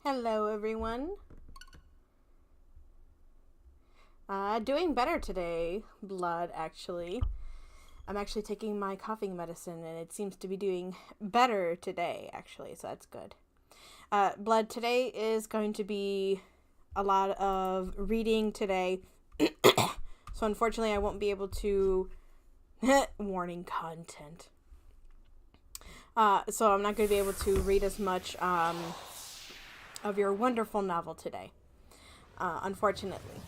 Hello, everyone. Doing better today, blood, actually. I'm actually taking my coughing medicine, and it seems to be doing better today, actually, so that's good. Blood, today is going to be a lot of reading today, so unfortunately I won't be able to... warning content. So I'm not going to be able to read as much of your wonderful novel today, unfortunately.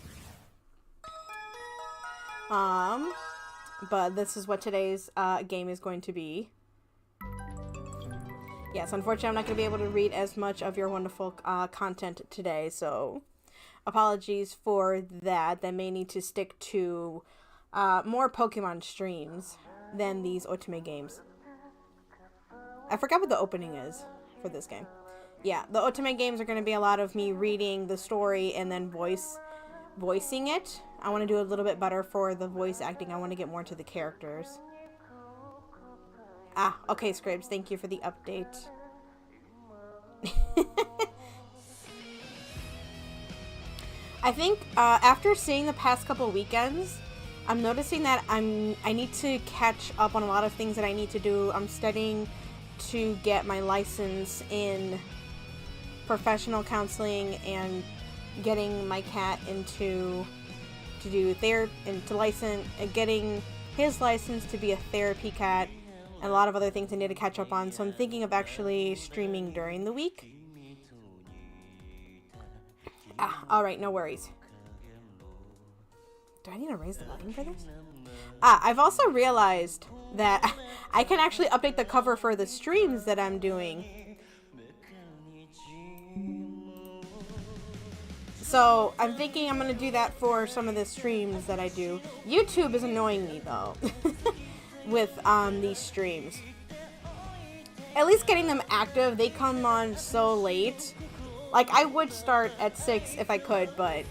But this is what today's game is going to be. Yes, unfortunately I'm not going to be able to read as much of your wonderful content today, so apologies for that. They may need to stick to more Pokemon streams than these Otome games. I forgot what the opening is for this game. Yeah, the Otome games are going to be a lot of me reading the story and then voicing it. I want to do a little bit better for the voice acting. I want to get more into the characters. Okay, Scribs, thank you for the update. I think after seeing the past couple weekends, I'm noticing that I need to catch up on a lot of things that I need to do. I'm studying to get my license in professional counseling and getting my cat getting his license to be a therapy cat, and a lot of other things I need to catch up on. So I'm thinking of actually streaming during the week. Alright, no worries. Do I need to raise the volume for this? I've also realized that I can actually update the cover for the streams that I'm doing. So I'm thinking I'm going to do that for some of the streams that I do. YouTube is annoying me, though, with these streams. At least getting them active, they come on so late. Like, I would start at 6 if I could, but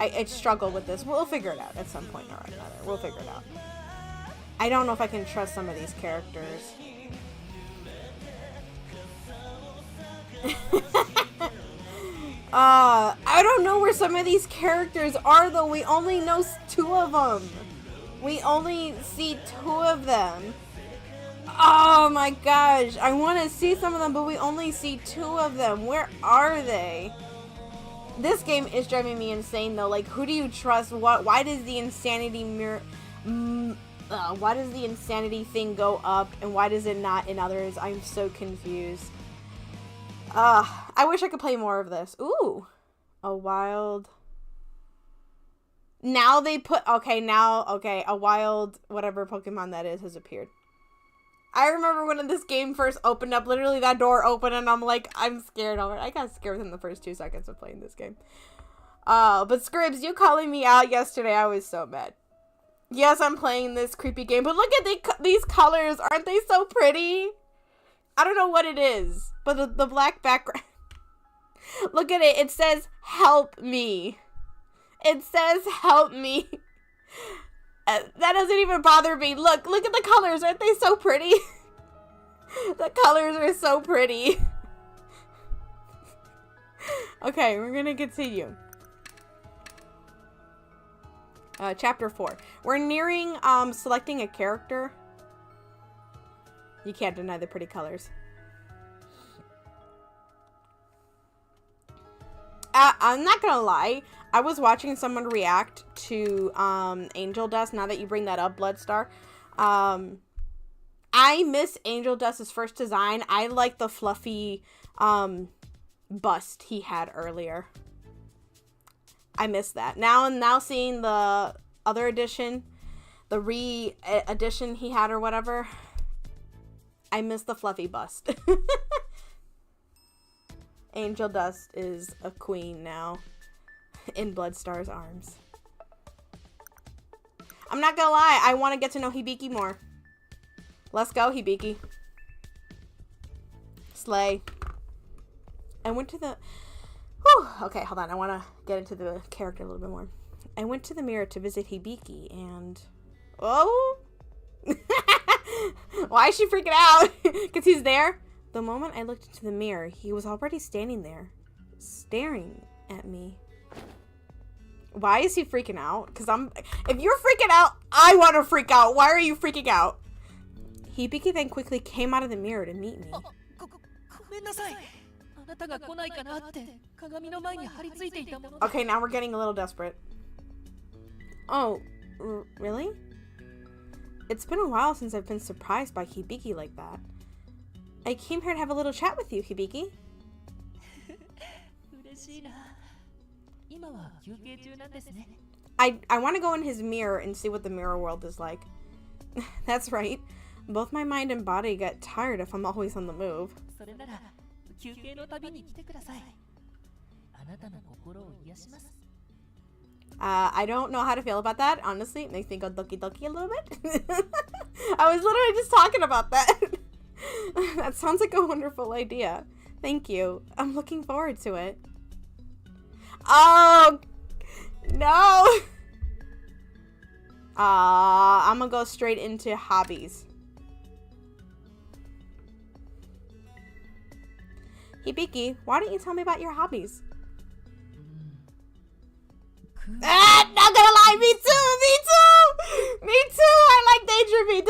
I struggle with this. We'll figure it out at some point or another. We'll figure it out. I don't know if I can trust some of these characters. I don't know where some of these characters are, though. We only know 2 of them. We only see 2 of them. Oh my gosh. I want to see some of them, but we only see 2 of them. Where are they? This game is driving me insane, though. Like, who do you trust? Why does the insanity why does the insanity thing go up, and why does it not in others? I'm so confused. I wish I could play more of this. Ooh, a wild. Now they put, a wild, whatever Pokemon that is, has appeared. I remember when this game first opened up, literally that door opened and I'm like, I'm scared already. I got scared within the first 2 seconds of playing this game. But Scribs, you calling me out yesterday, I was so mad. Yes, I'm playing this creepy game, but look at these colors. Aren't they so pretty? I don't know what it is, but the black background. Look at it. It says, help me. It says, help me. That doesn't even bother me. Look at the colors. Aren't they so pretty? The colors are so pretty. Okay, we're going to continue. Chapter 4. We're nearing selecting a character. You can't deny the pretty colors. I'm not gonna lie. I was watching someone react to Angel Dust. Now that you bring that up, Bloodstar. I miss Angel Dust's first design. I like the fluffy bust he had earlier. I miss that. Now seeing the other edition, the re-edition he had or whatever, I miss the fluffy bust. Angel Dust is a queen now in Bloodstar's arms. I'm not gonna lie, I want to get to know Hibiki more. Let's go, Hibiki. Slay. I went to the... Whew, okay, hold on. I want to get into the character a little bit more. I went to the mirror to visit Hibiki and... Oh! Why is she freaking out? Because he's there? The moment I looked into the mirror, he was already standing there. staring at me. Why is he freaking out? Because if you're freaking out, I want to freak out. Why are you freaking out? Hibiki then quickly came out of the mirror to meet me. Okay, now we're getting a little desperate. Oh, really? It's been a while since I've been surprised by Hibiki like that. I came here to have a little chat with you, Hibiki. I want to go in his mirror and see what the mirror world is like. That's right. Both my mind and body get tired if I'm always on the move. I don't know how to feel about that. Honestly, it makes me go doki doki a little bit. I was literally just talking about that. That sounds like a wonderful idea. Thank you. I'm looking forward to it. Oh, no. I'm gonna go straight into hobbies. Hibiki, why don't you tell me about your hobbies? Not gonna lie, me too! Me too! I like daydreaming.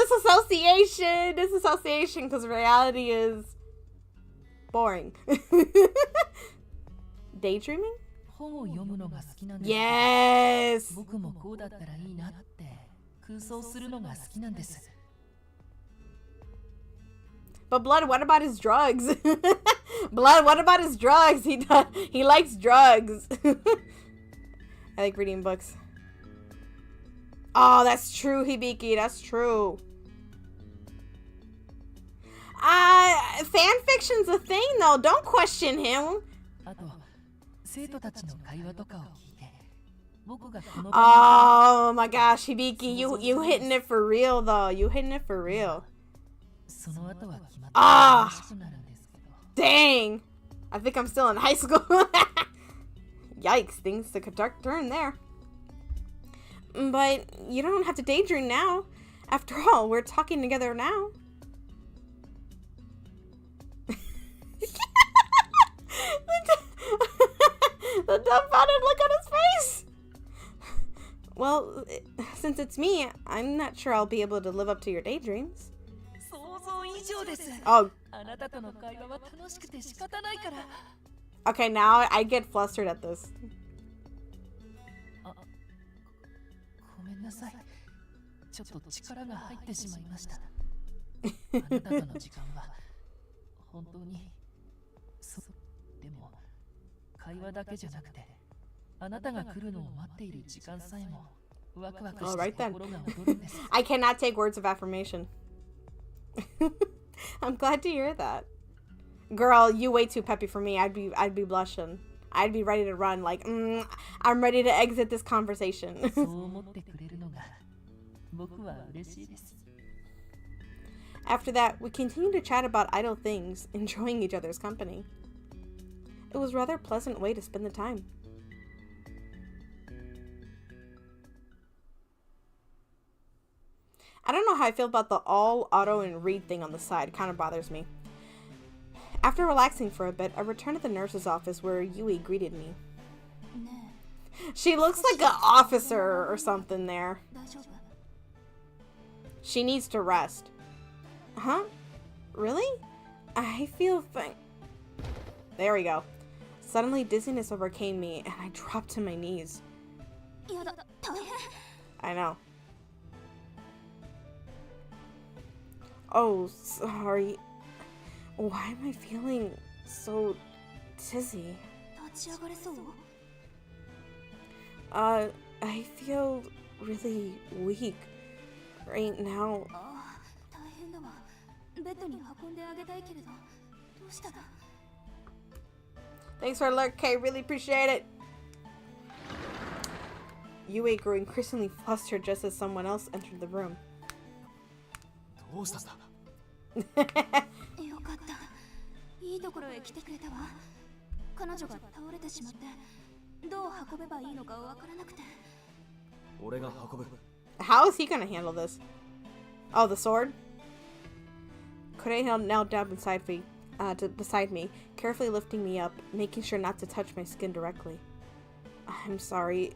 Disassociation, because reality is boring. Daydreaming? Yes! But Blood, what about his drugs? Blood, what about his drugs? He likes drugs. I like reading books. Oh, that's true, Hibiki. That's true. Fan fiction's a thing, though. Don't question him. Oh my gosh, Hibiki, you hitting it for real, though. You hitting it for real. Ah, dang. I think I'm still in high school. Yikes, things took a dark turn there. But you don't have to daydream now. After all, we're talking together now. The dumbfounded look on his face. Well, since it's me, I'm not sure I'll be able to live up to your daydreams. Oh. Okay, now I get flustered at this. Oh, right then. I cannot take words of affirmation. I'm glad to hear that. Girl, you way too peppy for me. I'd be blushing. I'd be ready to run. Like, I'm ready to exit this conversation. After that, we continued to chat about idle things, enjoying each other's company. It was a rather pleasant way to spend the time. I don't know how I feel about the all, auto, and read thing on the side. It kind of bothers me. After relaxing for a bit, I returned to the nurse's office where Yui greeted me. She looks like an officer or something there. She needs to rest. Huh? Really? I feel fine. There we go. Suddenly, dizziness overcame me, and I dropped to my knees. I know. Oh, sorry. Why am I feeling so dizzy? I feel really weak right now. Thanks for the alert, Kay. Really appreciate it. Yui grew increasingly flustered just as someone else entered the room. How is he gonna handle this? Oh, the sword? Kurei knelt down beside me. beside me, carefully lifting me up, making sure not to touch my skin directly. I'm sorry.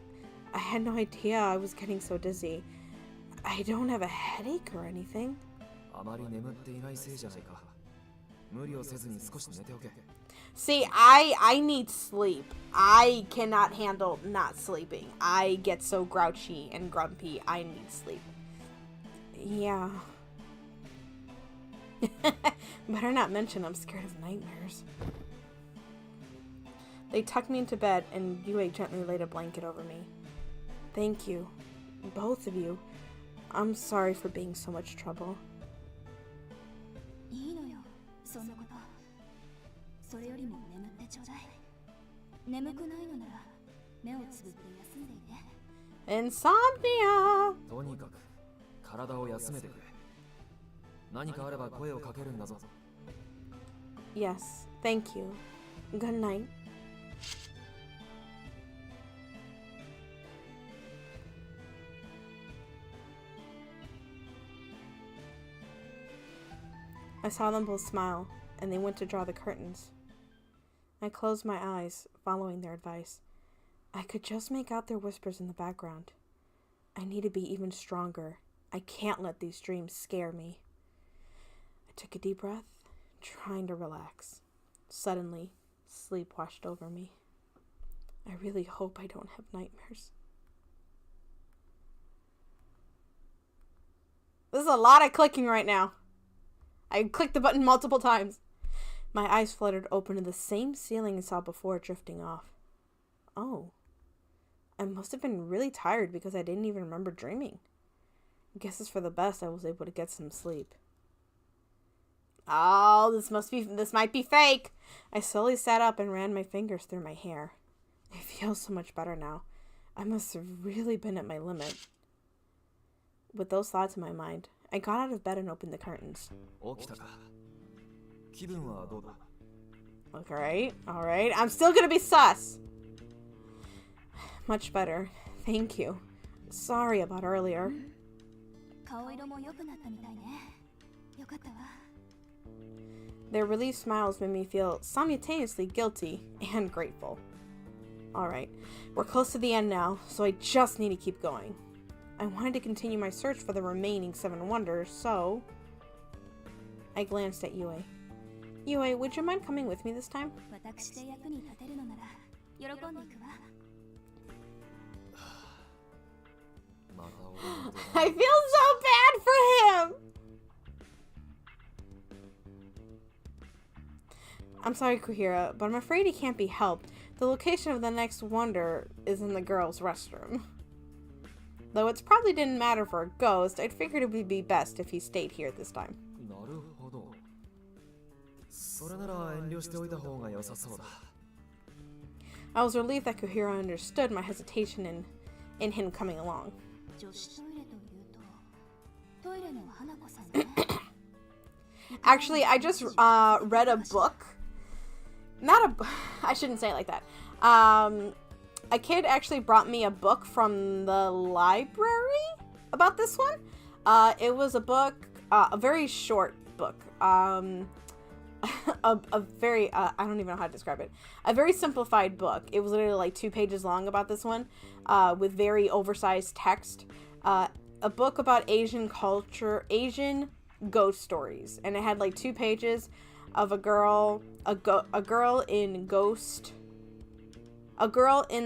I had no idea I was getting so dizzy. I don't have a headache or anything. See, I need sleep. I cannot handle not sleeping. I get so grouchy and grumpy. I need sleep. Yeah. Better not mention I'm scared of nightmares. They tucked me into bed, and Yue gently laid a blanket over me. Thank you. Both of you. I'm sorry for being so much trouble. Insomnia! Yes, thank you. Good night. I saw them both smile, and they went to draw the curtains. I closed my eyes, following their advice. I could just make out their whispers in the background. I need to be even stronger. I can't let these dreams scare me. I took a deep breath, trying to relax. Suddenly, sleep washed over me. I really hope I don't have nightmares. This is a lot of clicking right now. I clicked the button multiple times. My eyes fluttered open to the same ceiling I saw before, drifting off. Oh. I must have been really tired because I didn't even remember dreaming. I guess it's for the best I was able to get some sleep. Oh, this might be fake. I slowly sat up and ran my fingers through my hair. It feels so much better now. I must have really been at my limit. With those thoughts in my mind, I got out of bed and opened the curtains. Alright. I'm still gonna be sus. Much better. Thank you. Sorry about earlier. Their relieved smiles made me feel simultaneously guilty and grateful. Alright, we're close to the end now, so I just need to keep going. I wanted to continue my search for the remaining 7 wonders, so... I glanced at Yue. Yue, would you mind coming with me this time? I feel so bad for him! I'm sorry, Kuhira, but I'm afraid he can't be helped. The location of the next wonder is in the girls' restroom. Though it probably didn't matter for a ghost, I'd figured it would be best if he stayed here this time. I was relieved that Kuhira understood my hesitation in him coming along. Actually, I just read a book. I shouldn't say it like that. A kid actually brought me a book from the library about this one. It was a book, a very short book. A very, I don't even know how to describe it. A very simplified book. It was literally like 2 pages long about this one, with very oversized text. A book about Asian culture, Asian ghost stories. And it had like 2 pages of a girl in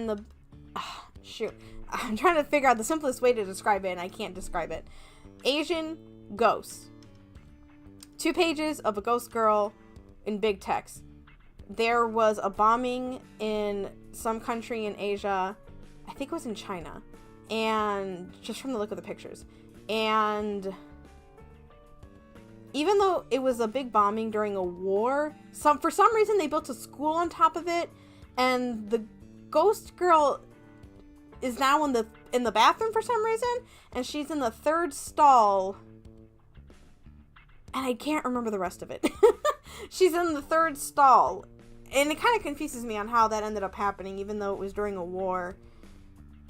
the, shoot, I'm trying to figure out the simplest way to describe it and I can't describe it. Asian ghosts. 2 pages of a ghost girl in big text. There was a bombing in some country in Asia. I think it was in China. And just from the look of the pictures. And even though it was a big bombing during a war, for some reason they built a school on top of it. And the ghost girl is now in the bathroom for some reason. And she's in the 3rd stall. And I can't remember the rest of it. She's in the 3rd stall. And it kind of confuses me on how that ended up happening, even though it was during a war.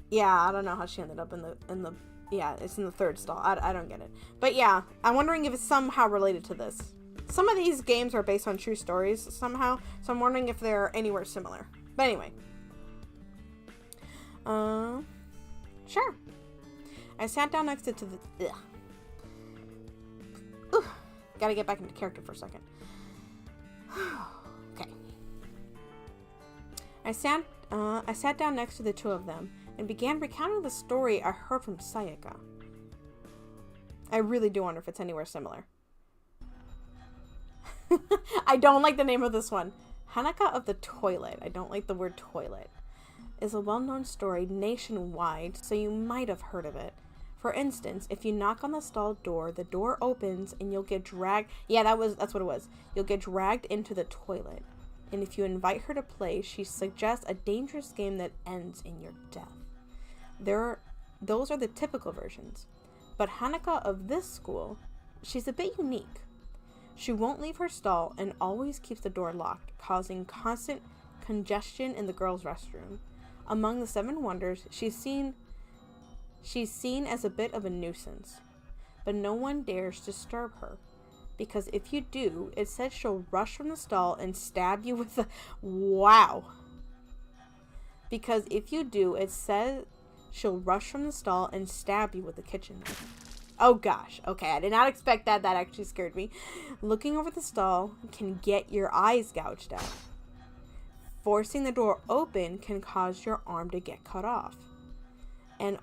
Yeah, I don't know how she ended up in the yeah, it's in the 3rd stall. I don't get it. But yeah, I'm wondering if it's somehow related to this. Some of these games are based on true stories somehow, so I'm wondering if they're anywhere similar. But anyway. Sure. I sat down next to the... Ugh. Ooh, gotta get back into character for a second. Okay. I sat down next to the two of them and began recounting the story I heard from Sayaka. I really do wonder if it's anywhere similar. I don't like the name of this one. Hanaka of the Toilet. I don't like the word toilet. Is a well-known story nationwide, so you might have heard of it. For instance, if you knock on the stall door, the door opens and you'll get dragged. Yeah, that's what it was. You'll get dragged into the toilet. And if you invite her to play, she suggests a dangerous game that ends in your death. Those are the typical versions. But Hanaka of this school, she's a bit unique. She won't leave her stall and always keeps the door locked, causing constant congestion in the girls' restroom. Among the 7 wonders, she's seen as a bit of a nuisance, but no one dares disturb her, because if you do, it says she'll rush from the stall and stab you with a... Wow. Because if you do, it says she'll rush from the stall and stab you with a kitchen knife. Oh gosh, okay, I did not expect that. That actually scared me. Looking over the stall can get your eyes gouged out. Forcing the door open can cause your arm to get cut off. And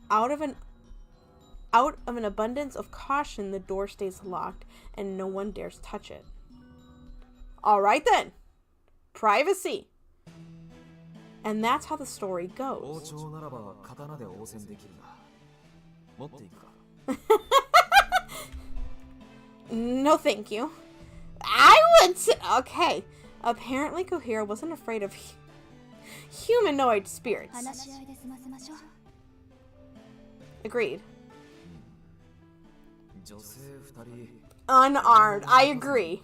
out of an abundance of caution, the door stays locked and no one dares touch it. Alright then. Privacy. And that's how the story goes. No thank you. I would say, okay. Apparently Kohira wasn't afraid of humanoid spirits. Agreed. Unarmed. I agree.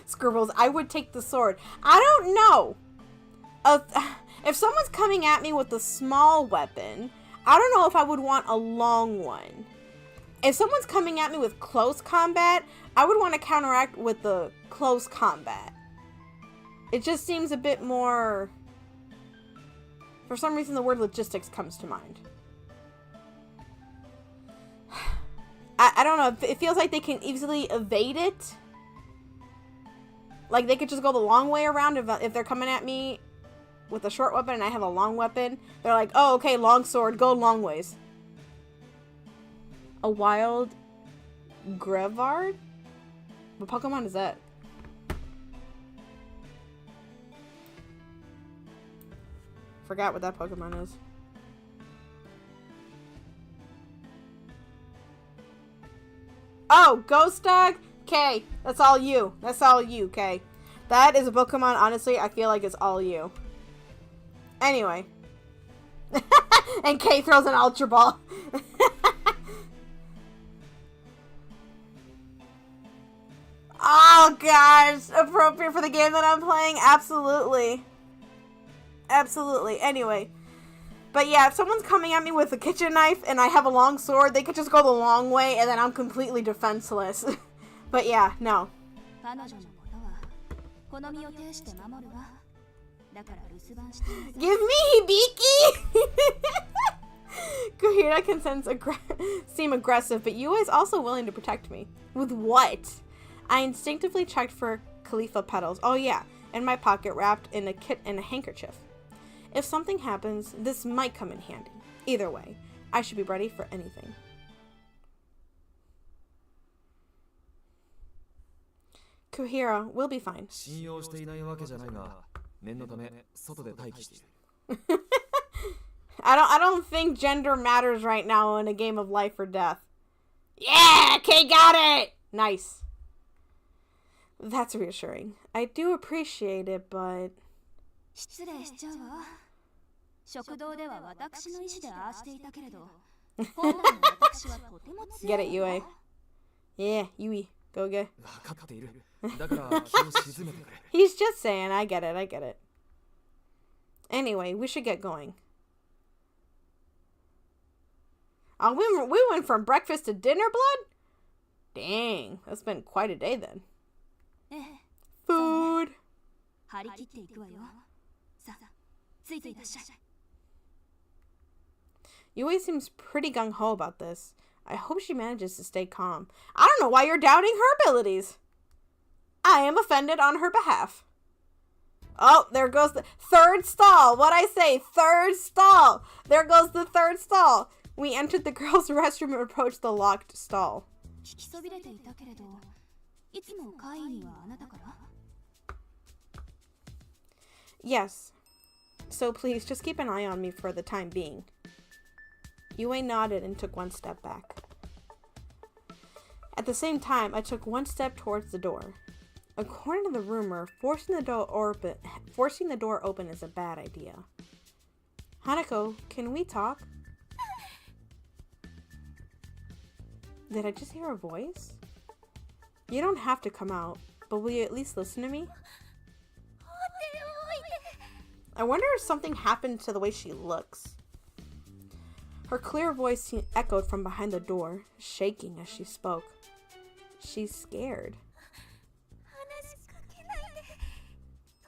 Scribbles, I would take the sword. I don't know. If someone's coming at me with a small weapon, I don't know if I would want a long one. If someone's coming at me with close combat, I would want to counteract with the close combat. It just seems a bit more... For some reason, the word logistics comes to mind. I don't know. It feels like they can easily evade it. Like, they could just go the long way around if they're coming at me with a short weapon and I have a long weapon. They're like, oh, okay, long sword, go long ways. A wild Grevard? What Pokemon is that? Forgot what that Pokemon is. Oh, Ghost Dog? Okay, that's all you. That's all you, okay? That is a Pokemon, honestly, I feel like it's all you. Anyway. And Kay throws an Ultra Ball. Oh, gosh. Appropriate for the game that I'm playing? Absolutely. Absolutely. Anyway. But yeah, if someone's coming at me with a kitchen knife and I have a long sword, they could just go the long way and then I'm completely defenseless. But yeah, no. Give me Hibiki! Kohira can seem aggressive, but Yua is also willing to protect me. With what? I instinctively checked for Khalifa petals. Oh yeah, in my pocket wrapped in a handkerchief. If something happens, this might come in handy. Either way, I should be ready for anything. Kohira, we'll be fine. I don't think gender matters right now in a game of life or death. Yeah, Kay got it! Nice. That's reassuring. I do appreciate it, but... Get it, Yue. Yeah, Yui. Go get. He's just saying, I get it. Anyway, we should get going. Oh, we went from breakfast to dinner, blood? Dang, that's been quite a day then. ええ、 Food. 張り切っていくわよ。さあ、ついていらっしゃい。 Yui seems pretty gung-ho about this. I hope she manages to stay calm. I don't know why you're doubting her abilities. I am offended on her behalf. Oh, there goes the third stall. What'd I say? Third stall. There goes the third stall. We entered the girls' restroom and approached the locked stall. 聞きそびれていたけれど、いつも会員はあなたから？ Yes. So please, just keep an eye on me for the time being. Yui nodded and took one step back. At the same time, I took one step towards the door. According to the rumor, forcing the door open is a bad idea. Hanako, can we talk? Did I just hear a voice? You don't have to come out, but will you at least listen to me? I wonder if something happened to the way she looks. Her clear voice echoed from behind the door, shaking as she spoke. She's scared.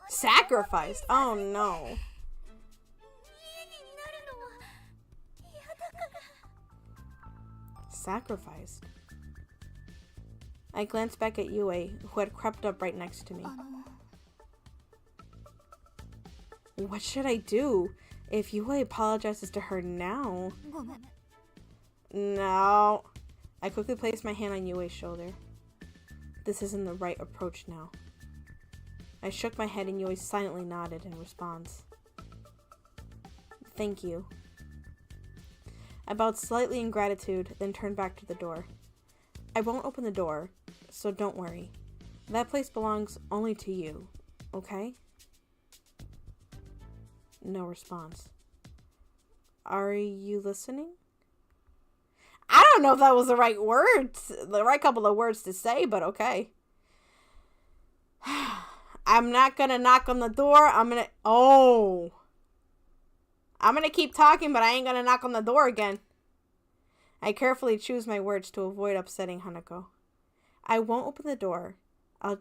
Sacrificed? Oh no. Sacrificed. I glanced back at Yui, who had crept up right next to me. What should I do? If Yui apologizes to her now... No. I quickly placed my hand on Yui's shoulder. This isn't the right approach now. I shook my head and Yui silently nodded in response. Thank you. I bowed slightly in gratitude, then turned back to the door. I won't open the door, so don't worry. That place belongs only to you, okay? No response. Are you listening? I don't know if that was the right words, the right couple of words to say, but okay. I'm not gonna knock on the door. I'm gonna keep talking, but I ain't gonna knock on the door again. I carefully choose my words to avoid upsetting Hanako. I won't open the door. I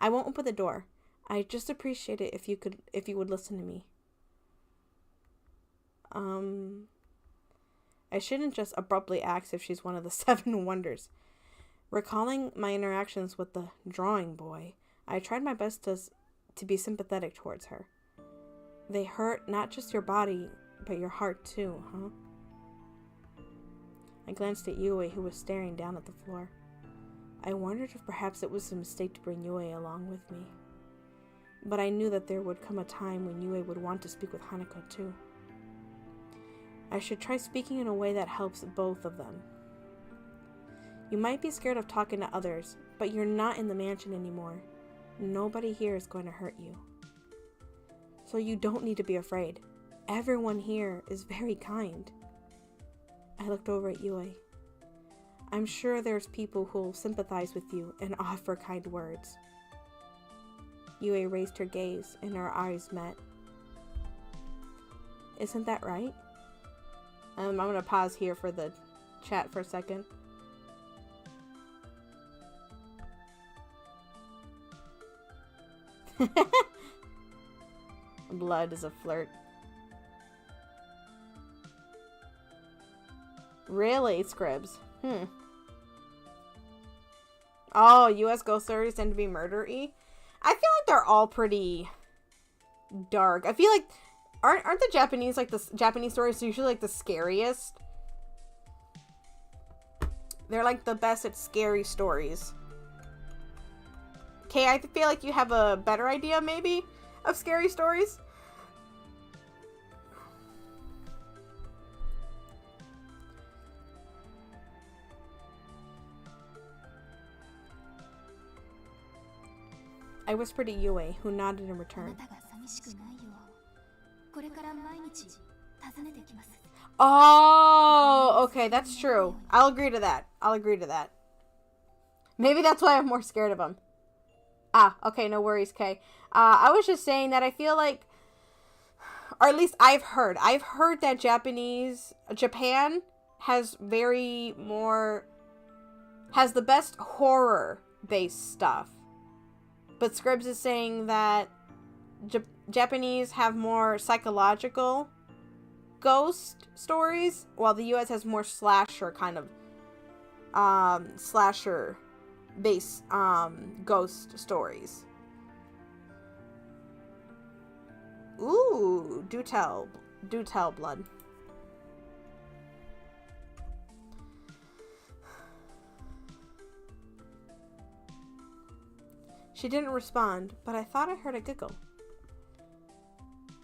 won't open the door. I just appreciate it if you would listen to me. I shouldn't just abruptly ask if she's one of the 7 wonders. Recalling my interactions with the drawing boy, I tried my best to be sympathetic towards her. They hurt not just your body, but your heart too, huh? I glanced at Yui, who was staring down at the floor. I wondered if perhaps it was a mistake to bring Yui along with me. But I knew that there would come a time when Yui would want to speak with Hanako too. I should try speaking in a way that helps both of them. You might be scared of talking to others, but you're not in the mansion anymore. Nobody here is going to hurt you. So you don't need to be afraid. Everyone here is very kind. I looked over at Yui. I'm sure there's people who'll sympathize with you and offer kind words. Yui raised her gaze and our eyes met. Isn't that right? I'm going to pause here for the chat for a second. Blood is a flirt. Really, Scribs? Oh, US ghost stories tend to be murder-y? I feel like they're all pretty dark. I feel like aren't the Japanese, like, the Japanese stories usually, like, the scariest? They're, like, the best at scary stories. Okay, I feel like you have a better idea, maybe, of scary stories? I whispered to Yui, who nodded in return. Oh, okay, that's true. I'll agree to that. Maybe that's why I'm more scared of him. Ah, okay, no worries, Kay. I was just saying that I feel like, or at least I've heard that Japan has very more has the best horror-based stuff. But Scribs is saying that Japanese have more psychological ghost stories, while the US has more slasher kind of slasher-based ghost stories. Ooh, do tell blood. She didn't respond, but I thought I heard a giggle.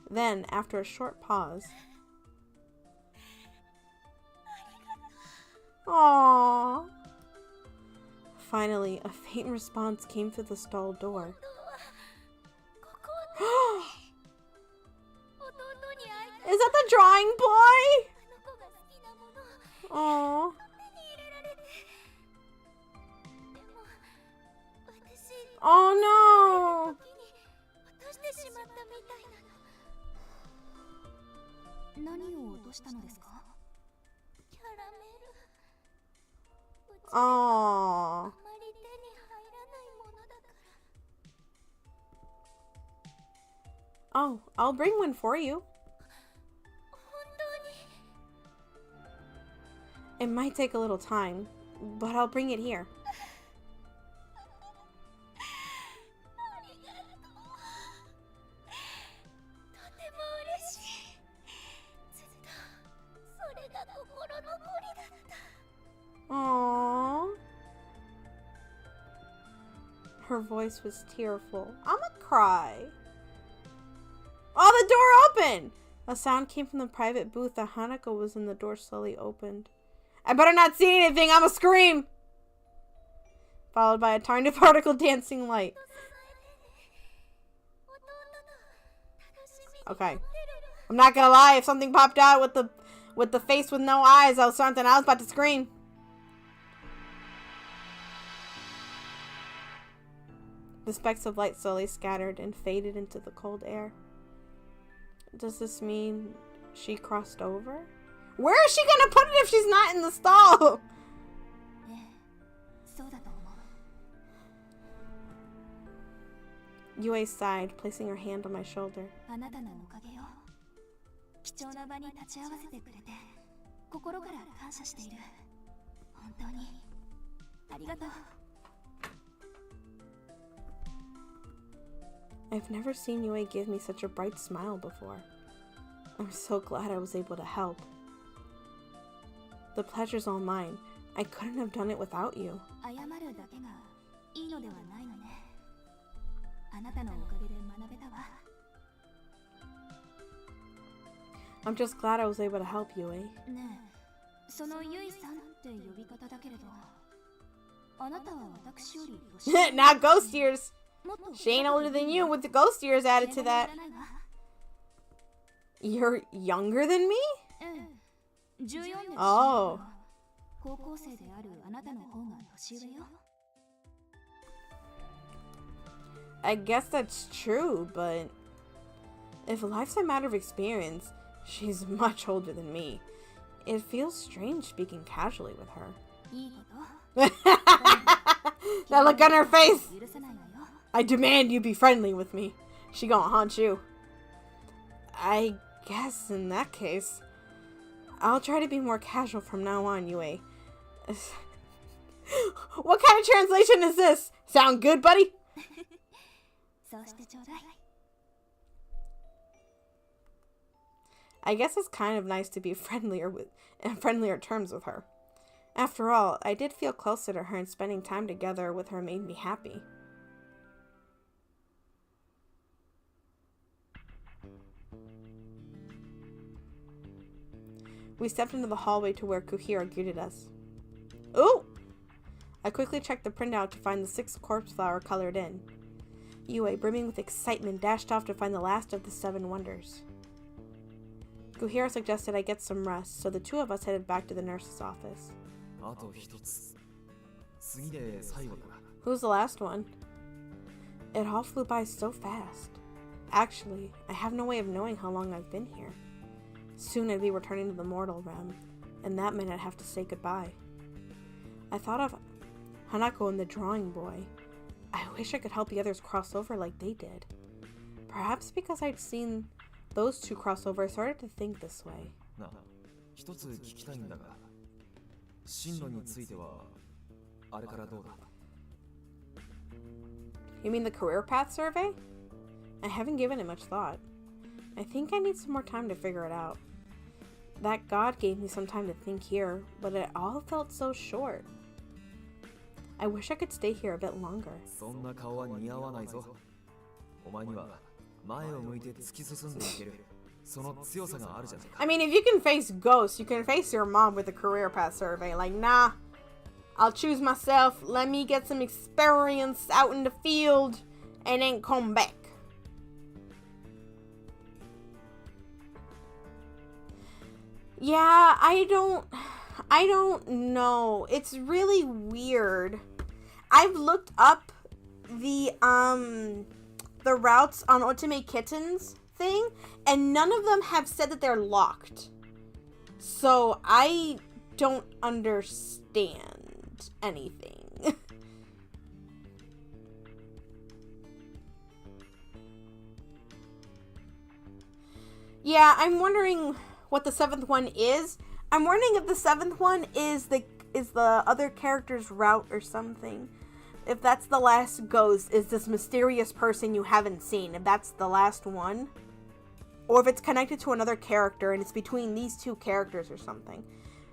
Then, after a short pause... Aww. Finally, a faint response came through the stall door. Is that the drawing boy? Aww. Oh no! Aww. Oh, I'll bring one for you. It might take a little time, but I'll bring it here. Aww. Her voice was tearful. I'ma cry. Oh, the door opened! A sound came from the private booth. The Hanako was in the door slowly opened. I better not see anything. I'ma scream! Followed by a tiny particle dancing light. Okay. I'm not gonna lie. If something popped out with the face with no eyes, I was about to scream. The specks of light slowly scattered and faded into the cold air. Does this mean she crossed over? Where is she gonna put it if she's not in the stall? Yue sighed, placing her hand on my shoulder. I've never seen Yue give me such a bright smile before. I'm so glad I was able to help. The pleasure's all mine. I couldn't have done it without you. I'm just glad I was able to help Yue. Now ghost years! She ain't older than you with the ghost years added to that. You're younger than me? Oh. I guess that's true, but if life's a matter of experience, she's much older than me. It feels strange speaking casually with her. That look on her face! I demand you be friendly with me. She gonna haunt you. I guess in that case, I'll try to be more casual from now on, Yue. What kind of translation is this? Sound good, buddy? I guess it's kind of nice to be friendlier terms with her. After all, I did feel closer to her, and spending time together with her made me happy. We stepped into the hallway to where Kuhira greeted us. Ooh! I quickly checked the printout to find the 6th corpse flower colored in. Yue, brimming with excitement, dashed off to find the last of the 7 wonders. Kuhira suggested I get some rest, so the 2 of us headed back to the nurse's office. Who's the last one? It all flew by so fast. Actually, I have no way of knowing how long I've been here. Soon I'd be returning to the mortal realm, and that meant I'd have to say goodbye. I thought Hanako and the drawing boy. I wish I could help the others cross over like they did. Perhaps because I'd seen those two cross over, I started to think this way. なあ、一つ聞きたいんだが、進路についてはあれからどうだ? You mean the career path survey? I haven't given it much thought. I think I need some more time to figure it out. That God gave me some time to think here, but it all felt so short. I wish I could stay here a bit longer. そんな顔は似合わないぞ。お前には前を向いて突き進んでいける。その強さがあるじゃないか。I mean, if you can face ghosts, you can face your mom with a career path survey. Like, nah, I'll choose myself. Let me get some experience out in the field and then come back. Yeah, I don't know. It's really weird. I've looked up the routes on Otome Kittens thing, and none of them have said that they're locked. So I don't understand anything. Yeah, I'm wondering what the seventh one is. I'm wondering if the seventh one is the other character's route or something. If that's the last ghost, is this mysterious person you haven't seen, if that's the last one. Or if it's connected to another character and it's between these two characters or something.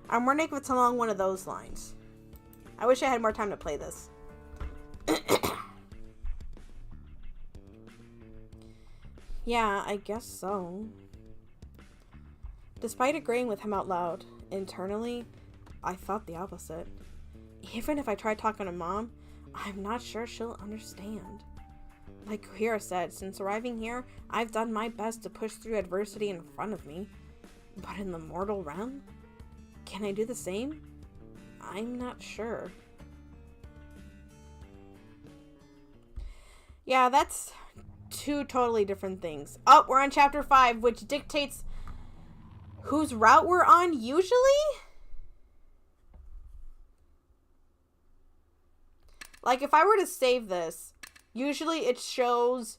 I'm wondering if it's along one of those lines. I wish I had more time to play this. Yeah, I guess so. Despite agreeing with him out loud, internally, I thought the opposite. Even if I tried talking to Mom, I'm not sure she'll understand. Like Kuhira said, since arriving here, I've done my best to push through adversity in front of me. But in the mortal realm? Can I do the same? I'm not sure. Yeah, that's two totally different things. Oh, we're on chapter 5, which dictates whose route we're on usually? Like, if I were to save this, usually it shows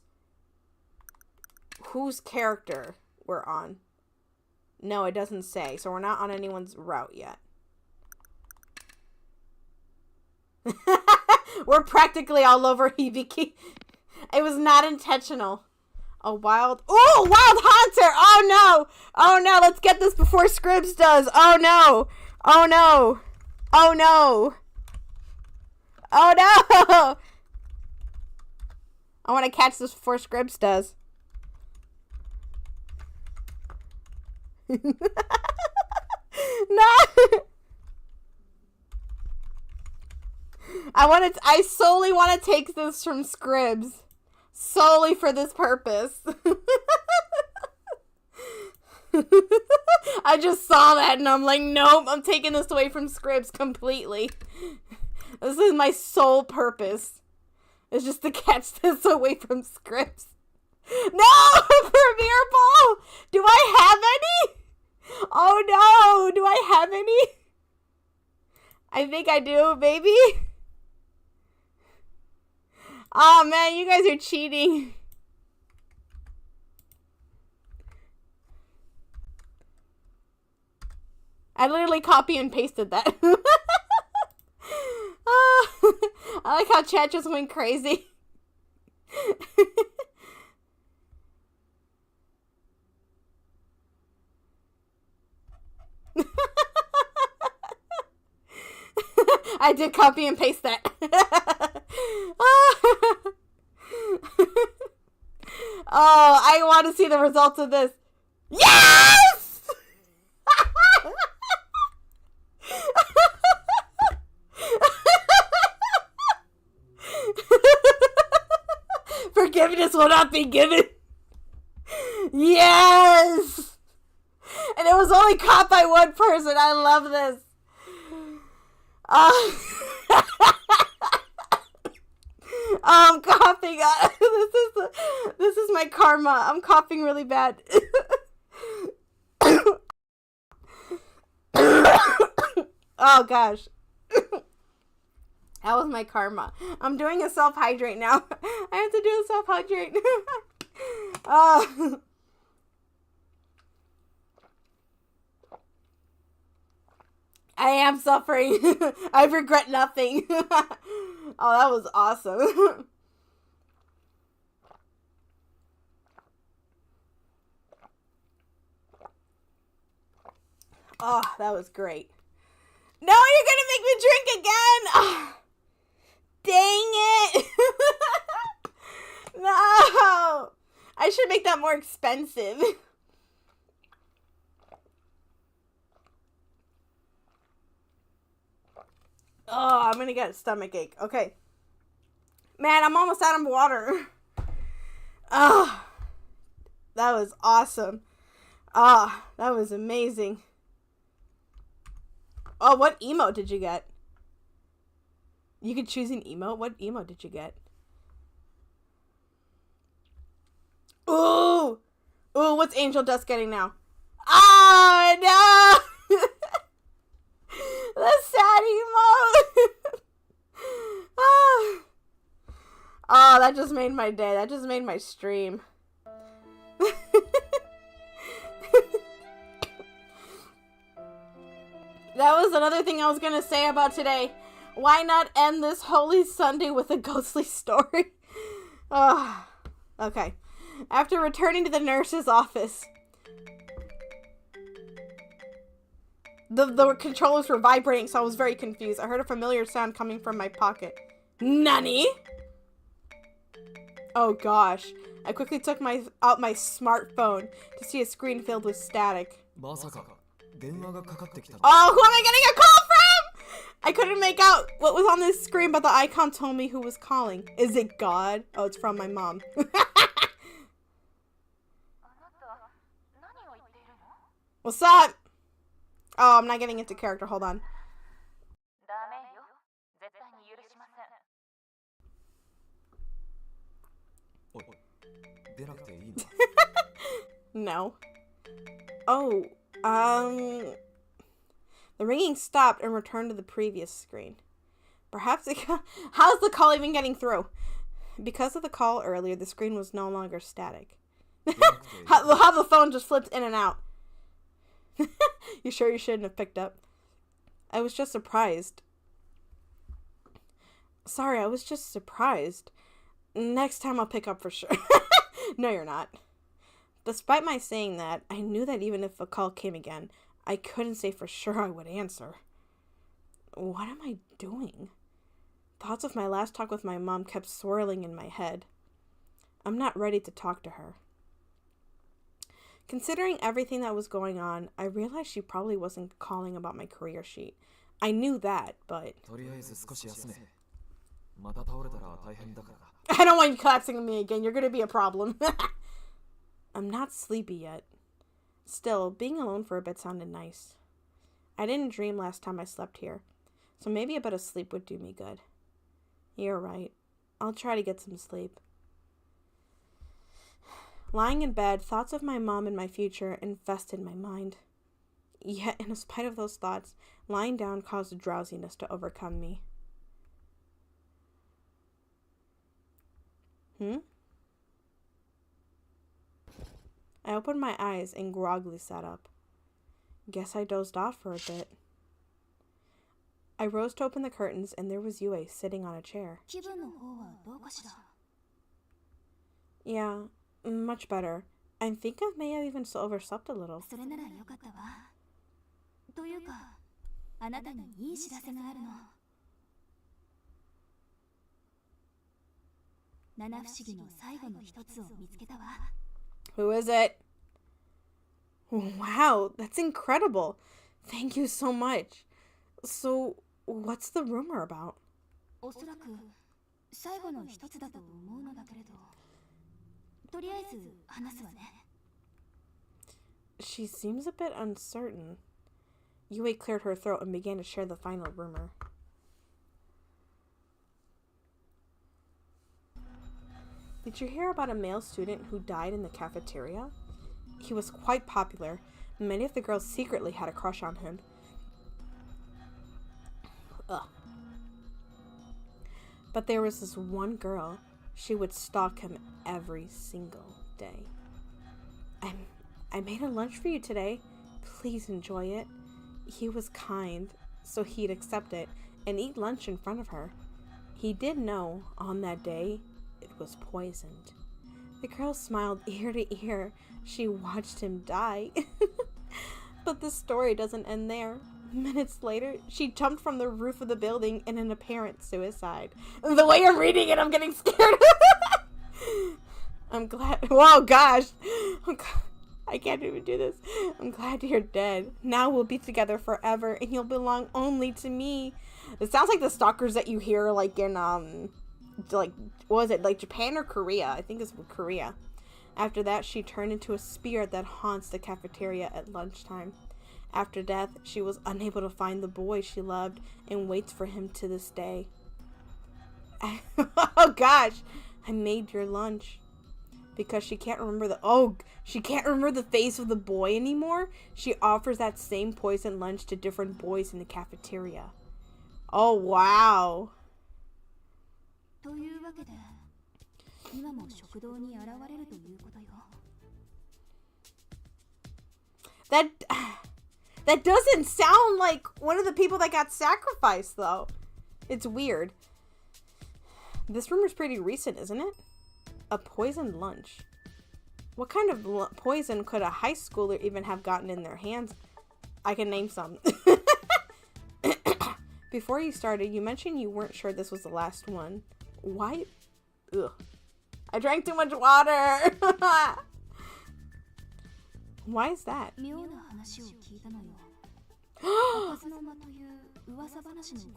whose character we're on. No, it doesn't say, so we're not on anyone's route yet. We're practically all over Hibiki. It was not intentional. A wild... Oh, wild hunter! Oh, no! Oh, no! Let's get this before Scribs does! Oh, no! Oh, no! Oh, no! Oh, no! I want to catch this before Scribs does. No! I solely want to take this from Scribs. Solely for this purpose. I just saw that and I'm like, nope, I'm taking this away from Scribs completely. This is my sole purpose. It's just to catch this away from Scribs. No! Premier Ball! Do I have any? Oh no! Do I have any? I think I do, baby. Oh man, you guys are cheating. I literally copy and pasted that. Oh, I like how chat just went crazy. I did copy and paste that. Oh, I want to see the results of this. Yes! Forgiveness will not be given. Yes! And it was only caught by one person. I love this. I'm coughing. This is my karma. I'm coughing really bad. Oh gosh. That was my karma. I'm doing a self-hydrate now. I have to do a self-hydrate. I am suffering. I regret nothing. Oh, that was awesome. Oh, that was great. No, you're gonna make me drink again. Oh, dang it. No. I should make that more expensive. Oh, I'm gonna get a stomach ache. Okay. Man, I'm almost out of water. Oh, that was awesome. Ah, that was amazing. Oh, what emote did you get? You could choose an emote? What emote did you get? Ooh! Ooh, what's Angel Dust getting now? Oh, no! The sad emote! Oh. Oh, that just made my day. That just made my stream. That was another thing I was going to say about today. Why not end this Holy Sunday with a ghostly story? Oh, okay. After returning to the nurse's office, the controllers were vibrating, so I was very confused. I heard a familiar sound coming from my pocket. Nani? Oh gosh. I quickly took out my smartphone to see a screen filled with static. Oh, who am I getting a call from? I couldn't make out what was on this screen, but the icon told me who was calling. Is it God? Oh, it's from my mom. What's up? Oh, I'm not getting into character. Hold on. No. Oh, the ringing stopped and returned to the previous screen. Perhaps how's the call even getting through? Because of the call earlier, the screen was no longer static. How the phone just flipped in and out. You sure you shouldn't have picked up? I was just surprised. Sorry, I was just surprised. Next time I'll pick up for sure. No, you're not. Despite my saying that, I knew that even if a call came again, I couldn't say for sure I would answer. What am I doing? Thoughts of my last talk with my mom kept swirling in my head. I'm not ready to talk to her. Considering everything that was going on, I realized she probably wasn't calling about my career sheet. I knew that, but... I don't want you collapsing on me again. You're going to be a problem. I'm not sleepy yet. Still, being alone for a bit sounded nice. I didn't dream last time I slept here, so maybe a bit of sleep would do me good. You're right. I'll try to get some sleep. Lying in bed, thoughts of my mom and my future infested my mind. Yet, in spite of those thoughts, lying down caused drowsiness to overcome me. I opened my eyes and groggily sat up. Guess I dozed off for a bit. I rose to open the curtains and there was Yue sitting on a chair. Yeah, much better. I think I may have even overslept a little. Who is it? Wow, that's incredible. Thank you so much. So, what's the rumor about? She seems a bit uncertain. Yue cleared her throat and began to share the final rumor. Did you hear about a male student who died in the cafeteria? He was quite popular. Many of the girls secretly had a crush on him. Ugh. But there was this one girl. She would stalk him every single day. I made a lunch for you today. Please enjoy it. He was kind, so he'd accept it and eat lunch in front of her. He did know on that day it was poisoned. The girl smiled ear to ear. She watched him die. But the story doesn't end there. Minutes later, she jumped from the roof of the building in an apparent suicide. The way I'm reading it, I'm getting scared. I'm glad. Whoa, gosh. I can't even do this. I'm glad you're dead. Now we'll be together forever, and you'll belong only to me. It sounds like the stalkers that you hear, like in like, what was it, like Japan or Korea? I think it's Korea. After that, she turned into a spirit that haunts the cafeteria at lunchtime. After death, she was unable to find the boy she loved and waits for him to this day. Oh gosh, I made your lunch. Because she can't remember the face of the boy anymore, she offers that same poison lunch to different boys in the cafeteria. Oh wow. というわけで、今も食堂に現れるということよ。 That doesn't sound like one of the people that got sacrificed, though. It's weird. This rumor's pretty recent, isn't it? A poisoned lunch. What kind of poison could a high schooler even have gotten in their hands? I can name some. Before you started, you mentioned you weren't sure this was the last one. Why? Ugh. I drank too much water. Why is that?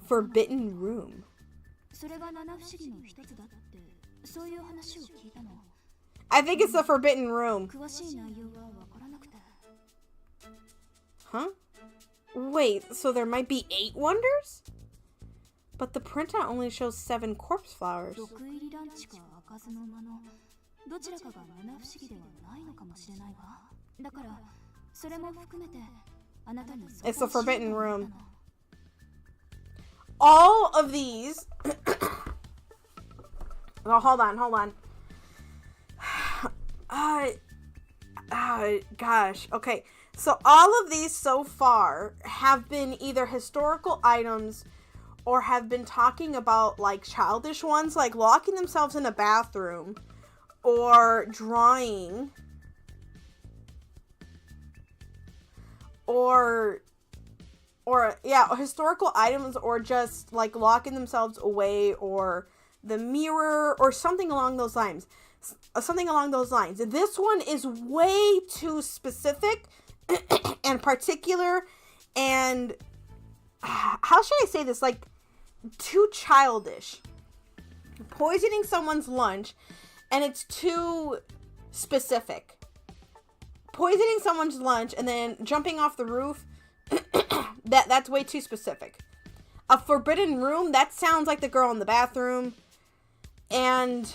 Forbidden room. I think it's the forbidden room. Huh? Wait, so there might be 8 wonders? But the printout only shows 7 corpse flowers. It's the forbidden room. All of these... Oh, hold on. Gosh. Okay. So all of these so far have been either historical items or have been talking about like childish ones, like locking themselves in a bathroom or drawing or historical items, or just like locking themselves away, or the mirror, or something along those lines. This one is way too specific and particular, and how should I say this? Like, too childish. Poisoning someone's lunch, and it's too specific. Poisoning someone's lunch and then jumping off the roof, that's way too specific. A forbidden room, that sounds like the girl in the bathroom. And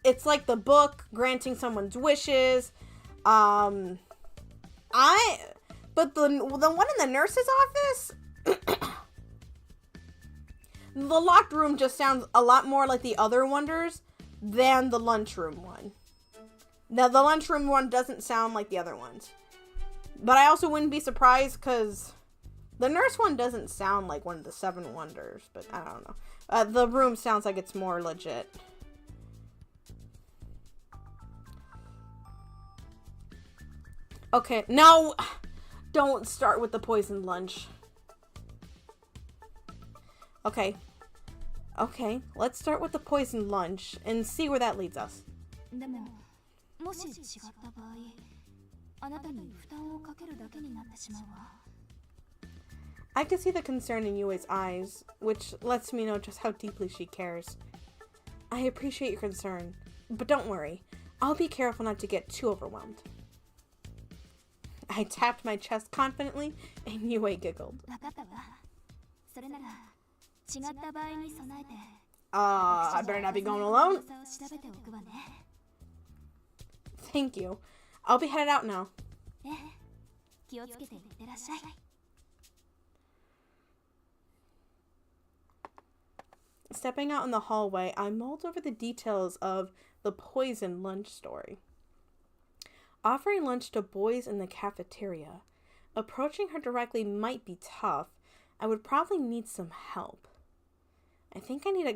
it's like the book granting someone's wishes. But the one in the nurse's office, the locked room just sounds a lot more like the other wonders than the lunchroom one. Now, the lunchroom one doesn't sound like the other ones. But I also wouldn't be surprised, because the nurse one doesn't sound like one of the 7 wonders. But I don't know. The room sounds like it's more legit. Okay, no! Don't start with the poisoned lunch. Okay, let's start with the poisoned lunch and see where that leads us. I can see the concern in Yue's eyes, which lets me know just how deeply she cares. I appreciate your concern, but don't worry. I'll be careful not to get too overwhelmed. I tapped my chest confidently, and Yue giggled. I better not be going alone. Thank you. I'll be headed out now. Stepping out in the hallway, I mulled over the details of the poison lunch story. Offering lunch to boys in the cafeteria. Approaching her directly might be tough. I would probably need some help. I think I need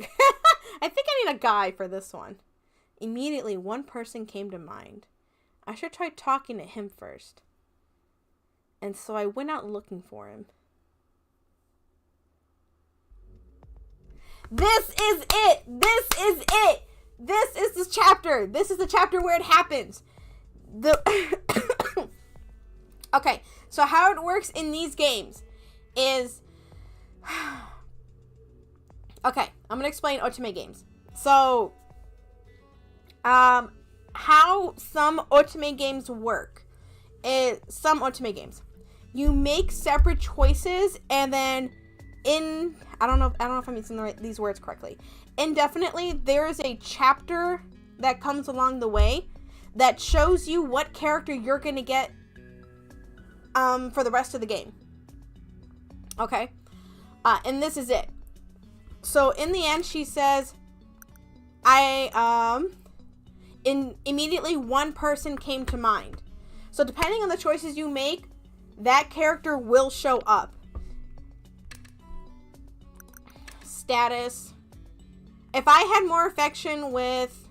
a guy for this one. Immediately, one person came to mind. I should try talking to him first. And so I went out looking for him. This is it! This is it! This is the chapter! This is the chapter where it happens. Okay, so how it works in these games is... Okay, I'm gonna explain Otome games. So, how some Otome games work is... Some Otome games. You make separate choices, and then I don't know if I'm using these words correctly. Indefinitely, there is a chapter that comes along the way that shows you what character you're going to get for the rest of the game. Okay? And this is it. So, in the end, she says, immediately one person came to mind. So, depending on the choices you make, that character will show up. Status. If I had more affection with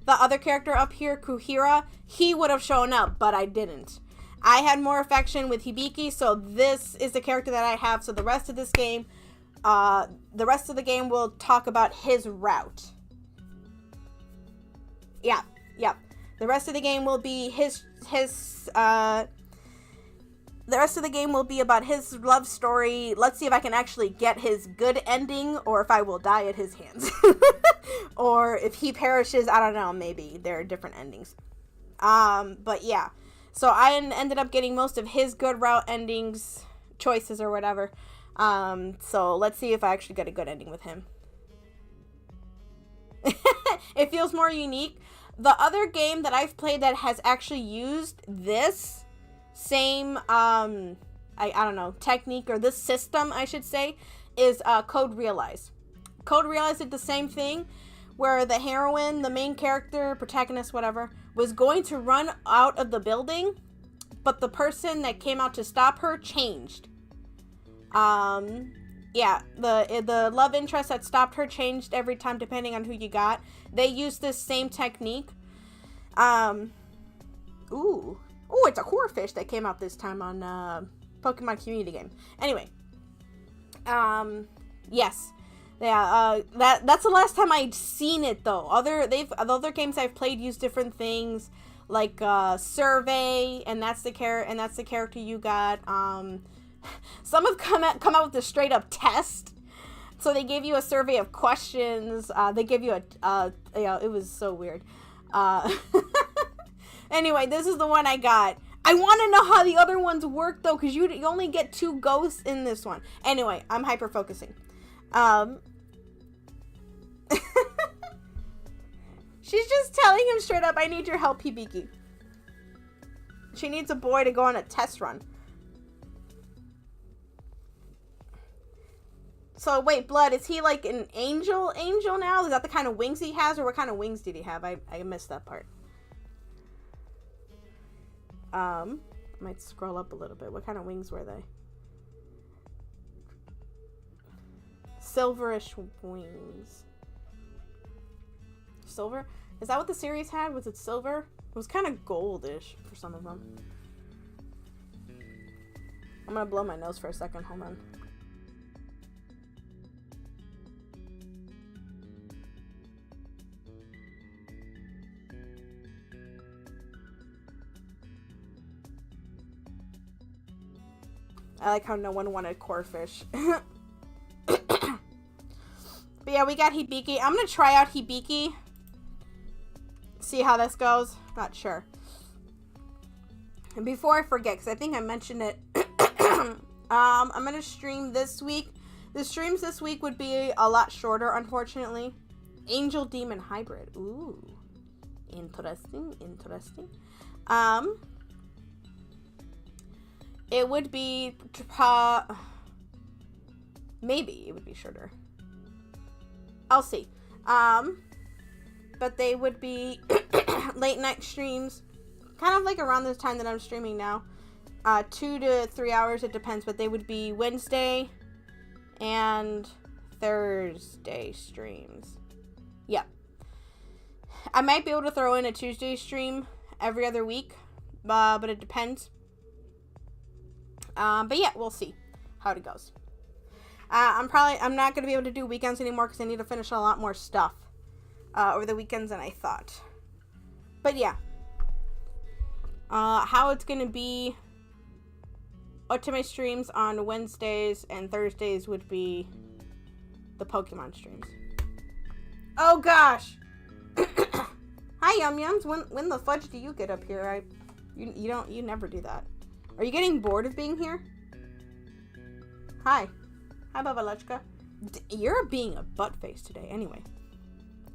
the other character up here, Kuhira, he would have shown up, but I didn't. I had more affection with Hibiki, so this is the character that I have. So the rest of this game, the rest of the game will talk about his route. Yeah. The rest of the game will be the rest of the game will be about his love story. Let's see if I can actually get his good ending, or if I will die at his hands. Or if he perishes, I don't know, maybe. There are different endings. But yeah. So I ended up getting most of his good route endings, choices or whatever. So let's see if I actually get a good ending with him. It feels more unique. The other game that I've played that has actually used this same I don't know, technique, or this system I should say, is Code Realize. Code Realize did the same thing, where the heroine, the main character, protagonist, whatever, was going to run out of the building, but the person that came out to stop her changed. Yeah, the love interest that stopped her changed every time depending on who you got. They used this same technique. Ooh, it's a core fish that came out this time on Pokemon Community Game. Anyway, yes, yeah. That's the last time I'd seen it though. The other games I've played use different things, like survey, and that's the character you got. Some have come out with a straight up test. So they gave you a survey of questions. They gave you it was so weird. Anyway, this is the one I got. I want to know how the other ones work, though, because you only get 2 ghosts in this one. Anyway, I'm hyper-focusing. She's just telling him straight up, I need your help, Hibiki. She needs a boy to go on a test run. So, wait, Blood, is he like an angel now? Is that the kind of wings he has, or what kind of wings did he have? I missed that part. Might scroll up a little bit. What kind of wings were they? Silverish wings. Silver? Is that what the series had? Was it silver? It was kind of goldish for some of them. I'm gonna blow my nose for a second. Hold on. I like how no one wanted core fish. But yeah, we got Hibiki. I'm going to try out Hibiki. See how this goes. Not sure. And before I forget, because I think I mentioned it, I'm going to stream this week. The streams this week would be a lot shorter, unfortunately. Angel Demon Hybrid. Ooh. Interesting. It would be, maybe it would be shorter. I'll see. But they would be late night streams, kind of like around this time that I'm streaming now. 2 to 3 hours, it depends, but they would be Wednesday and Thursday streams. Yep. I might be able to throw in a Tuesday stream every other week, but it depends. But yeah, we'll see how it goes. I'm not going to be able to do weekends anymore because I need to finish a lot more stuff over the weekends than I thought. But yeah. How it's going to be, Otome streams on Wednesdays and Thursdays would be the Pokemon streams. Oh gosh! Hi Yum Yums, when the fudge do you get up here? You never do that. Are you getting bored of being here? Hi. Hi Babalachka. You're being a buttface today anyway.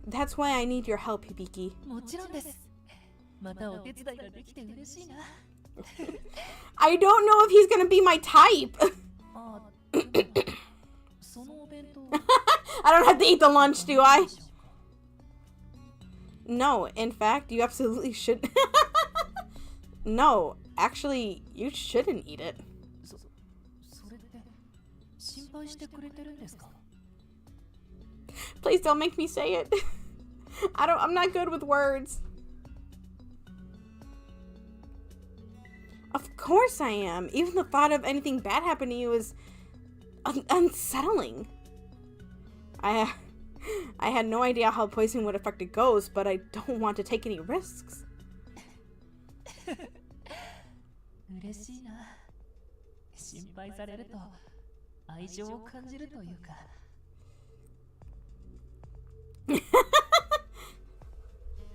That's why I need your help, Hibiki. I don't know if he's gonna be my type. I don't have to eat the lunch, do I? No, in fact, you absolutely should. No, actually, you shouldn't eat it. Please don't make me say it. I'm not good with words. Of course I am. Even the thought of anything bad happening to you is unsettling. I had no idea how poison would affect a ghost, but I don't want to take any risks.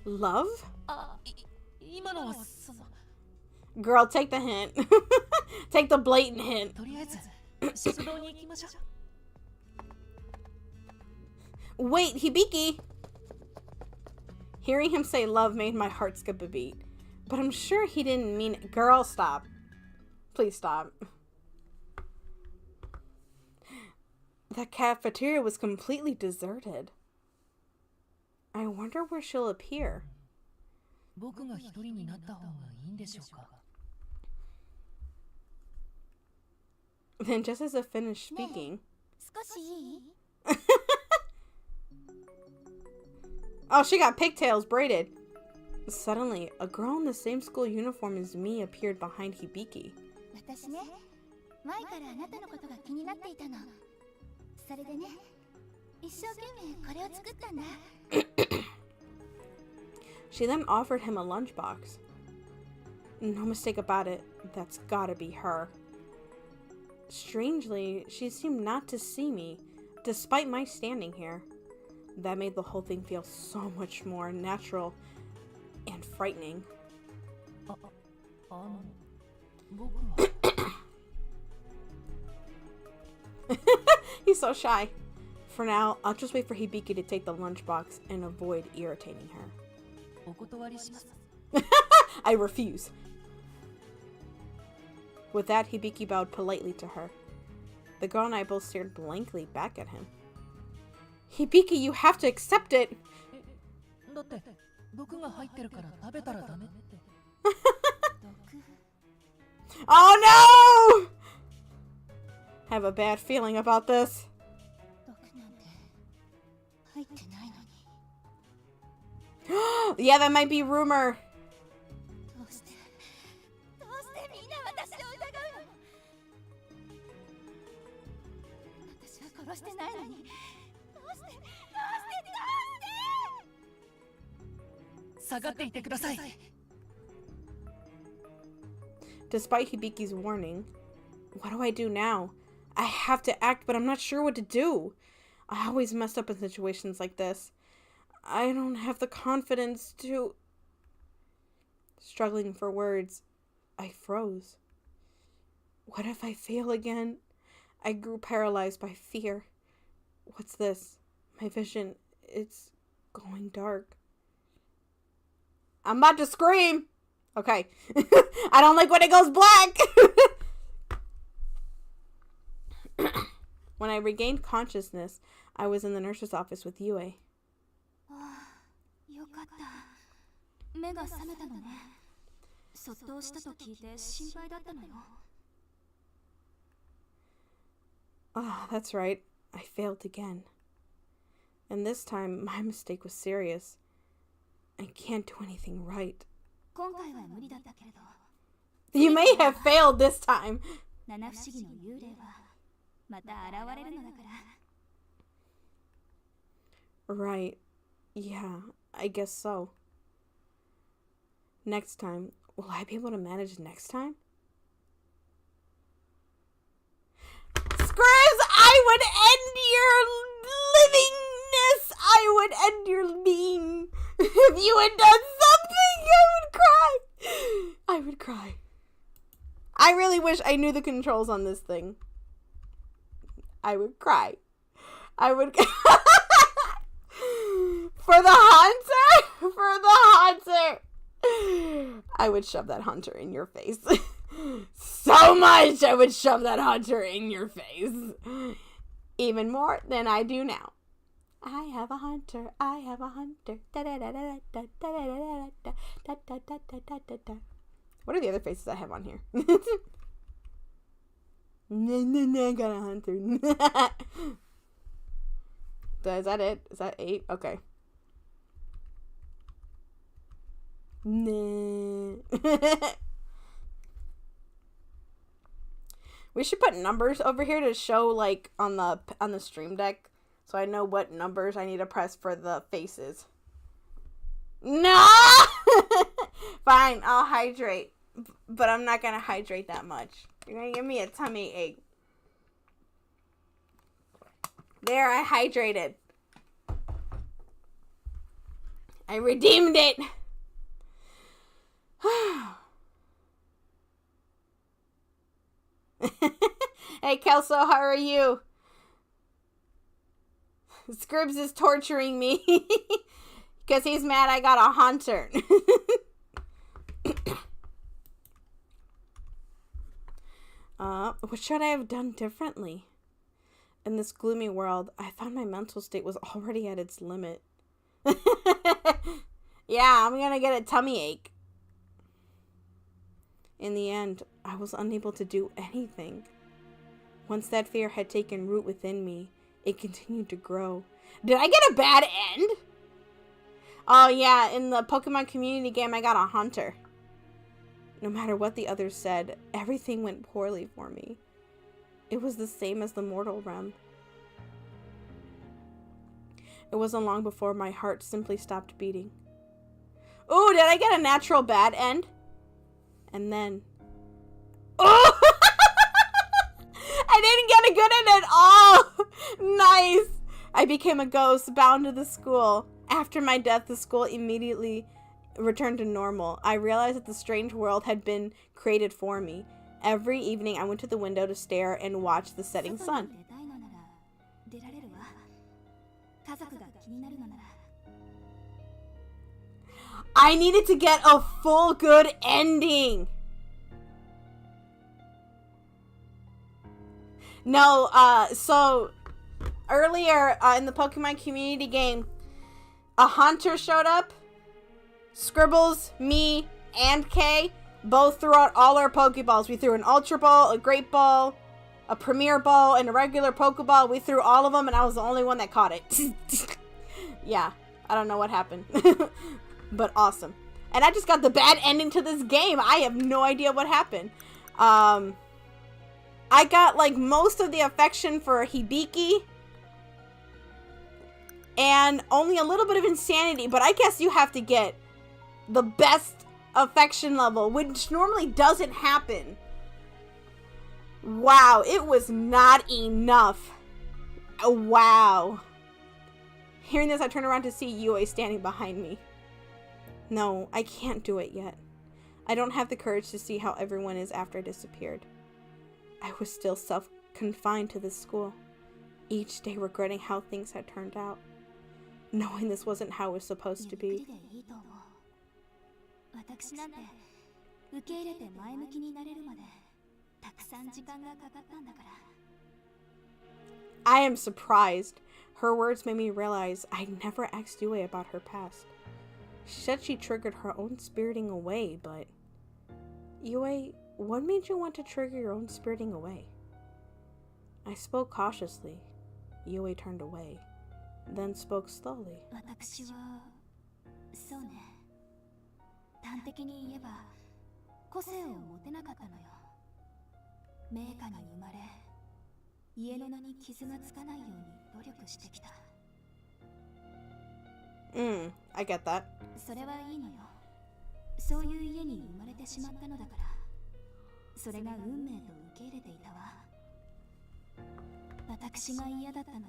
Love? Girl, take the hint. Take the blatant hint. Wait, Hibiki! Hearing him say love made my heart skip a beat. But I'm sure he didn't mean it. Girl, stop. Please stop. The cafeteria was completely deserted. I wonder where she'll appear. Then just as I finished speaking... Oh, she got pigtails braided. Suddenly, a girl in the same school uniform as me appeared behind Hibiki. She then offered him a lunchbox. No mistake about it, that's gotta be her. Strangely, she seemed not to see me, despite my standing here. That made the whole thing feel so much more natural and frightening. He's so shy. For now, I'll just wait for Hibiki to take the lunchbox and avoid irritating her. I refuse. With that, Hibiki bowed politely to her. The girl and I both stared blankly back at him. Hibiki, you have to accept it! Oh no! I have a bad feeling about this. Yeah, that might be rumor. Despite Hibiki's warning, what do I do now? I have to act, but I'm not sure what to do. I always mess up in situations like this. I don't have the confidence to... Struggling for words, I froze. What if I fail again? I grew paralyzed by fear. What's this? My vision, it's going dark. I'm about to scream! Okay. I don't like when it goes black! When I regained consciousness, I was in the nurse's office with Yue. よかった。目が覚めたのね。そっとしたと聞いて心配だったのよ。Ah, that's right. I failed again. And this time, my mistake was serious. I can't do anything right. 今回は無理だったけれど。You may have failed this time. 七不思議の幽霊はまた現れるのだから。Right. Yeah, I guess so. Next time. Will I be able to manage next time? Scribs, I would end your livingness. I would end your being. If you had done something, I would cry. I would cry. I really wish I knew the controls on this thing. I would cry. I would... For the hunter? For the hunter! I would shove that hunter in your face. So much I would shove that hunter in your face. Even more than I do now. I have a hunter. I have a hunter. What are the other faces I have on here? I got a hunter. Is that it? Is that 8? Okay. We should put numbers over here to show, like, on the stream deck, so I know what numbers I need to press for the faces. No! Fine, I'll hydrate, but I'm not gonna hydrate that much. You're gonna give me a tummy ache. There, I hydrated. I redeemed it. Hey, Kelso, how are you? Scribs is torturing me because he's mad I got a hunter. What should I have done differently? In this gloomy world, I found my mental state was already at its limit. Yeah, I'm gonna get a tummy ache. In the end, I was unable to do anything. Once that fear had taken root within me, it continued to grow. Did I get a bad end? Oh yeah, in the Pokemon community game, I got a hunter. No matter what the others said, everything went poorly for me. It was the same as the mortal realm. It wasn't long before my heart simply stopped beating. Ooh, did I get a natural bad end? And then... Oh! I didn't get a good end at all! Nice! I became a ghost bound to the school. After my death, the school immediately returned to normal. I realized that the strange world had been created for me. Every evening, I went to the window to stare and watch the setting sun. I needed to get a full good ending. No, so earlier in the Pokemon community game, a hunter showed up. Scribbles, me, and Kay both threw out all our Pokeballs. We threw an Ultra Ball, a Great Ball, a Premier Ball, and a regular Pokeball. We threw all of them, and I was the only one that caught it. Yeah, I don't know what happened. But awesome. And I just got the bad ending to this game. I have no idea what happened. I got, like, most of the affection for Hibiki. And only a little bit of insanity. But I guess you have to get the best affection level, which normally doesn't happen. Wow, it was not enough. Wow. Hearing this, I turned around to see Yue standing behind me. No, I can't do it yet. I don't have the courage to see how everyone is after I disappeared. I was still self-confined to this school, each day regretting how things had turned out, knowing this wasn't how it was supposed to be. I am surprised. Her words made me realize I'd never asked Yue about her past. She said she triggered her own spiriting away, but... Yue, what made you want to trigger your own spiriting away? I spoke cautiously. Yue turned away, then spoke slowly. 私はそうね。端的に言えば個性を持てなかったのよ。名家に生まれ、家の名に傷がつかないように努力してきた。I get that. それはいいのよ。そういう家に生まれてしまったのだから、それが運命と受け入れていたわ。私が嫌だったのは、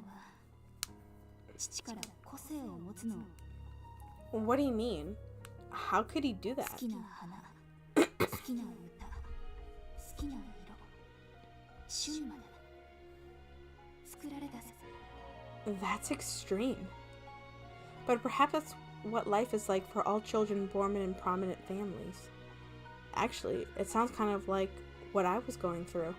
父から個性を持つのを。What do you mean? How could he do 好 that? きな花、好きな歌、好きな色、趣味まで作られたさ。That's extreme. But perhaps that's what life is like for all children born in prominent families. Actually, it sounds kind of like what I was going through.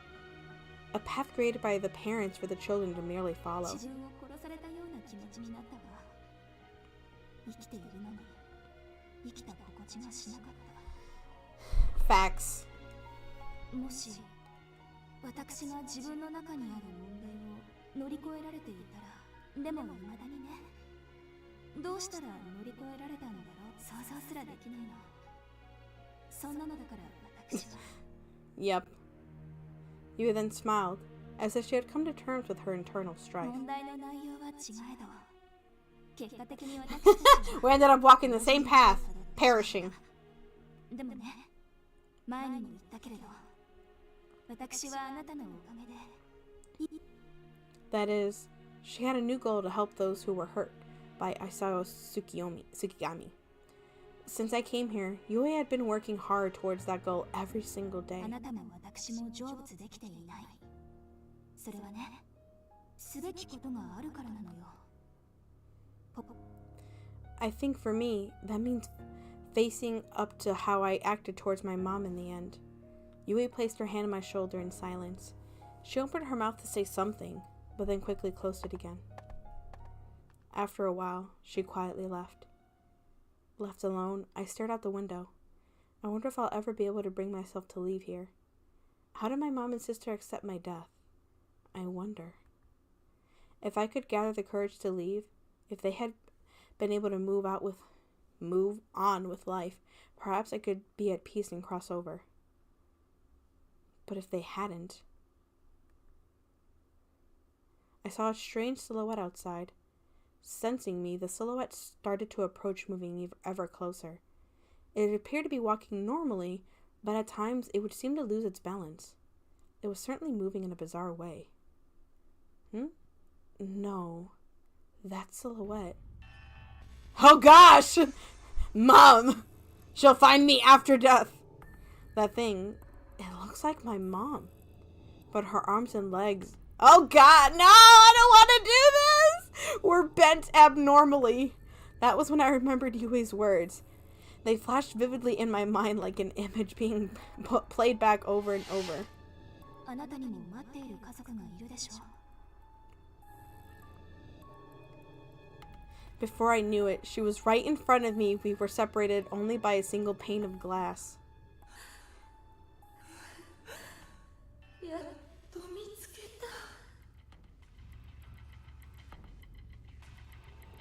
A path created by the parents for the children to merely follow. 自分を殺されたような気持ちになったわ。生きているのに生きた心地がしなかった。 Facts. もし私が自分の中にある問題を乗り越えられていたら、でも未だにね、どうしたら乗り越えられたんだろう、想像すらできないの。そんなのだから私は。Yep. Yue then smiled, as if she had come to terms with her internal strife. 問題の内容は違えど、結果的に私たちは We ended up walking the same path, perishing. でもね、前にも言ったけれど、私はあなたのおかげで。 That is, she had a new goal to help those who were hurt by Isao Tsukigami. Since I came here, Yue had been working hard towards that goal every single day. あなたも私も成仏できていない。それはね、すべきことがあるからなのよ。I think for me, that means facing up to how I acted towards my mom in the end. Yue placed her hand on my shoulder in silence. She opened her mouth to say something, but then quickly closed it again. After a while, she quietly left. Left alone, I stared out the window. I wonder if I'll ever be able to bring myself to leave here. How did my mom and sister accept my death? I wonder. If I could gather the courage to leave, if they had been able to move on with life, perhaps I could be at peace and cross over. But if they hadn't... I saw a strange silhouette outside. Sensing me, the silhouette started to approach, moving ever closer. It appeared to be walking normally, but at times it would seem to lose its balance. It was certainly moving in a bizarre way. No. That silhouette... Oh gosh! Mom! She'll find me after death! That thing, it looks like my mom. But her arms and legs... Oh god, no! I don't want to do this! Were bent abnormally. That was when I remembered Yue's words. They flashed vividly in my mind like an image being played back over and over. あなたにも待っている家族がいるでしょう。 Before I knew it, she was right in front of me. We were separated only by a single pane of glass.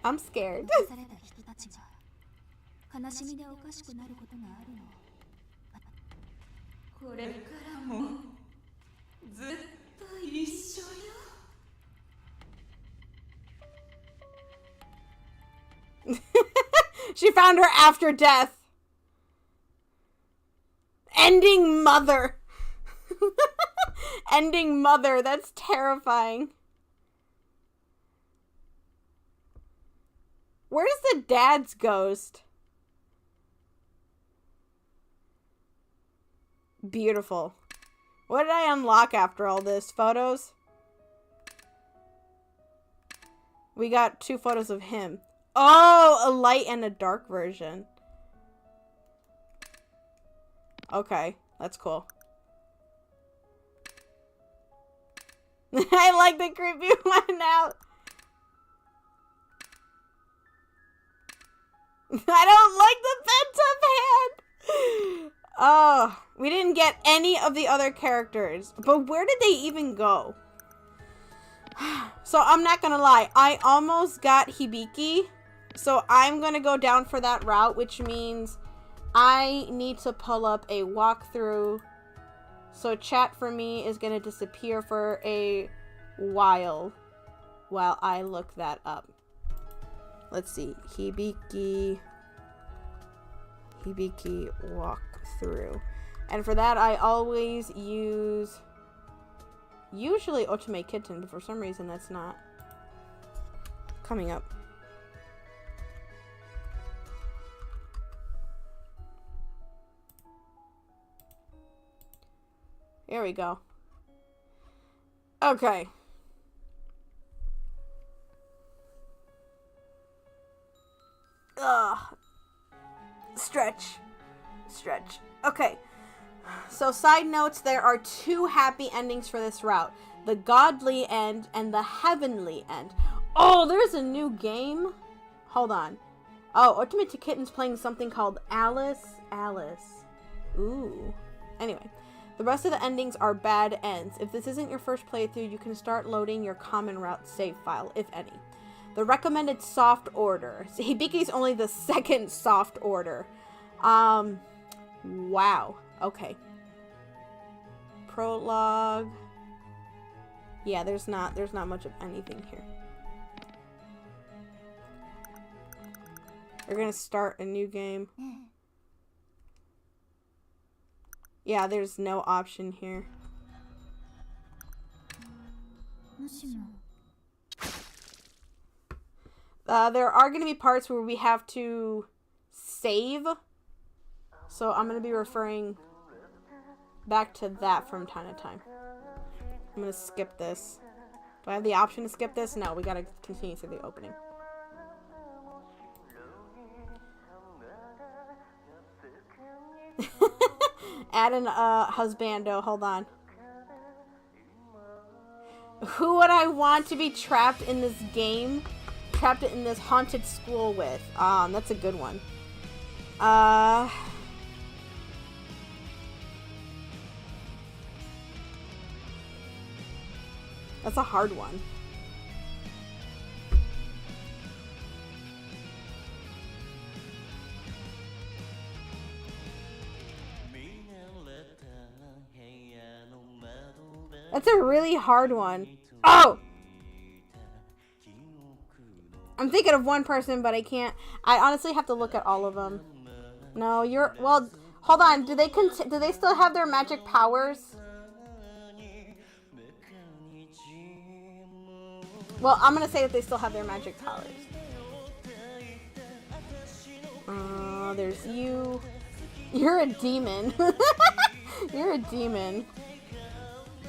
I'm scared. 残された人たちが悲しみでおかしくなることがあるの。これからもずっと一緒よ。 She found her after death. Ending mother. Ending mother. That's terrifying. Where's the dad's ghost? Beautiful. What did I unlock after all this? Photos? We got 2 photos of him. Oh, a light and a dark version. Okay, that's cool. I like the creepy one out. I don't like the phantom hand. Oh, we didn't get any of the other characters. But where did they even go? So I'm not gonna lie. I almost got Hibiki. So I'm gonna go down for that route, which means I need to pull up a walkthrough. So chat for me is gonna disappear for a while I look that up. Let's see. Hibiki walkthrough. And for that, I always use usually Otome Kitten, but for some reason that's not coming up. Here we go. Okay. Ugh. Stretch. Okay. So side notes, there are 2 happy endings for this route. The godly end and the heavenly end. Oh, there's a new game? Hold on. Oh, Ultimate Kitten's playing something called Alice. Ooh. Anyway. The rest of the endings are bad ends. If this isn't your first playthrough, you can start loading your common route save file, if any. The recommended soft order. So Hibiki's only the 2nd soft order. Wow. Okay. Prologue. Yeah, there's not much of anything here. We're gonna start a new game. Yeah, there's no option here. There are going to be parts where we have to save. So I'm going to be referring back to that from time to time. I'm going to skip this. Do I have the option to skip this? No, we got to continue through the opening. Add an husbando. Hold on. Who would I want to be trapped in this game? Trapped in this haunted school with? That's a good one. That's a hard one. That's a really hard one. Oh! I'm thinking of one person, but I can't. I honestly have to look at all of them. No, you're... Well, hold on. Do they still have their magic powers? Well, I'm going to say that they still have their magic powers. There's you. You're a demon. You're a demon.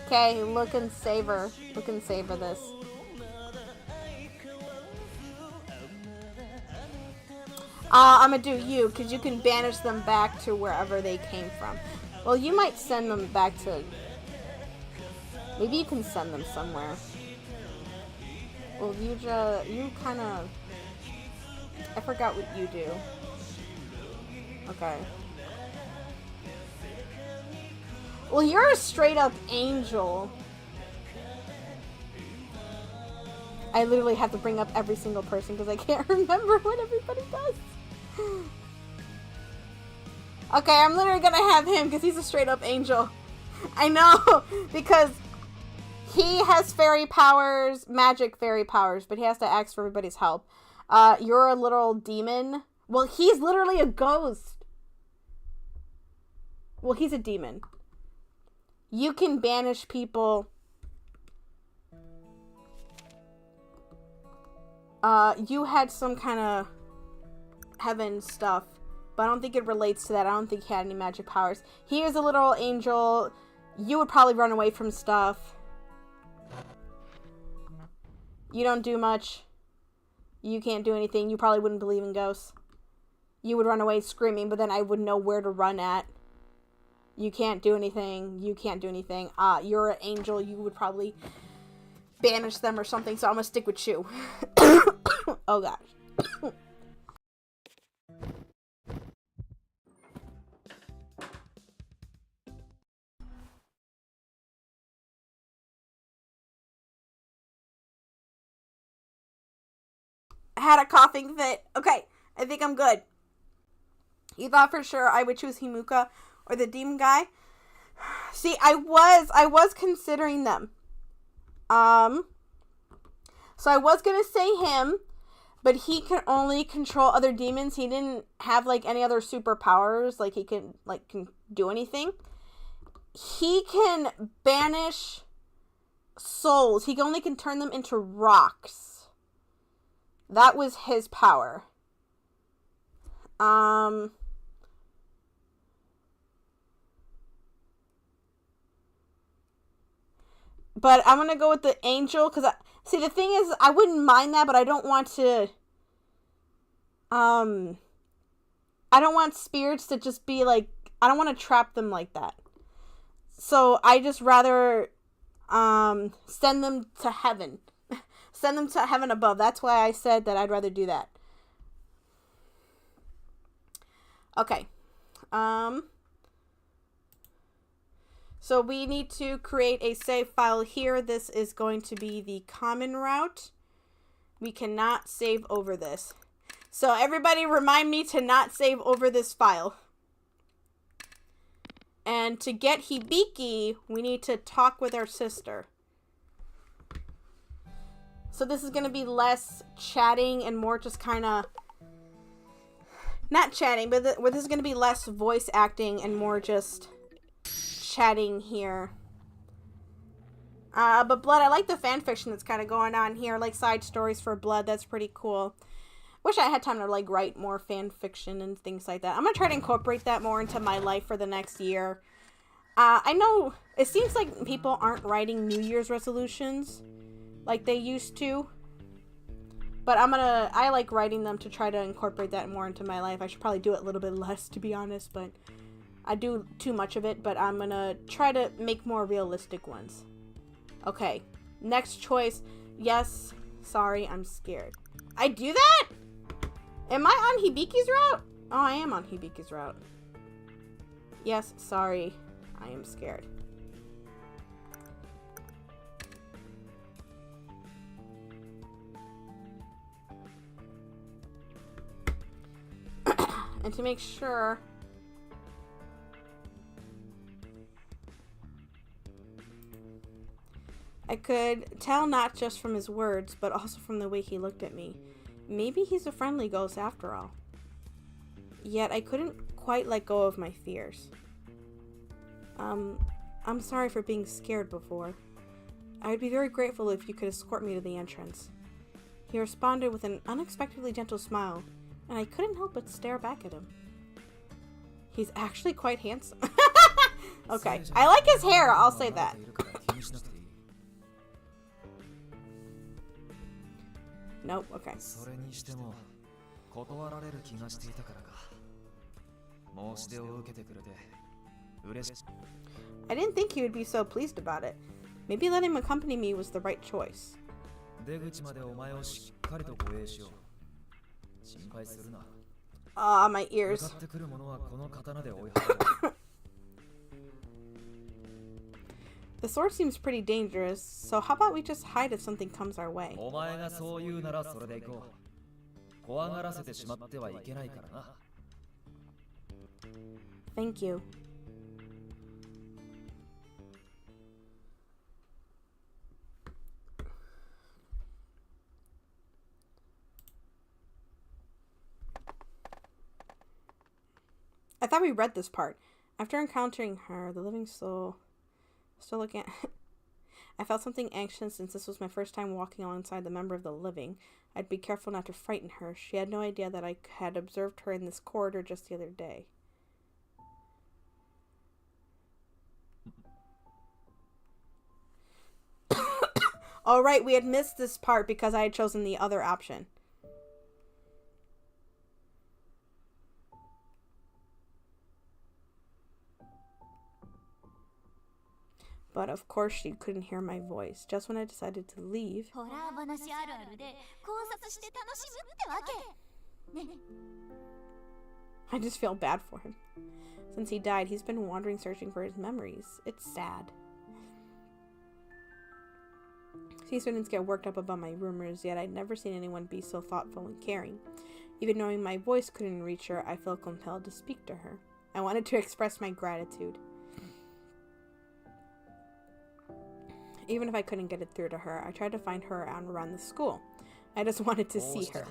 Okay, look and savor. Look and savor this. I'm gonna do you, because you can banish them back to wherever they came from. Well, you might send them back to... Maybe you can send them somewhere. Well, you kind of... I forgot what you do. Okay. Well, you're a straight up angel. I literally have to bring up every single person because I can't remember what everybody does. Okay, I'm literally gonna have him because he's a straight up angel. I know, because he has fairy powers, magic fairy powers, but he has to ask for everybody's help. You're a little demon. Well, he's literally a ghost. Well, he's a demon. You can banish people. You had some kind of heaven stuff, but I don't think it relates to that. I don't think he had any magic powers. He is a little angel. You would probably run away from stuff. You don't do much. You can't do anything. You probably wouldn't believe in ghosts. You would run away screaming, but then I would know where to run at. You can't do anything. You can't do anything. You're an angel. You would probably banish them or something, so I'm gonna stick with you. Oh gosh. had a coughing fit. Okay, I think I'm good. You thought for sure I would choose Himuka or the demon guy? See, I was considering them. So I was gonna say him, but he can only control other demons. He didn't have like any other superpowers. Like he can do anything. He can banish souls. He only can turn them into rocks. That was his power. But I'm gonna go with the angel because see, the thing is, I wouldn't mind that, but I don't want to. I don't want spirits to just be like. I don't want to trap them like that. So I just rather send them to heaven. Send them to heaven above. That's why I said that I'd rather do that. Okay. So we need to create a save file here. This is going to be the common route. We cannot save over this. So everybody remind me to not save over this file. And to get Hibiki, we need to talk with our sister. So this is going to be less chatting and more just kind of... Not chatting, but this is going to be less voice acting and more just chatting here. But Blood, I like the fan fiction that's kind of going on here. Like side stories for Blood. That's pretty cool. Wish I had time to like write more fan fiction and things like that. I'm going to try to incorporate that more into my life for the next year. I know it seems like people aren't writing New Year's resolutions like they used to. But I like writing them to try to incorporate that more into my life. I should probably do it a little bit less, to be honest, but I do too much of it, but I'm gonna try to make more realistic ones. Okay, next choice. Yes, sorry, I'm scared. I do that? Am I on Hibiki's route? Oh, I am on Hibiki's route. Yes, sorry, I am scared. And to make sure... I could tell not just from his words, but also from the way he looked at me. Maybe he's a friendly ghost after all. Yet I couldn't quite let go of my fears. I'm sorry for being scared before. I would be very grateful if you could escort me to the entrance. He responded with an unexpectedly gentle smile, and I couldn't help but stare back at him. He's actually quite handsome. Okay, I like his hair, I'll say that. Nope, okay. I didn't think he would be so pleased about it. Maybe letting him accompany me was the right choice. Ah, my ears. The sword seems pretty dangerous, so how about we just hide if something comes our way? Thank you. I thought we read this part. After encountering her, the living soul... Still looking at... I felt something anxious since this was my first time walking alongside the member of the living. I'd be careful not to frighten her. She had no idea that I had observed her in this corridor just the other day. Alright, we had missed this part because I had chosen the other option. But of course she couldn't hear my voice. Just when I decided to leave... I just feel bad for him. Since he died, he's been wandering searching for his memories. It's sad. See students get worked up about my rumors, yet I'd never seen anyone be so thoughtful and caring. Even knowing my voice couldn't reach her, I felt compelled to speak to her. I wanted to express my gratitude. Even if I couldn't get it through to her, I tried to find her around the school. I just wanted to see her.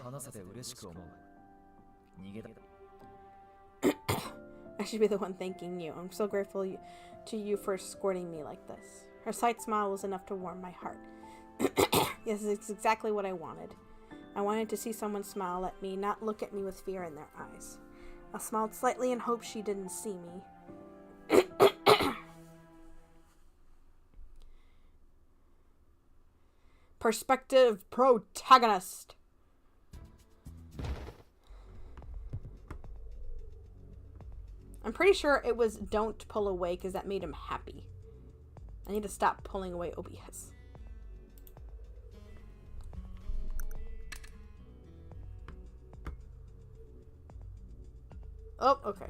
I should be the one thanking you. I'm so grateful to you for escorting me like this. Her slight smile was enough to warm my heart. Yes, it's exactly what I wanted. I wanted to see someone smile at me, not look at me with fear in their eyes. I smiled slightly and hoped she didn't see me. Perspective protagonist. I'm pretty sure it was don't pull away because that made him happy. I need to stop pulling away OBS. Oh, okay.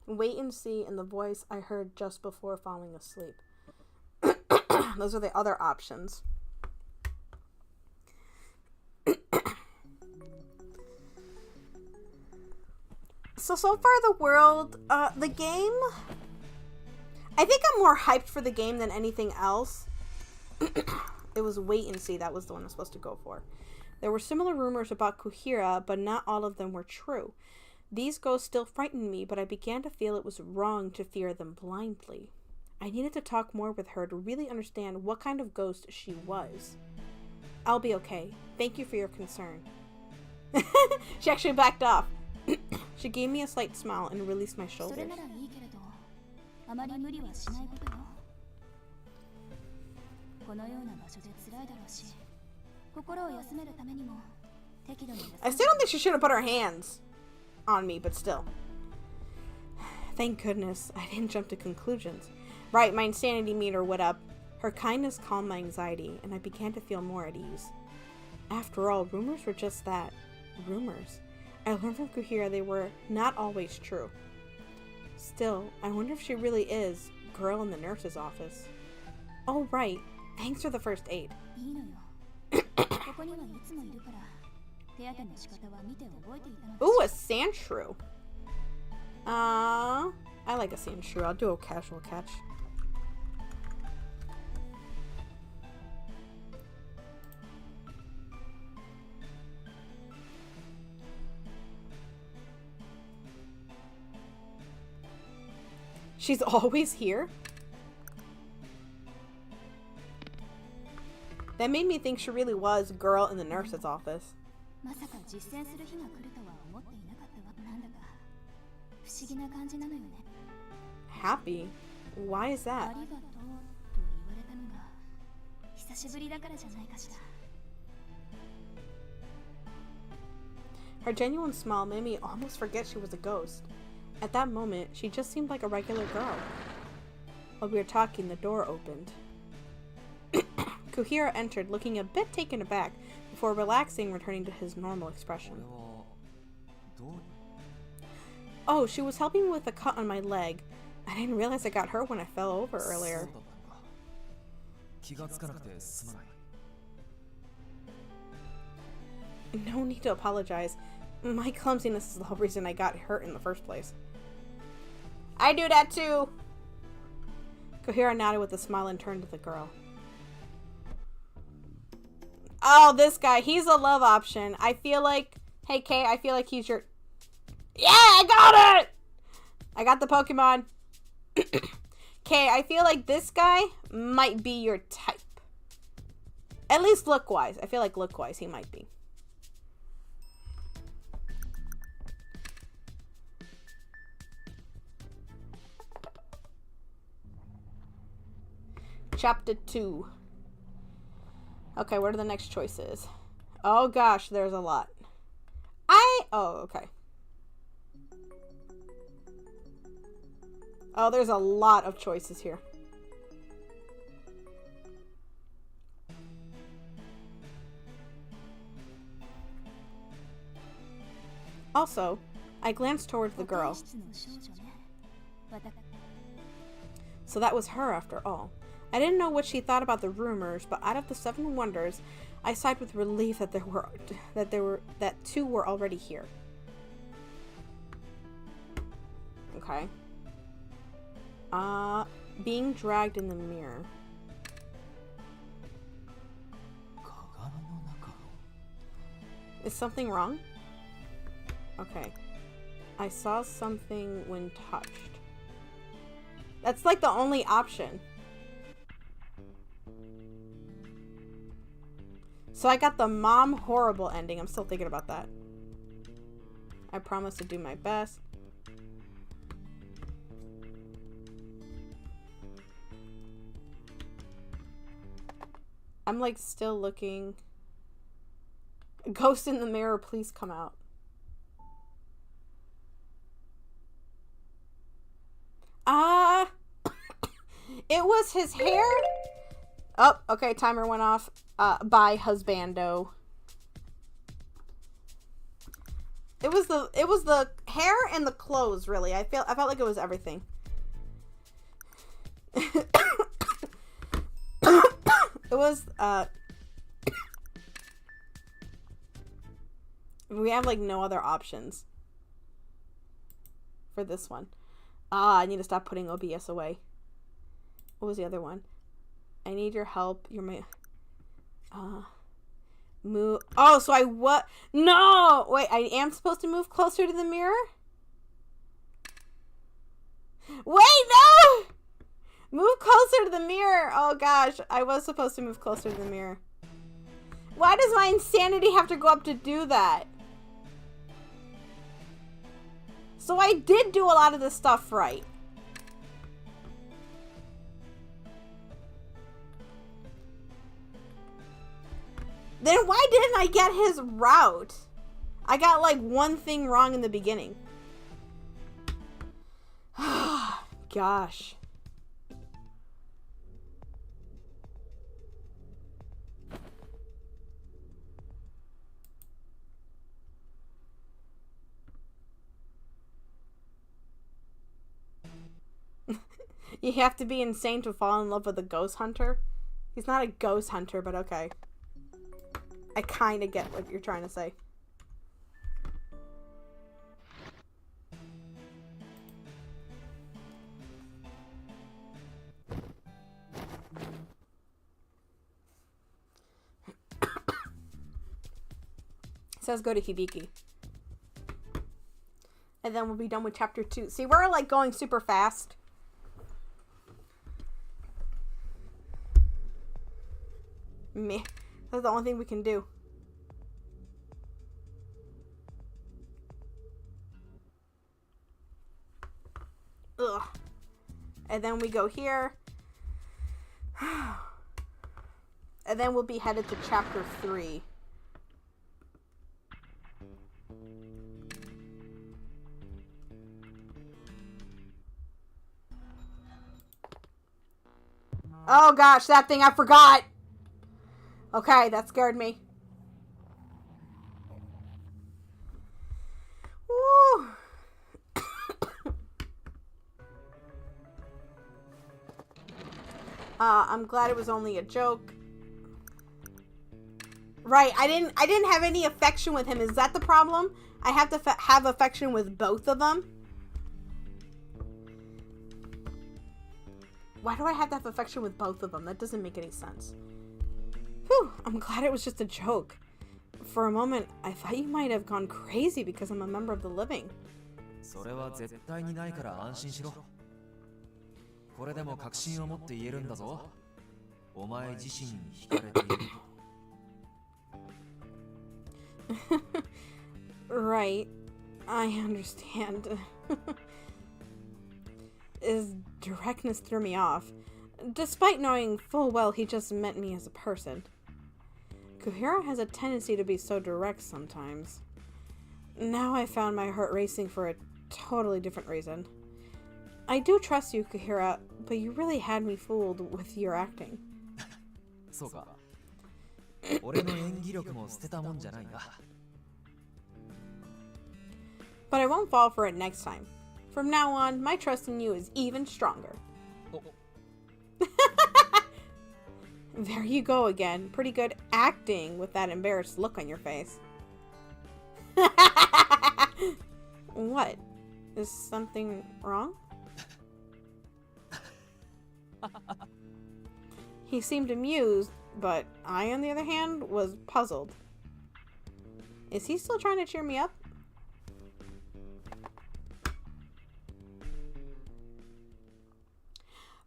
Wait and see in the voice I heard just before falling asleep. Those are the other options. So far the world, the game, I think I'm more hyped for the game than anything else. It was Wait and See, that was the one I was supposed to go for. There were similar rumors about Kuhira, but not all of them were true. These ghosts still frightened me, but I began to feel it was wrong to fear them blindly. I needed to talk more with her to really understand what kind of ghost she was. I'll be okay. Thank you for your concern. She actually backed off. She gave me a slight smile and released my shoulders. I still don't think she should have put her hands on me, but still. Thank goodness I didn't jump to conclusions. Right, my insanity meter went up. Her kindness calmed my anxiety, and I began to feel more at ease. After all, rumors were just that. Rumors. I learned from Kuhira they were not always true. Still, I wonder if she really is girl in the nurse's office. Oh, right. Thanks for the first aid. Ooh, a sand shrew. I like a sand shrew. I'll do a casual catch. She's always here? That made me think she really was girl in the nurse's office. Happy? Why is that? Her genuine smile made me almost forget she was a ghost. At that moment, she just seemed like a regular girl. While we were talking, the door opened. Kuhira entered, looking a bit taken aback, before relaxing, returning to his normal expression. Oh, she was helping me with a cut on my leg. I didn't realize I got hurt when I fell over earlier. No need to apologize. My clumsiness is the whole reason I got hurt in the first place. I do that too! Kuhira nodded with a smile and turned to the girl. Oh, this guy. He's a love option. I feel like... Hey, Kay, I feel like he's your... Yeah, I got it! I got the Pokemon. Kay, I feel like this guy might be your type. At least look-wise. I feel like look-wise he might be. Chapter 2. Okay, what are the next choices? Oh gosh, there's a lot. Oh, okay. Oh, there's a lot of choices here. Also, I glanced towards the girl. 室の少女ね。私 So that was her after all. I didn't know what she thought about the rumors, but out of the 7 wonders, I sighed with relief that that 2 were already here. Okay. Being dragged in the mirror. Is something wrong? Okay. I saw something when touched. That's like the only option. So I got the mom horrible ending. I'm still thinking about that. I promise to do my best. I'm like still looking. Ghost in the mirror, please come out. It was his hair. Oh, okay, timer went off. By husbando. It was the hair and the clothes, really. I felt like it was everything. It was we have like no other options for this one. I need to stop putting OBS away. What was the other one? I need your help. You're my move. Oh, so what? No! Wait, I am supposed to move closer to the mirror? Wait, no! Move closer to the mirror. Oh gosh, I was supposed to move closer to the mirror. Why does my insanity have to go up to do that? So I did do a lot of this stuff right. Then why didn't I get his route? I got like one thing wrong in the beginning. Gosh. You have to be insane to fall in love with a ghost hunter? He's not a ghost hunter, but okay. I kind of get what you're trying to say. Says go to Hibiki. And then we'll be done with chapter 2. See, we're like going super fast. Meh. That's the only thing we can do. Ugh. And then we go here. And then we'll be headed to chapter 3. Oh gosh, that thing I forgot! Okay, that scared me. Woo. I'm glad it was only a joke. Right, I didn't have any affection with him. Is that the problem? I have to have affection with both of them? Why do I have to have affection with both of them? That doesn't make any sense. Whew, I'm glad it was just a joke. For a moment, I thought you might have gone crazy because I'm a member of the living. それは絶対にないから安心しろ。これでも確信を持って言えるんだぞ。お前自身に惹かれている。Right. I understand. His directness threw me off, despite knowing full well he just meant me as a person. Kuhira has a tendency to be so direct sometimes. Now I found my heart racing for a totally different reason. I do trust you, Kuhira, but you really had me fooled with your acting. そうか。俺の演技力も捨てたもんじゃないな。But I won't fall for it next time. From now on, my trust in you is even stronger. Oh. There you go again. Pretty good acting with that embarrassed look on your face. What? Is something wrong? He seemed amused, but I, on the other hand, was puzzled. Is he still trying to cheer me up?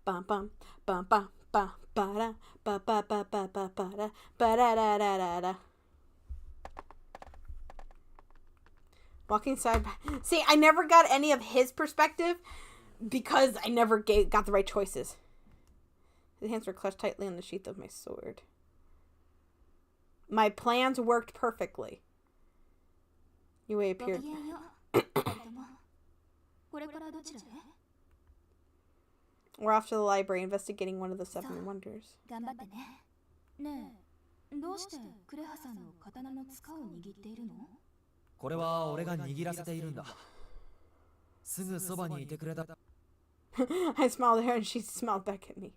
Bum bum bum bum bum ba da ba ba ba ba ba ba da ba da da da da da. Walking side by... See, I never got any of his perspective because I never got the right choices. His hands were clutched tightly on the sheath of my sword. My plans worked perfectly. Yue appeared. We're off to the library investigating one of the 7 wonders. これは俺が握らせているんだ。すぐそばにいてくれた。I smiled at her and she smiled back at me.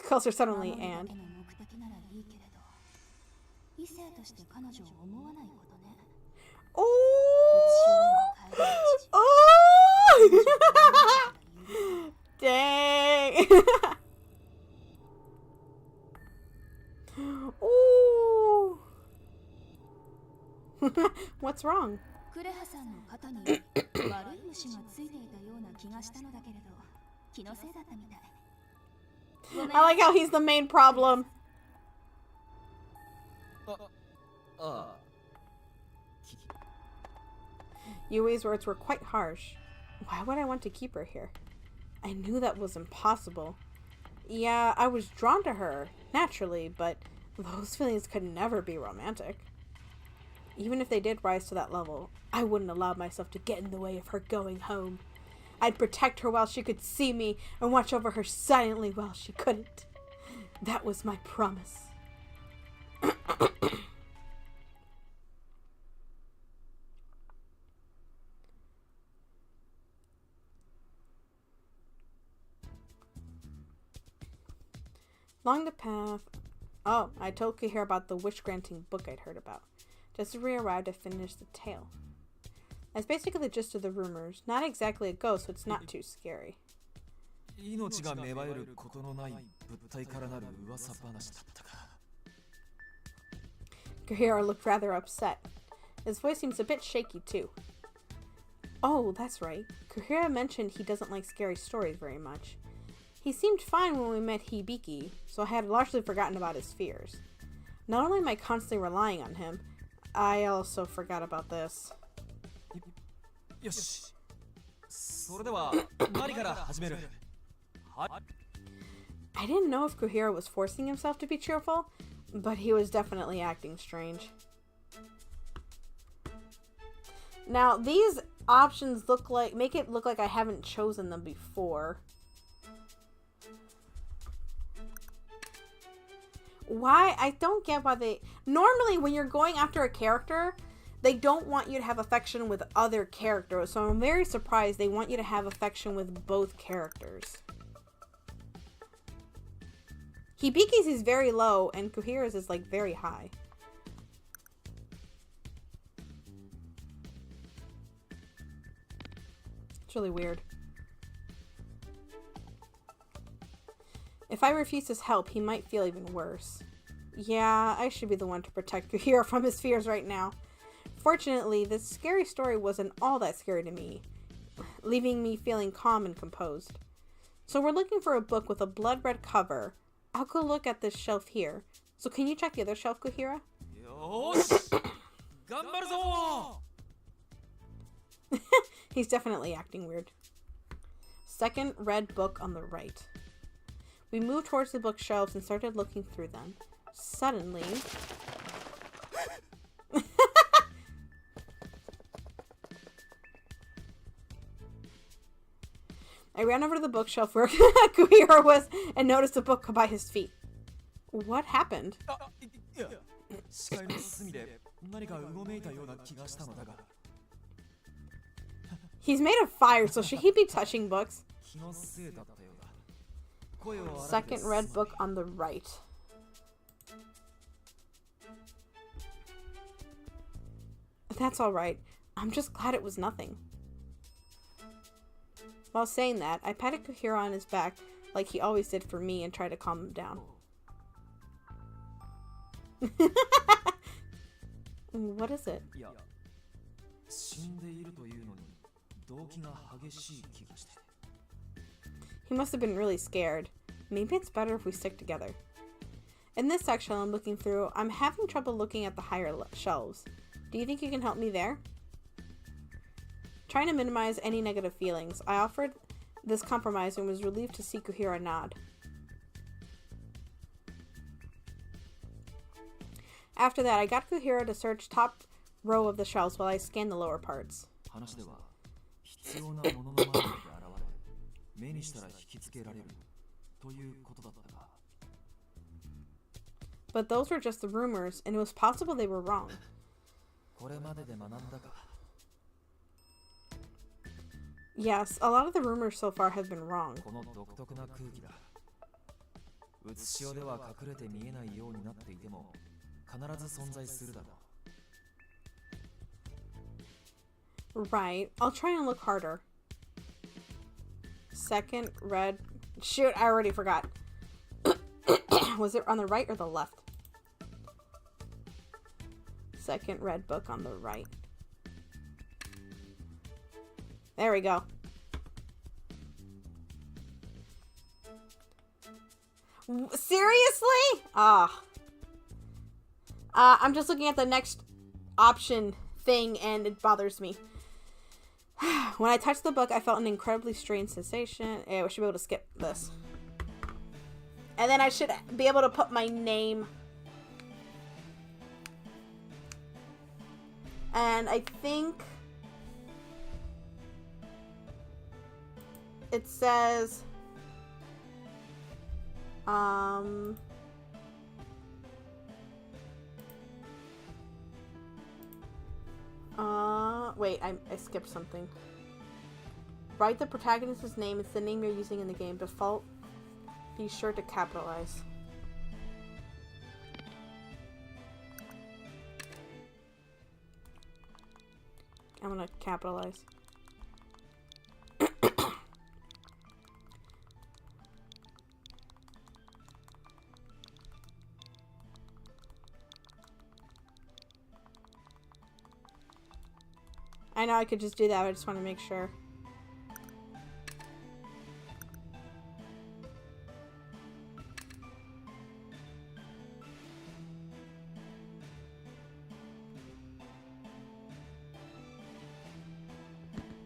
Calls her suddenly and. Oh! Oh! Dang! Ooh! What's wrong? I like how he's the main problem. Yui's words were quite harsh. Why would I want to keep her here? I knew that was impossible. Yeah, I was drawn to her, naturally, but those feelings could never be romantic. Even if they did rise to that level, I wouldn't allow myself to get in the way of her going home. I'd protect her while she could see me and watch over her silently while she couldn't. That was my promise. Along the path... Oh, I told Kuhira about the wish-granting book I'd heard about. Just as we arrived, I finished the tale. That's basically the gist of the rumors. Not exactly a ghost, so it's not too scary. Kuhira looked rather upset. His voice seems a bit shaky, too. Oh, that's right. Kuhira mentioned he doesn't like scary stories very much. He seemed fine when we met Hibiki, so I had largely forgotten about his fears. Not only am I constantly relying on him, I also forgot about this. I didn't know if Kuhira was forcing himself to be cheerful, but he was definitely acting strange. Now, these options make it look like I haven't chosen them before. Why? I don't get why they... Normally, when you're going after a character, they don't want you to have affection with other characters. So I'm very surprised they want you to have affection with both characters. Hibiki's is very low, and Kuhira's is, like, very high. It's really weird. If I refuse his help, he might feel even worse. Yeah, I should be the one to protect Kuhira from his fears right now. Fortunately, this scary story wasn't all that scary to me, leaving me feeling calm and composed. So we're looking for a book with a blood-red cover. I'll go look at this shelf here. So can you check the other shelf, Kuhira? He's definitely acting weird. Second red book on the right. We moved towards the bookshelves and started looking through them. Suddenly... I I ran over to the bookshelf where Kuhiro was and noticed a book by his feet. What happened? He's made of fire, so should he be touching books? Second red book on the right. That's alright. I'm just glad it was nothing. While saying that, I patted Kuhiro on his back like he always did for me and tried to calm him down. What is it? He must have been really scared. Maybe it's better if we stick together. In this section I'm looking through, I'm having trouble looking at the higher shelves. Do you think you can help me there? Trying to minimize any negative feelings, I offered this compromise and was relieved to see Kuhiro nod. After that, I got Kuhiro to search top row of the shelves while I scanned the lower parts. But those were just the rumors, and it was possible they were wrong. Yes, a lot of the rumors so far have been wrong. Right, I'll try and look harder. Second red... Shoot, I already forgot. Was it on the right or the left? Second red book on the right. There we go. Seriously? I'm just looking at the next option thing and it bothers me. When I touched the book, I felt an incredibly strange sensation. Yeah, we should be able to skip this. And then I should be able to put my name. And I think it says wait, I skipped something. Write the protagonist's name. It's the name you're using in the game. Default. Be sure to capitalize. I'm gonna capitalize. I know I could just do that, I just want to make sure.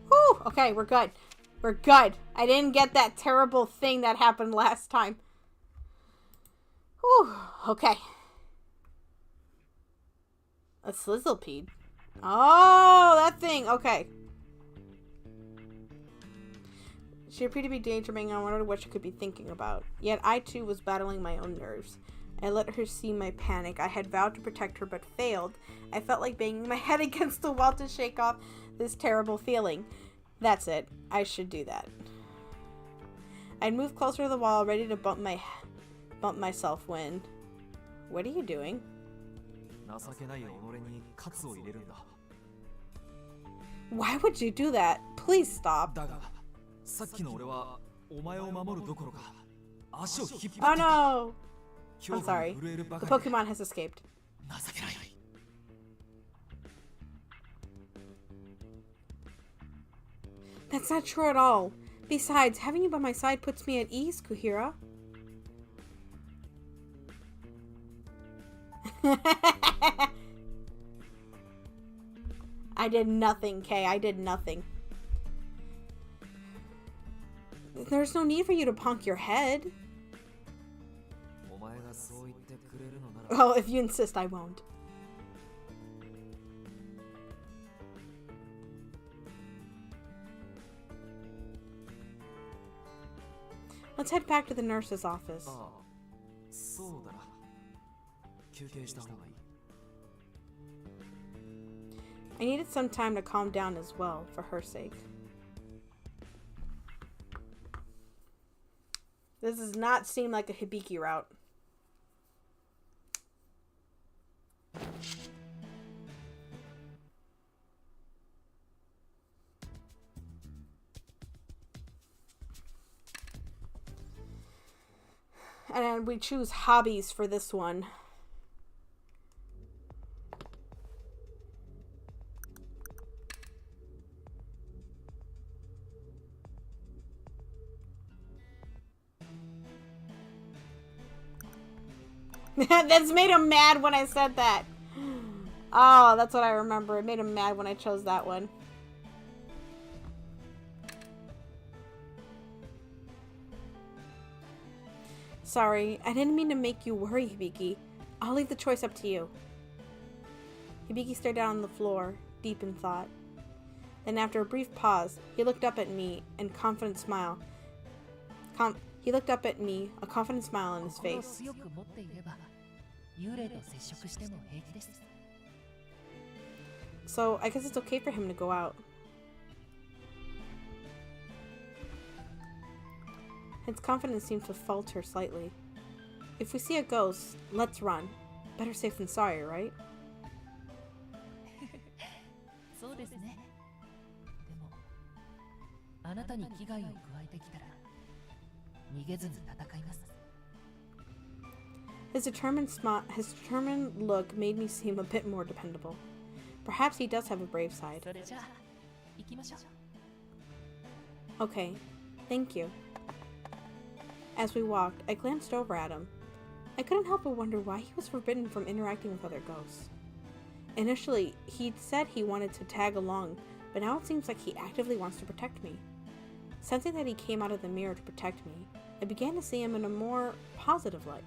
Whew! Okay, we're good. We're good. I didn't get that terrible thing that happened last time. Whew! Okay. A Slizzlepede. Oh, that thing. Okay. She appeared to be daydreaming, and I wondered what she could be thinking about. Yet I, too, was battling my own nerves. I let her see my panic. I had vowed to protect her, but failed. I felt like banging my head against the wall to shake off this terrible feeling. That's it. I should do that. I'd moved closer to the wall, ready to bump myself when... What are you doing? Why would you do that? Please stop. Oh no! I'm sorry. The Pokemon has escaped. That's not true at all. Besides, having you by my side puts me at ease, Kuhiro. I did nothing, Kay. I did nothing. There's no need for you to punk your head. Oh, if you insist, I won't. Let's head back to the nurse's office. ああ、そうだな。休憩した方がいい。I needed some time to calm down as well, for her sake. This does not seem like a Hibiki route. And we choose hobbies for this one. That's made him mad when I said that. Oh, that's what I remember. It made him mad when I chose that one. Sorry, I didn't mean to make you worry, Hibiki. I'll leave the choice up to you. Hibiki stared down on the floor, deep in thought. Then after a brief pause, he looked up at me and confident smile. He looked up at me, a confident smile on his face. So, I guess it's okay for him to go out. His confidence seemed to falter slightly. If we see a ghost, let's run. Better safe than sorry, right? His determined look made me seem a bit more dependable. Perhaps he does have a brave side. Okay, thank you. As we walked, I glanced over at him. I couldn't help but wonder why he was forbidden from interacting with other ghosts. Initially, he'd said he wanted to tag along, but now it seems like he actively wants to protect me. Sensing that he came out of the mirror to protect me, I began to see him in a more positive light.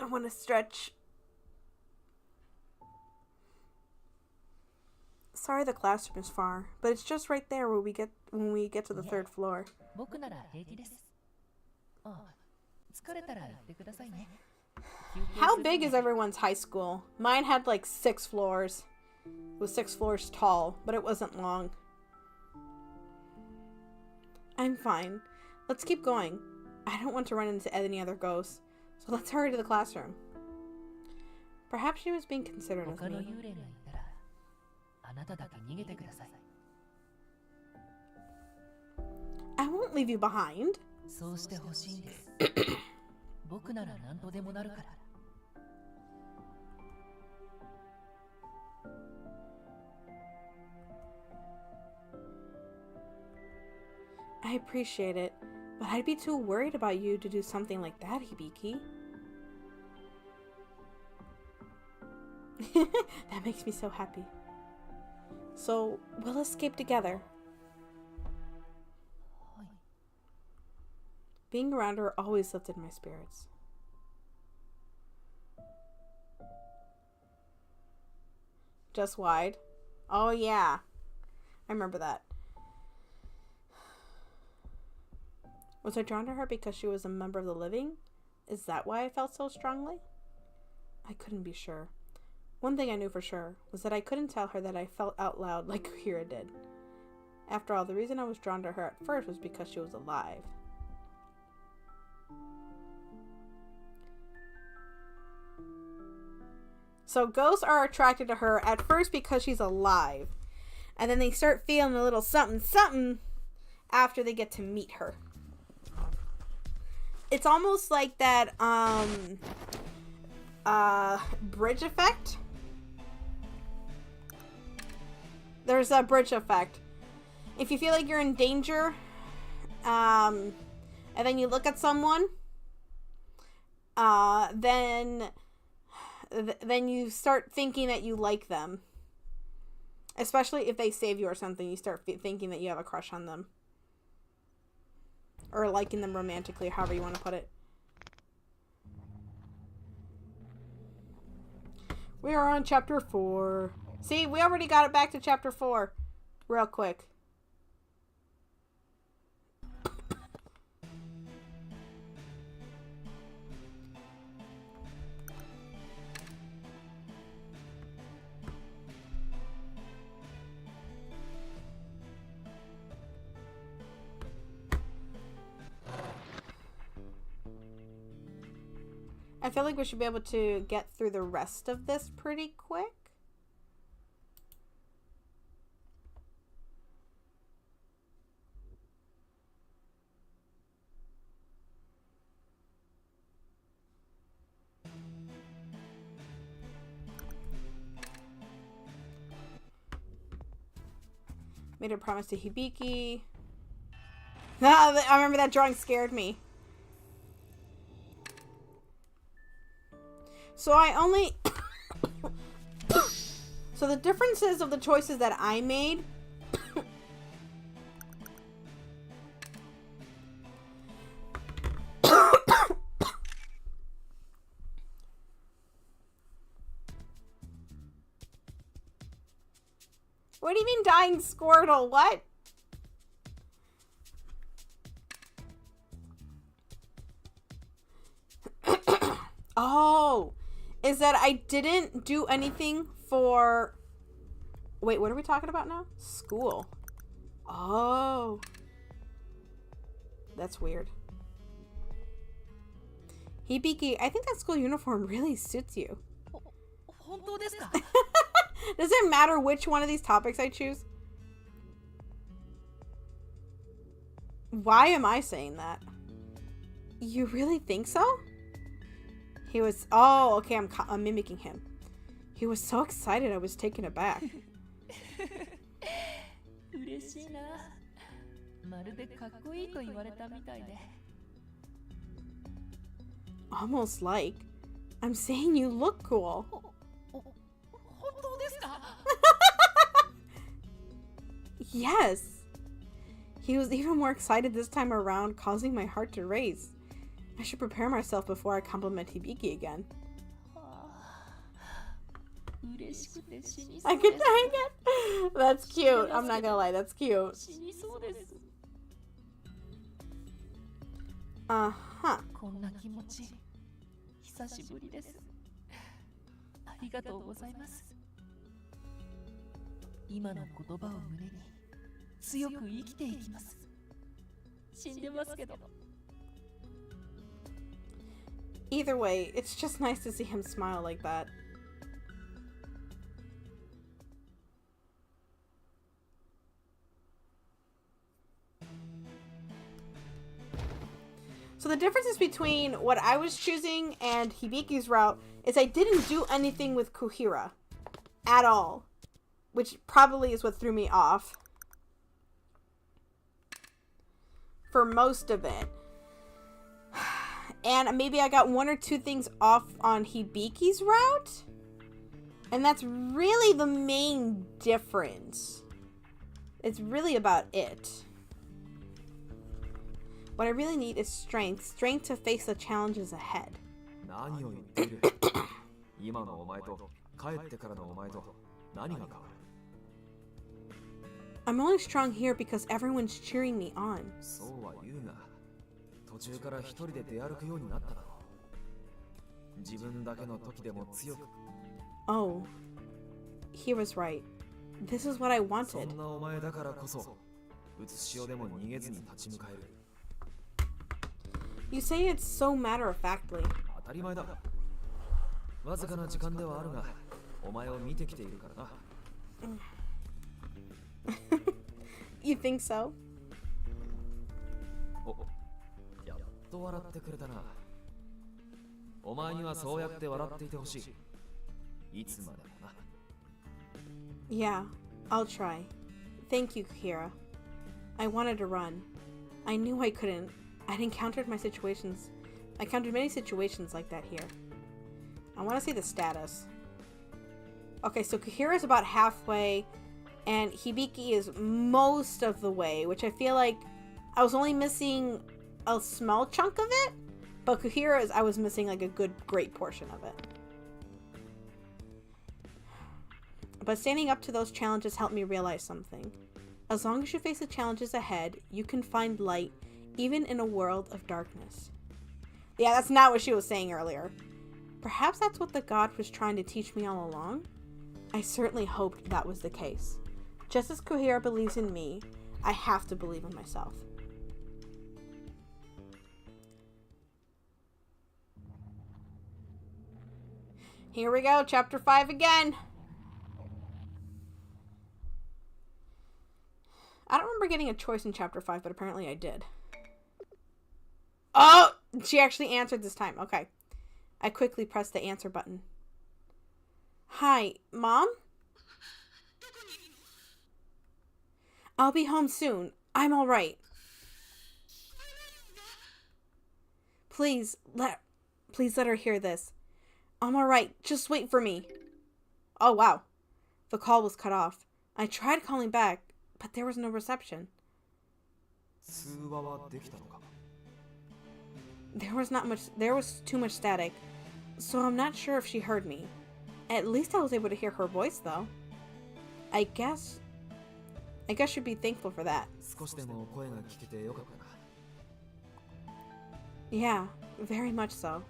I want to stretch. Sorry the classroom is far, but it's just right there where when we get to the third floor. How big is everyone's high school? Mine had like 6 floors. It was 6 floors tall, but it wasn't long. I'm fine. Let's keep going. I don't want to run into any other ghosts. So let's hurry to the classroom. Perhaps she was being considerate of me. I won't leave you behind. I appreciate it, but I'd be too worried about you to do something like that, Hibiki. That makes me so happy. So, we'll escape together. Being around her always lifted my spirits. Just wide. Oh yeah. I remember that. Was I drawn to her because she was a member of the living? Is that why I felt so strongly? I couldn't be sure. One thing I knew for sure was that I couldn't tell her that I felt out loud like Kira did. After all, the reason I was drawn to her at first was because she was alive. So ghosts are attracted to her at first because she's alive. And then they start feeling a little something something after they get to meet her. It's almost like that bridge effect. There's a bridge effect. If you feel like you're in danger, and then you look at someone, then you start thinking that you like them. Especially if they save you or something, you start thinking that you have a crush on them. Or liking them romantically, however you want to put it. We are on chapter 4. See, we already got it back to chapter 4. Real quick. I feel like we should be able to get through the rest of this pretty quick. Made a promise to Hibiki. I remember that drawing scared me. So I only... So the differences of the choices that I made... What do you mean dying Squirtle? What? Oh, is that I didn't do anything for... Wait, what are we talking about now? School. Oh. That's weird. Hibiki, I think that school uniform really suits you. Does it matter which one of these topics I choose? Why am I saying that? You really think so? He was... Oh, okay, I'm mimicking him. He was so excited I was taken aback. Almost like... I'm saying you look cool. Yes. He was even more excited this time around, causing my heart to race. I should prepare myself before I compliment Hibiki again. I could hang it. That's cute. I'm not gonna lie, that's cute. Uh-huh. Either way, it's just nice to see him smile like that. So the differences between what I was choosing and Hibiki's route is I didn't do anything with Kuhira at all, which probably is what threw me off for most of it. And maybe I got one or two things off on Hibiki's route, and that's really the main difference. It's really about it. What I really need is strength. Strength to face the challenges ahead. I'm only strong here because everyone's cheering me on. Oh, he was right. This is what I wanted. You say it so matter-of-factly. You think so? Yeah, I'll try. Thank you, Kira. I wanted to run. I knew I couldn't. I'd encountered many situations like that here. I want to see the status. Okay, so Kahira's about halfway. And Hibiki is most of the way, which I feel like I was only missing a small chunk of it, but Kuhira I was missing like a great portion of it. But standing up to those challenges helped me realize something. As long as you face the challenges ahead, you can find light even in a world of darkness. Yeah, that's not what she was saying earlier. Perhaps that's what the god was trying to teach me all along? I certainly hoped that was the case. Just as Kuhira believes in me, I have to believe in myself. Here we go, chapter 5 again. I don't remember getting a choice in chapter 5, but apparently I did. Oh! She actually answered this time. Okay. I quickly pressed the answer button. Hi, Mom? I'll be home soon. I'm alright. Please let her hear this. I'm alright. Just wait for me. Oh, wow. The call was cut off. I tried calling back, but there was no reception. There was too much static, so I'm not sure if she heard me. At least I was able to hear her voice, though. I guess you'd be thankful for that. Yeah, very much so.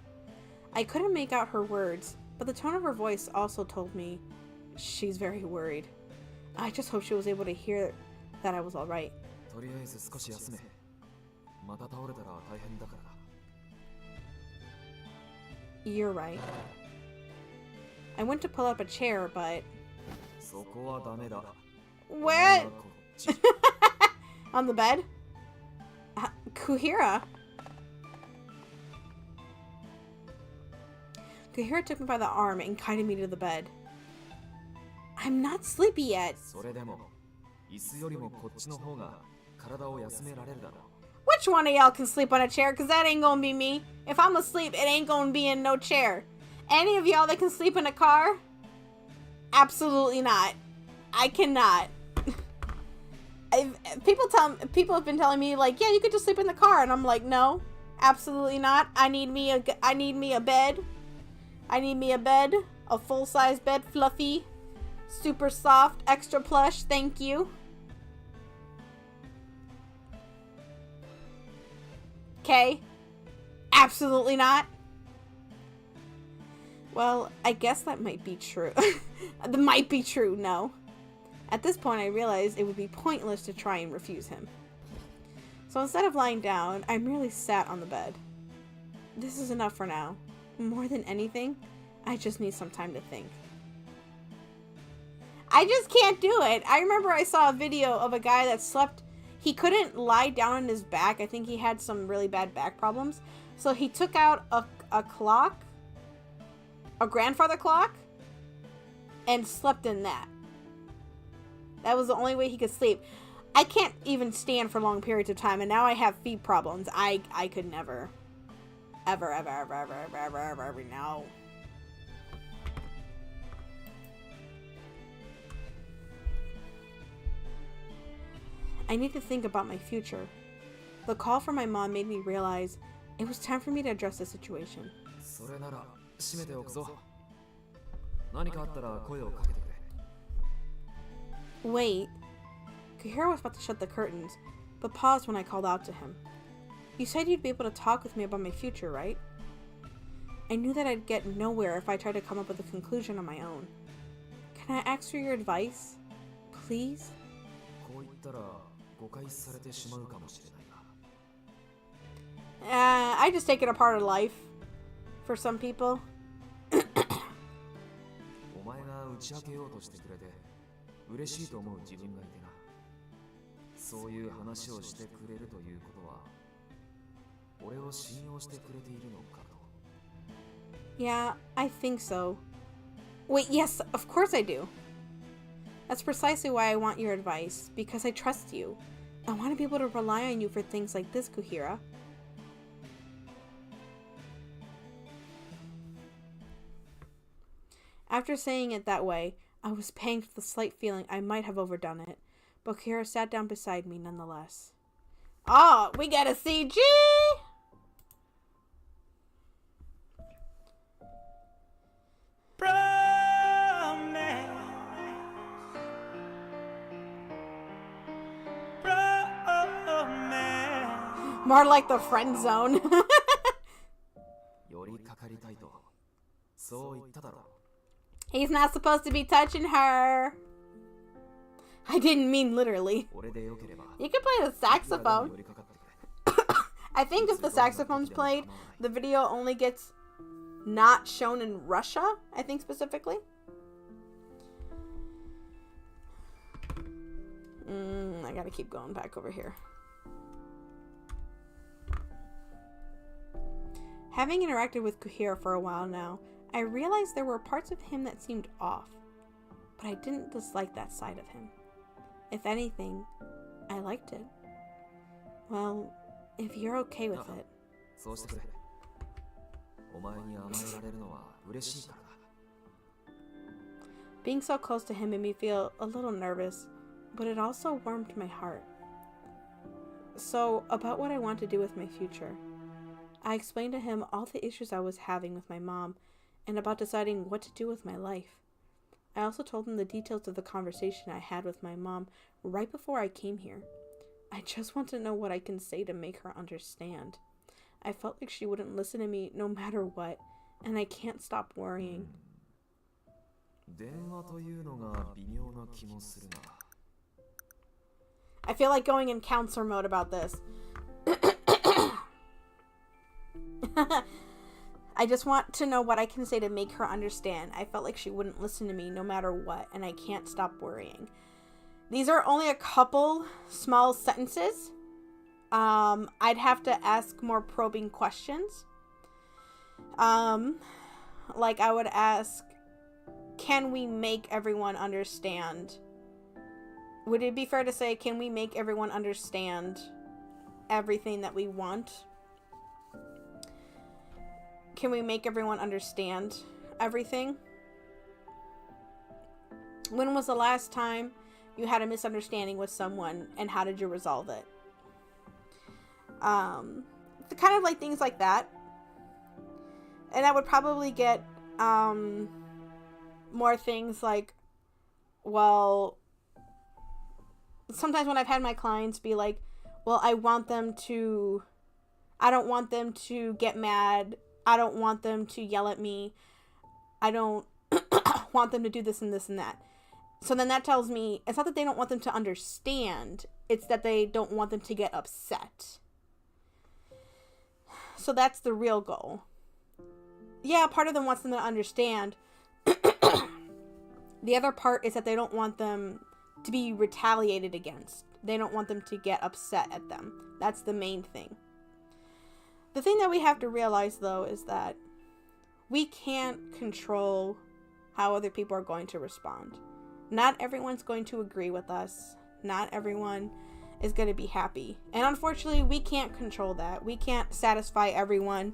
I couldn't make out her words, but the tone of her voice also told me she's very worried. I just hope she was able to hear that I was alright. You're right. I went to pull up a chair, but... What? On the bed? Kuhira? Kuhira took me by the arm and guided me to the bed. I'm not sleepy yet. Which one of y'all can sleep on a chair? Because that ain't gonna be me. If I'm asleep, it ain't gonna be in no chair. Any of y'all that can sleep in a car? Absolutely not. I cannot. People have been telling me, like, yeah, you could just sleep in the car. And I'm like, no, absolutely not. I need me a bed. I need me a bed. A full-size bed. Fluffy. Super soft. Extra plush. Thank you. Okay. Absolutely not. Well, I guess that might be true. That might be true, no. At this point, I realized it would be pointless to try and refuse him. So instead of lying down, I merely sat on the bed. This is enough for now. More than anything, I just need some time to think. I just can't do it. I remember I saw a video of a guy that slept. He couldn't lie down on his back. I think he had some really bad back problems. So he took out a clock, a grandfather clock, and slept in that. That was the only way he could sleep. I can't even stand for long periods of time, and now I have feet problems. I could never. Ever, no. I need to think about my future. The call from my mom made me realize it was time for me to address the situation. Wait. Kuhira was about to shut the curtains, but paused when I called out to him. You said you'd be able to talk with me about my future, right? I knew that I'd get nowhere if I tried to come up with a conclusion on my own. Can I ask for your advice? Please? I just take it a part of life. For some people. Yeah, I think so. Wait, yes, of course I do. That's precisely why I want your advice, because I trust you. I want to be able to rely on you for things like this, Kuhira. After saying it that way, I was panged with the slight feeling I might have overdone it, but Kira sat down beside me nonetheless. Oh, we got a CG! More like the friend zone. He's not supposed to be touching her. I didn't mean literally. You can play the saxophone. I think if the saxophone's played, the video only gets not shown in Russia, I think specifically. I gotta keep going back over here. Having interacted with Kuhira for a while now, I realized there were parts of him that seemed off, but I didn't dislike that side of him. If anything, I liked it. Well, if you're okay with it. Being so close to him made me feel a little nervous, but it also warmed my heart. So, about what I want to do with my future. I explained to him all the issues I was having with my mom and about deciding what to do with my life. I also told him the details of the conversation I had with my mom right before I came here. I just want to know what I can say to make her understand. I felt like she wouldn't listen to me no matter what, and I can't stop worrying. I feel like going in counselor mode about this. I just want to know what I can say to make her understand. I felt like she wouldn't listen to me no matter what, and I can't stop worrying. These are only a couple small sentences. I'd have to ask more probing questions. Like I would ask, can we make everyone understand? Would it be fair to say, can we make everyone understand everything that we want? Can we make everyone understand everything? When was the last time you had a misunderstanding with someone, and how did you resolve it? Kind of like things like that. And I would probably get more things like, well, sometimes when I've had my clients be like, well, I don't want them to get mad. I don't want them to yell at me. I don't want them to do this and this and that. So then that tells me, it's not that they don't want them to understand, it's that they don't want them to get upset. So that's the real goal. Yeah, part of them wants them to understand. The other part is that they don't want them to be retaliated against. They don't want them to get upset at them. That's the main thing. The thing that we have to realize, though, is that we can't control how other people are going to respond. Not everyone's going to agree with us. Not everyone is going to be happy. And unfortunately, we can't control that. We can't satisfy everyone.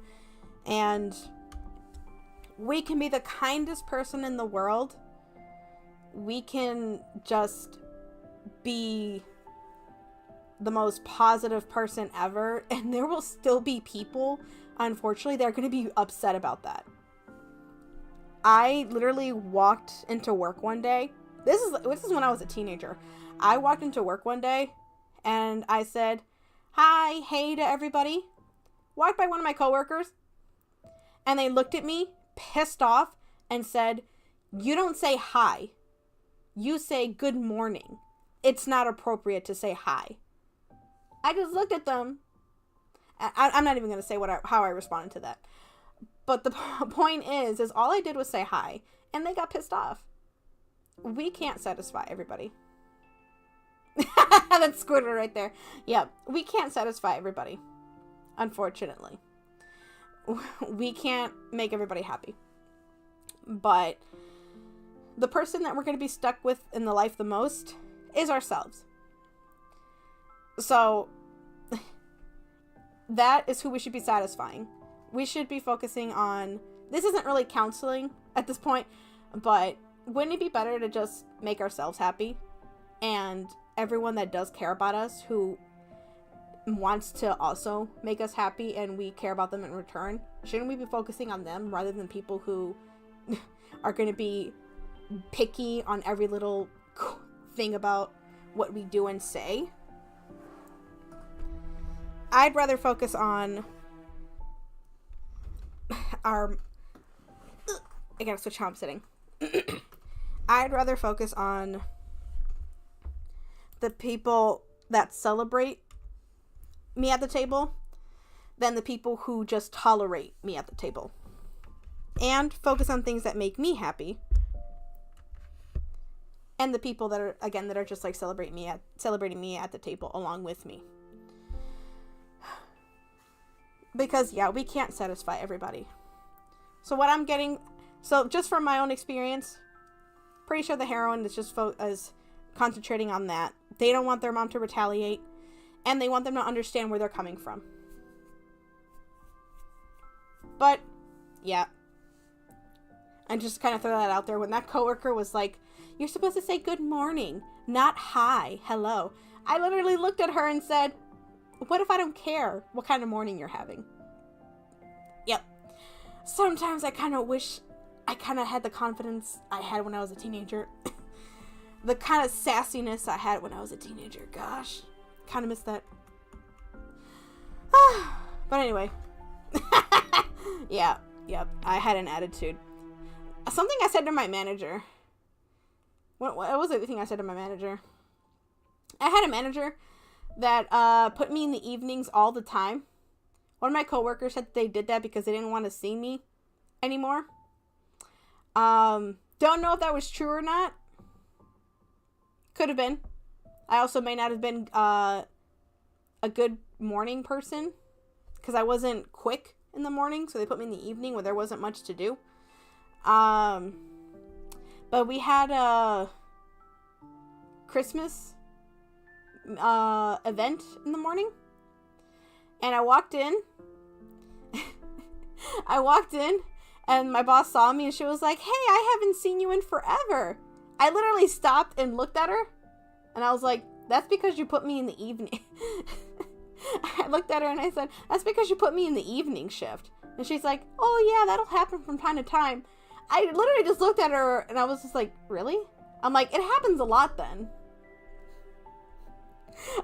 And we can be the kindest person in the world. We can just be the most positive person ever, and there will still be people, unfortunately, that are going to be upset about that. I literally walked into work one day. This is when I was a teenager. I walked into work one day and I said, hi, hey to everybody. Walked by one of my coworkers and they looked at me pissed off and said, you don't say hi. You say good morning. It's not appropriate to say hi. I just looked at them. I'm not even going to say how I responded to that. But the point is all I did was say hi, and they got pissed off. We can't satisfy everybody. That's Squidward right there. Yeah, we can't satisfy everybody, unfortunately. We can't make everybody happy. But the person that we're going to be stuck with in the life the most is ourselves. So that is who we should be satisfying. We should be focusing on, this isn't really counseling at this point, but wouldn't it be better to just make ourselves happy? And everyone that does care about us, who wants to also make us happy and we care about them in return, shouldn't we be focusing on them rather than people who are going to be picky on every little thing about what we do and say? I'd rather focus on our... I gotta switch how I'm sitting. I'd rather focus on the people that celebrate me at the table than the people who just tolerate me at the table. And focus on things that make me happy. And the people that are, again, that are just like celebrating me at the table along with me. Because, yeah, we can't satisfy everybody. So what I'm getting... So, just from my own experience, pretty sure the heroine is just is concentrating on that. They don't want their mom to retaliate, and they want them to understand where they're coming from. But, yeah. I just kind of throw that out there. When that coworker was like, you're supposed to say good morning, not hi, hello. I literally looked at her and said, what if I don't care what kind of morning you're having? Yep. Sometimes I kind of wish I kind of had the confidence I had when I was a teenager. The kind of sassiness I had when I was a teenager. Gosh. Kind of miss that. But anyway. Yeah. Yep. I had an attitude. Something I said to my manager. What was the thing I said to my manager? I had a manager that put me in the evenings all the time. One of my coworkers said they did that because they didn't want to see me anymore. Don't know if that was true or not. Could have been. I also may not have been a good morning person because I wasn't quick in the morning, so they put me in the evening where there wasn't much to do. But we had a Christmas event in the morning, and I walked in and my boss saw me and she was like, hey, I haven't seen you in forever. I literally stopped and looked at her and I was like, that's because you put me in the evening. I looked at her and I said, that's because you put me in the evening shift. And she's like, oh yeah, that'll happen from time to time. I literally just looked at her and I was just like, really? I'm like, it happens a lot then.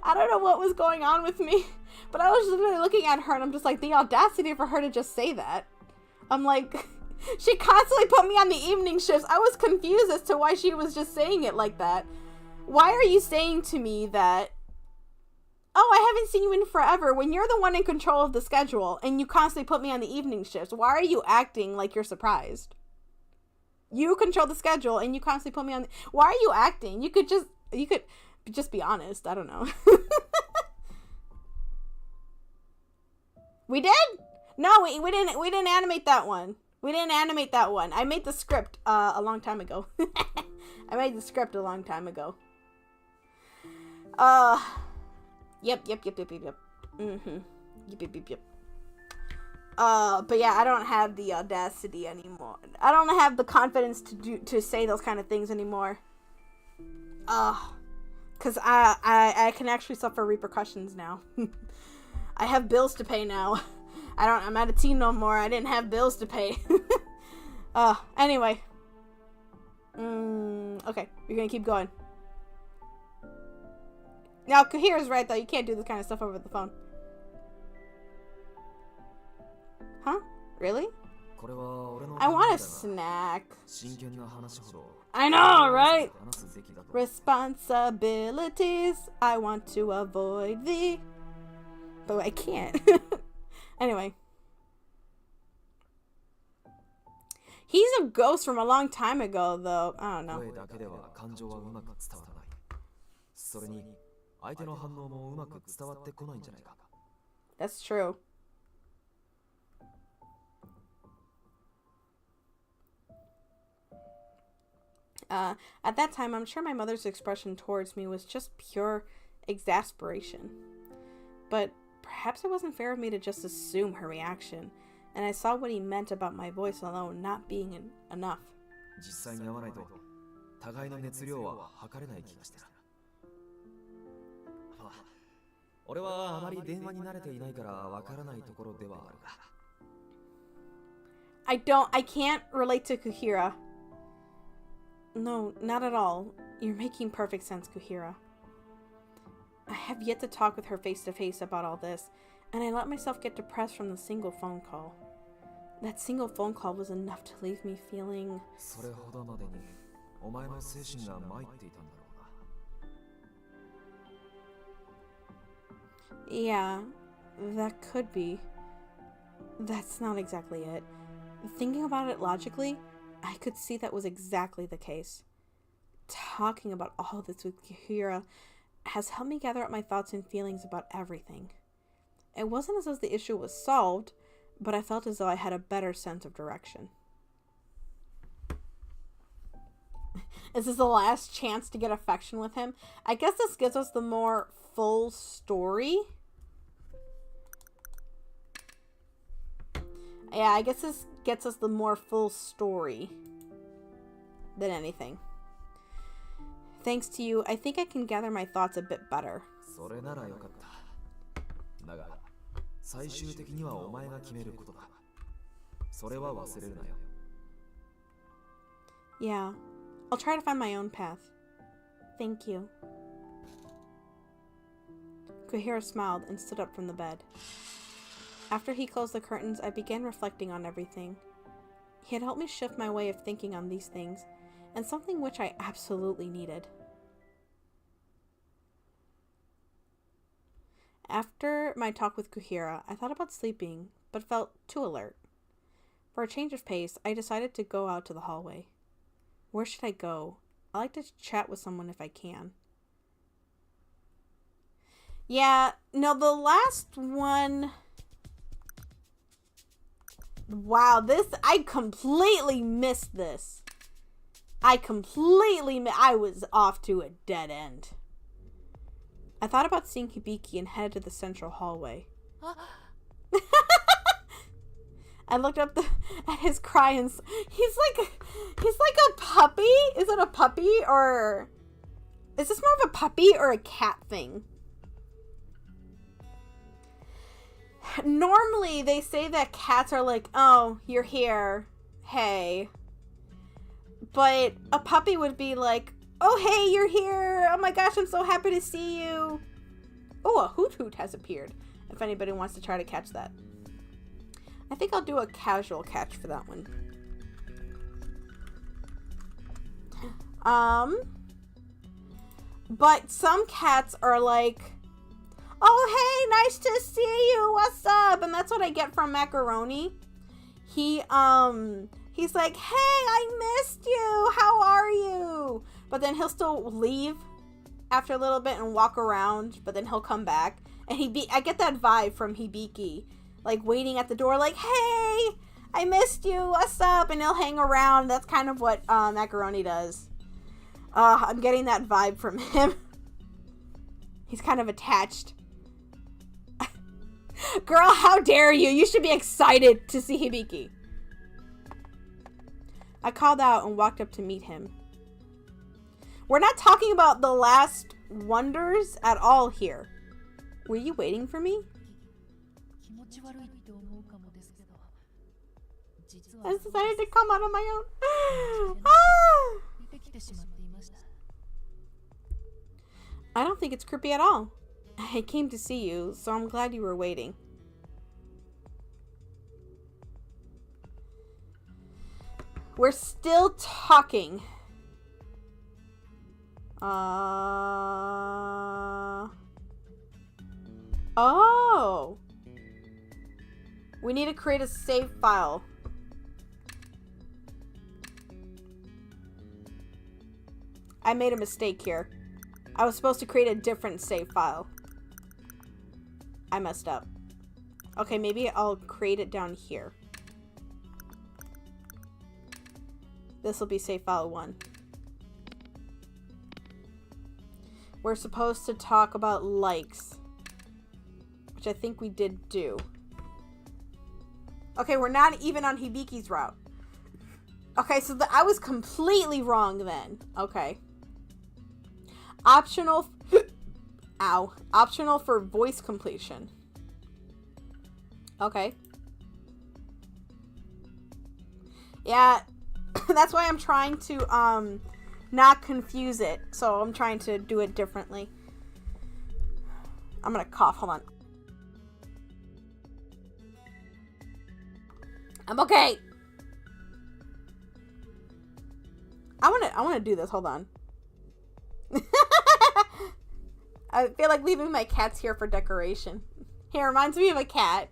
I don't know what was going on with me, but I was literally looking at her and I'm just like, the audacity for her to just say that. I'm like, she constantly put me on the evening shifts. I was confused as to why she was just saying it like that. Why are you saying to me that, oh, I haven't seen you in forever, when you're the one in control of the schedule and you constantly put me on the evening shifts? Why are you acting like you're surprised? You control the schedule and you constantly put me on why are you acting? You could just be honest. I don't know. We did? No, we didn't animate that one. We didn't animate that one. I made the script a long time ago. I made the script a long time ago. Yep. Mm-hmm. Yep. But yeah, I don't have the audacity anymore. I don't have the confidence to say those kind of things anymore. Cause I can actually suffer repercussions now. I have bills to pay now. I'm not a teen no more. I didn't have bills to pay. Anyway. Okay, you're gonna keep going. Now, Kahira's right though. You can't do this kind of stuff over the phone. Huh? Really? I want a snack. I know, right? Responsibilities. I want to avoid thee. But I can't. Anyway. He's a ghost from a long time ago, though. I don't know. That's true. At that time, I'm sure my mother's expression towards me was just pure exasperation. But perhaps it wasn't fair of me to just assume her reaction, and I saw what he meant about my voice alone not being enough. 互いの熱量は測れない気がしてな。まあ、俺はあまり電話に慣れていないからわからないところではあるが。I can't relate to Kuhira. No, not at all. You're making perfect sense, Kuhira. I have yet to talk with her face to face about all this, and I let myself get depressed from the single phone call. That single phone call was enough to leave me feeling... それほどまでにお前の精神が参っていたんだろうな。 Yeah, that could be. That's not exactly it. Thinking about it logically, I could see that was exactly the case. Talking about all this with Kuhira has helped me gather up my thoughts and feelings about everything. It wasn't as though the issue was solved, but I felt as though I had a better sense of direction. Is this the last chance to get affection with him? I guess this gives us the more full story. Yeah, I guess this gets us the more full story than anything. Thanks to you, I think I can gather my thoughts a bit better. それならよかった。だが、最終的にはお前が決めることだ。それは忘れるなよ。Yeah, I'll try to find my own path. Thank you. Kuhira smiled and stood up from the bed. After he closed the curtains, I began reflecting on everything. He had helped me shift my way of thinking on these things, and something which I absolutely needed. After my talk with Kuhira, I thought about sleeping, but felt too alert. For a change of pace, I decided to go out to the hallway. Where should I go? I like to chat with someone if I can. Yeah, no, the last one... Wow, I completely missed this. I was off to a dead end. I thought about seeing Hibiki and headed to the central hallway. I looked up at his cry and he's like a puppy? Is it a puppy or is this more of a puppy or a cat thing? Normally they say that cats are like, oh, you're here, hey. But a puppy would be like, oh, hey, you're here. Oh my gosh, I'm so happy to see you. Oh, a hoot hoot has appeared. If anybody wants to try to catch that. I think I'll do a casual catch for that one. But some cats are like, oh, hey, nice to see you. What's up? And that's what I get from Macaroni. He's like, hey, I missed you. How are you? But then he'll still leave after a little bit and walk around, but then he'll come back. And I get that vibe from Hibiki, like waiting at the door, like, hey, I missed you. What's up? And he'll hang around. That's kind of what Macaroni does. I'm getting that vibe from him. He's kind of attached. Girl, how dare you? You should be excited to see Hibiki. I called out and walked up to meet him. We're not talking about the last wonders at all here. Were you waiting for me? I decided to come out on my own. I don't think it's creepy at all. I came to see you, so I'm glad you were waiting. We're still talking. Oh. We need to create a save file. I made a mistake here. I was supposed to create a different save file. I messed up. Okay, maybe I'll create it down here. This will be save file 1. We're supposed to talk about likes, which I think we did do. Okay, we're not even on Hibiki's route. Okay, so I was completely wrong then. Okay. Optional. Ow. Optional for voice completion. Okay. Yeah, that's why I'm trying to not confuse it. So I'm trying to do it differently. I'm gonna cough. Hold on. I'm okay. I wanna do this. Hold on. I feel like leaving my cats here for decoration. He reminds me of a cat.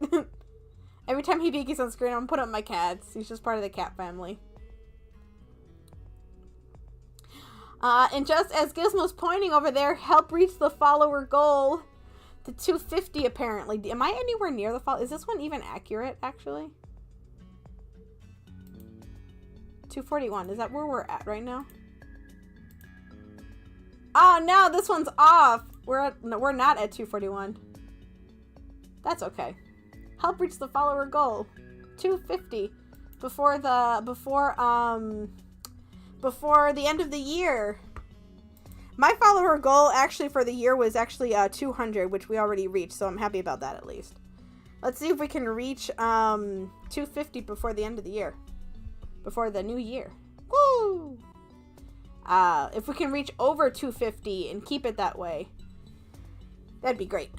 Every time Hibiki's on screen, I'm gonna put up my cats. He's just part of the cat family. And just as Gizmo's pointing over there, help reach the follower goal to 250 apparently. Am I anywhere near the follower? Is this one even accurate, actually? 241. Is that where we're at right now? Oh no, this one's off. We're not at 241. That's okay. Help reach the follower goal. 250 before the end of the year. My follower goal actually for the year was actually 200, which we already reached, so I'm happy about that at least. Let's see if we can reach 250 before the end of the year. Before the new year. Woo! If we can reach over 250 and keep it that way, that'd be great.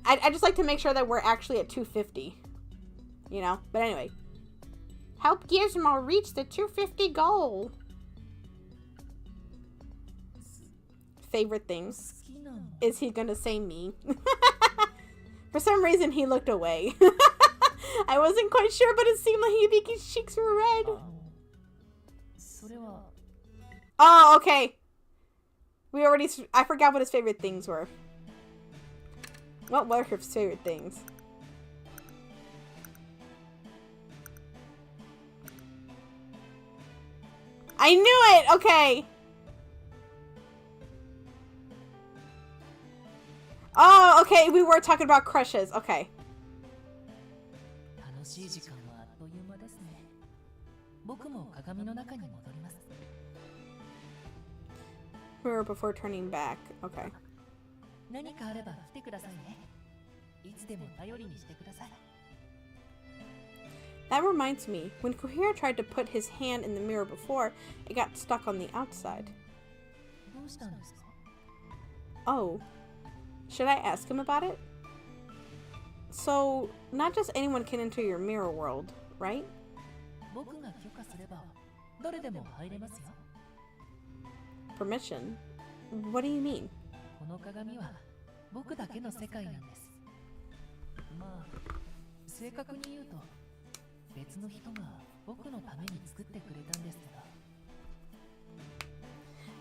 I just like to make sure that we're actually at 250. You know? But anyway. Help Gizmo reach the 250 goal. Favorite things. Is he gonna say me? For some reason he looked away. I wasn't quite sure, but it seemed like Hibiki's cheeks were red. Oh, okay. I forgot what his favorite things were. What were his favorite things? I knew it! Okay. Oh, okay. We were talking about crushes. Okay. Mirror before turning back. Okay. That reminds me, when Kohira tried to put his hand in the mirror before, it got stuck on the outside. Oh. Should I ask him about it? So, not just anyone can enter your mirror world, right? Permission? What do you mean?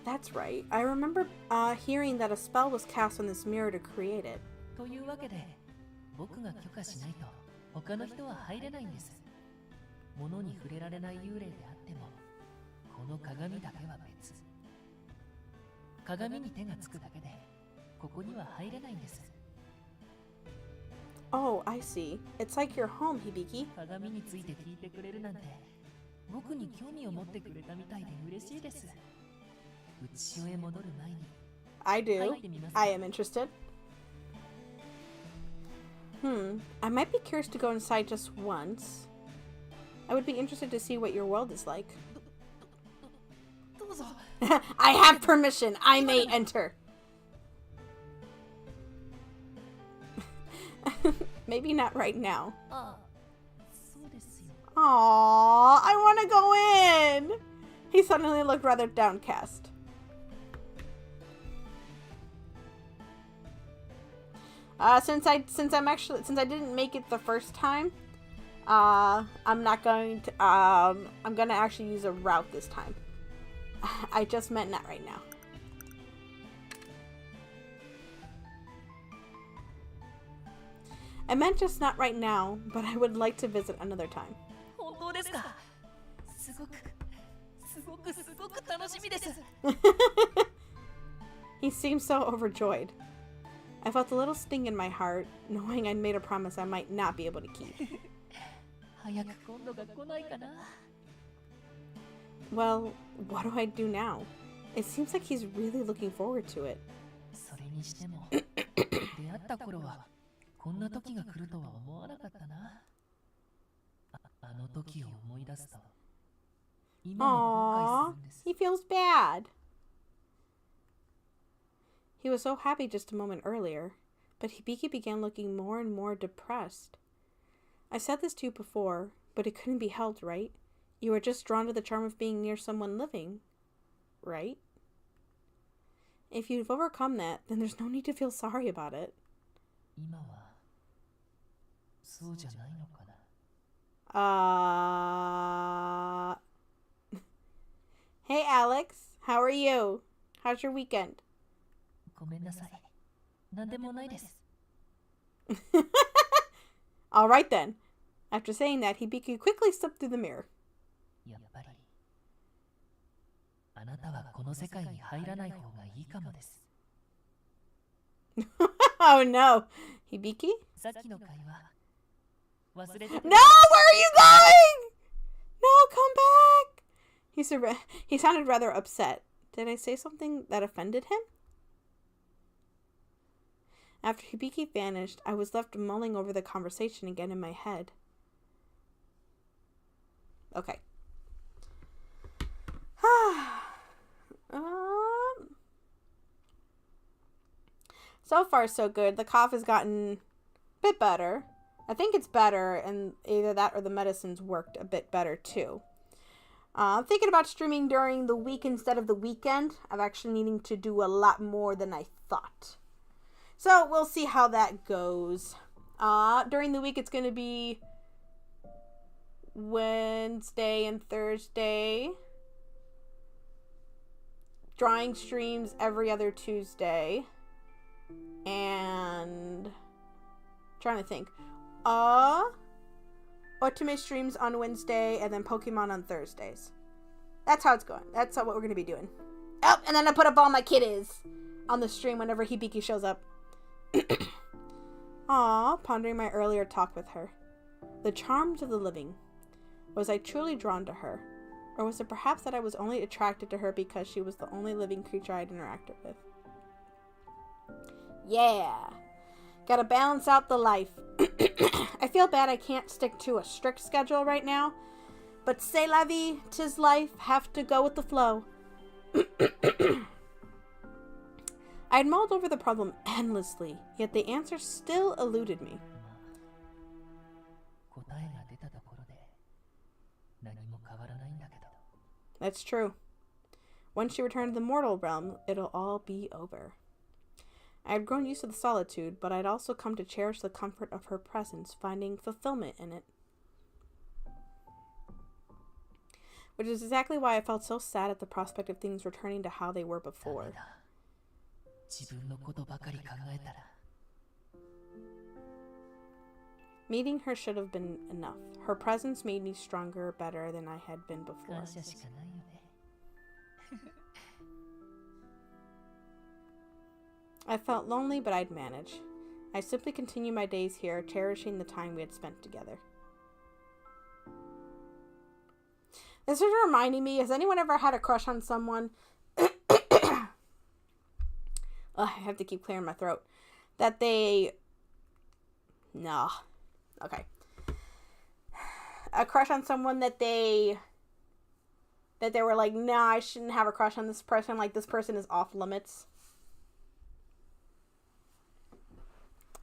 That's right. I remember hearing that a spell was cast on this mirror to create it. Oh, I see. It's like your home, Hibiki. I do. I am interested. I might be curious to go inside just once. I would be interested to see what your world is like. I have permission. I may enter. Maybe not right now. Aww, I want to go in. He suddenly looked rather downcast. Since I didn't make it the first time, I'm gonna actually use a route this time. I just meant not right now. I meant just not right now, but I would like to visit another time. He seemed so overjoyed. I felt a little sting in my heart, knowing I'd made a promise I might not be able to keep. Well, what do I do now? It seems like he's really looking forward to it. それにしても出会った頃はこんな時が来るとは思わなかったな。あの時を思い出すと今も後悔 Aww, するんです。 he feels bad. He was so happy just a moment earlier, but Hibiki began looking more and more depressed. I said this to you before, but it couldn't be helped, right? You were just drawn to the charm of being near someone living, right? If you've overcome that, then there's no need to feel sorry about it. 今はそうじゃないのかな。Hey Alex, how are you? How's your weekend? ごめんなさい。なんでもないです。Alright then. After saying that, Hibiki quickly slipped through the mirror. やっぱりあなたはこの世界に入らない方がいいかもです。 Oh no. Hibiki? さっきの会話忘れて No, where are you going? No, come back. He sounded rather upset. Did I say something that offended him? After Hibiki vanished, I was left mulling over the conversation again in my head. Okay. So far, so good. The cough has gotten a bit better. I think it's better, and either that or the medicines worked a bit better too. I'm thinking about streaming during the week instead of the weekend. I'm actually needing to do a lot more than I thought. So we'll see how that goes. During the week, it's going to be Wednesday and Thursday. Drawing streams every other Tuesday. And trying to think. Otome streams on Wednesday and then Pokemon on Thursdays. That's how it's going. That's what we're going to be doing. Oh, and then I put up all my kitties on the stream whenever Hibiki shows up. Aw, pondering my earlier talk with her. The charms of the living. Was I truly drawn to her? Or was it perhaps that I was only attracted to her because she was the only living creature I'd interacted with? Yeah. Gotta balance out the life. I feel bad I can't stick to a strict schedule right now. But c'est la vie, 'tis life, have to go with the flow. I'd mulled over the problem endlessly, yet the answer still eluded me. 答えが出たところで何も変わらないんだけど。 That's true. Once she returned to the mortal realm, it'll all be over. I had grown used to the solitude, but I'd also come to cherish the comfort of her presence, finding fulfillment in it. Which is exactly why I felt so sad at the prospect of things returning to how they were before. 自分のことばかり考えたら。 Meeting her should have been enough. Her presence made me stronger, better than I had been before. 感謝しかないよね。 I felt lonely, but I'd manage. I simply continued my days here, cherishing the time we had spent together. This is reminding me, has anyone ever had a crush on someone? I have to keep clearing my throat. That they... No. Okay. A crush on someone that they were like, nah, I shouldn't have a crush on this person. Like, this person is off limits.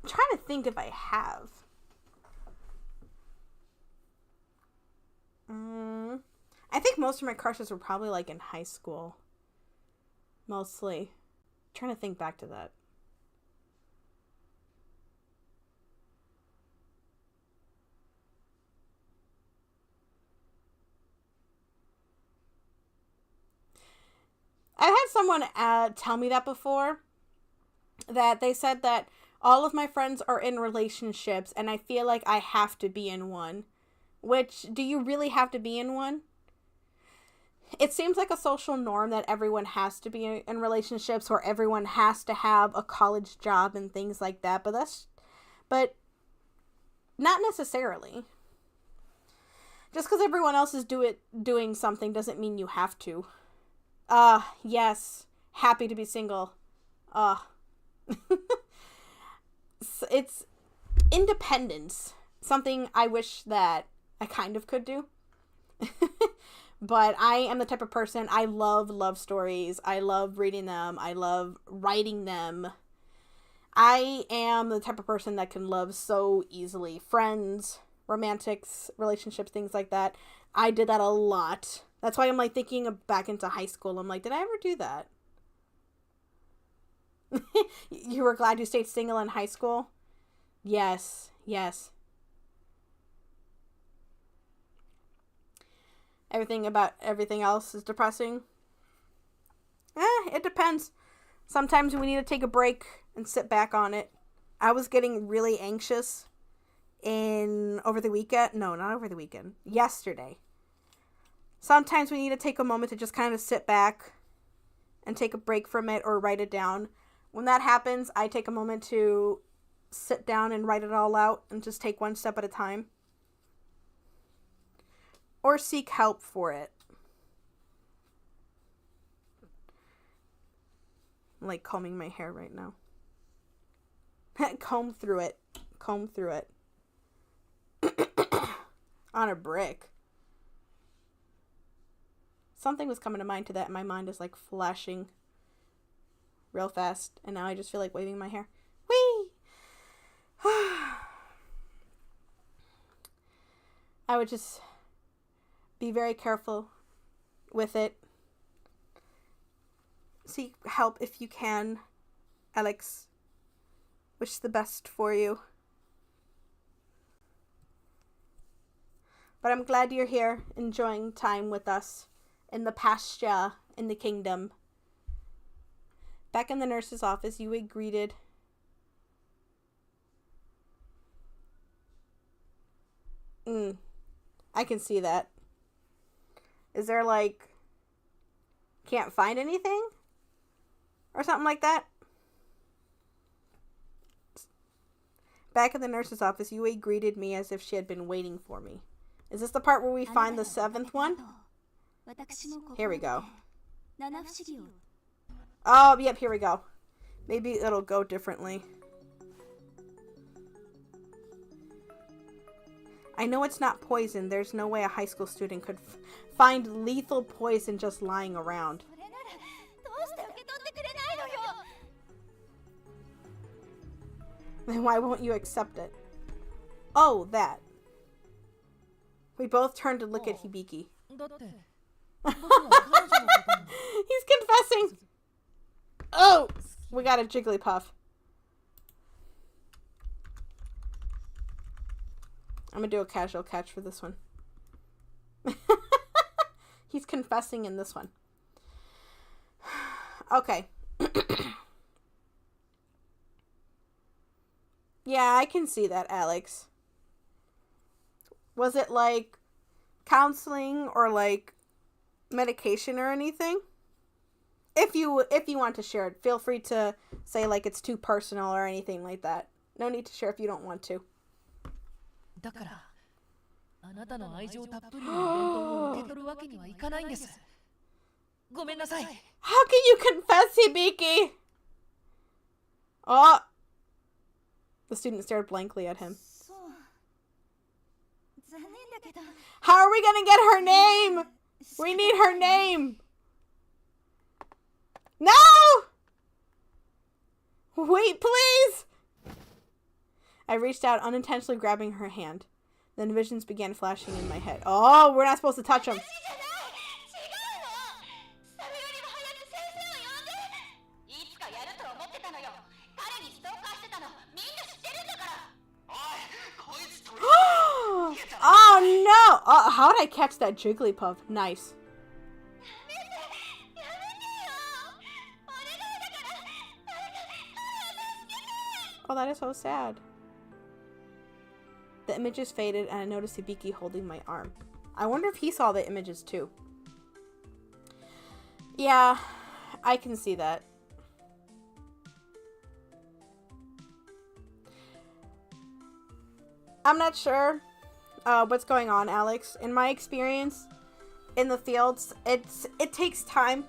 I'm trying to think if I have. I think most of my crushes were probably like in high school. Mostly. I'm trying to think back to that. I've had someone tell me that before. That they said that all of my friends are in relationships and I feel like I have to be in one. Which, do you really have to be in one? It seems like a social norm that everyone has to be in relationships or everyone has to have a college job and things like that. But not necessarily. Just because everyone else is doing something doesn't mean you have to. Yes. Happy to be single. It's independence. Something I wish that I kind of could do. But I am the type of person, I love love stories. I love reading them. I love writing them. I am the type of person that can love so easily. Friends, romantics, relationships, things like that. I did that a lot. That's why I'm like thinking of back into high school. I'm like, did I ever do that? You were glad you stayed single in high school? Yes. Yes. Everything about everything else is depressing? It depends. Sometimes we need to take a break and sit back on it. I was getting really anxious over the weekend. No, not over the weekend. Yesterday. Sometimes we need to take a moment to just kind of sit back and take a break from it or write it down. When that happens, I take a moment to sit down and write it all out and just take one step at a time. Or seek help for it. I'm like combing my hair right now. Comb through it. Comb through it. On a brick. Something was coming to mind to that, and my mind is like flashing real fast, and now I just feel like waving my hair. Whee! I would just be very careful with it. Seek help if you can, Alex. Wish the best for you. But I'm glad you're here, enjoying time with us in the pasture, in the kingdom. Back in the nurse's office, Yui greeted. I can see that. Is there like, can't find anything? Or something like that? Back in the nurse's office, Yui greeted me as if she had been waiting for me. Is this the part where we find the 7th one? Here we go. Oh, yep, here we go. Maybe it'll go differently. I know it's not poison. There's no way a high school student could find lethal poison just lying around. Then why won't you accept it? Oh, that. We both turned to look at Hibiki. He's confessing! Oh! We got a Jigglypuff. I'm gonna do a casual catch for this one. He's confessing in this one. Okay. Yeah, I can see that, Alex. Was it like counseling or like medication or anything? If you want to share it, feel free to say like it's too personal or anything like that. No need to share if you don't want to. How can you confess, Hibiki? Oh! The student stared blankly at him. How are we gonna get her name? We need her name. No! Wait, please! I reached out, unintentionally grabbing her hand. Then visions began flashing in my head. Oh, we're not supposed to touch him. Oh no! Oh, how did I catch that Jigglypuff? Nice. Oh, that is so sad. The images faded and I noticed Hibiki holding my arm. I wonder if he saw the images too. Yeah, I can see that. I'm not sure. what's going on, Alex. In my experience in the fields, it takes time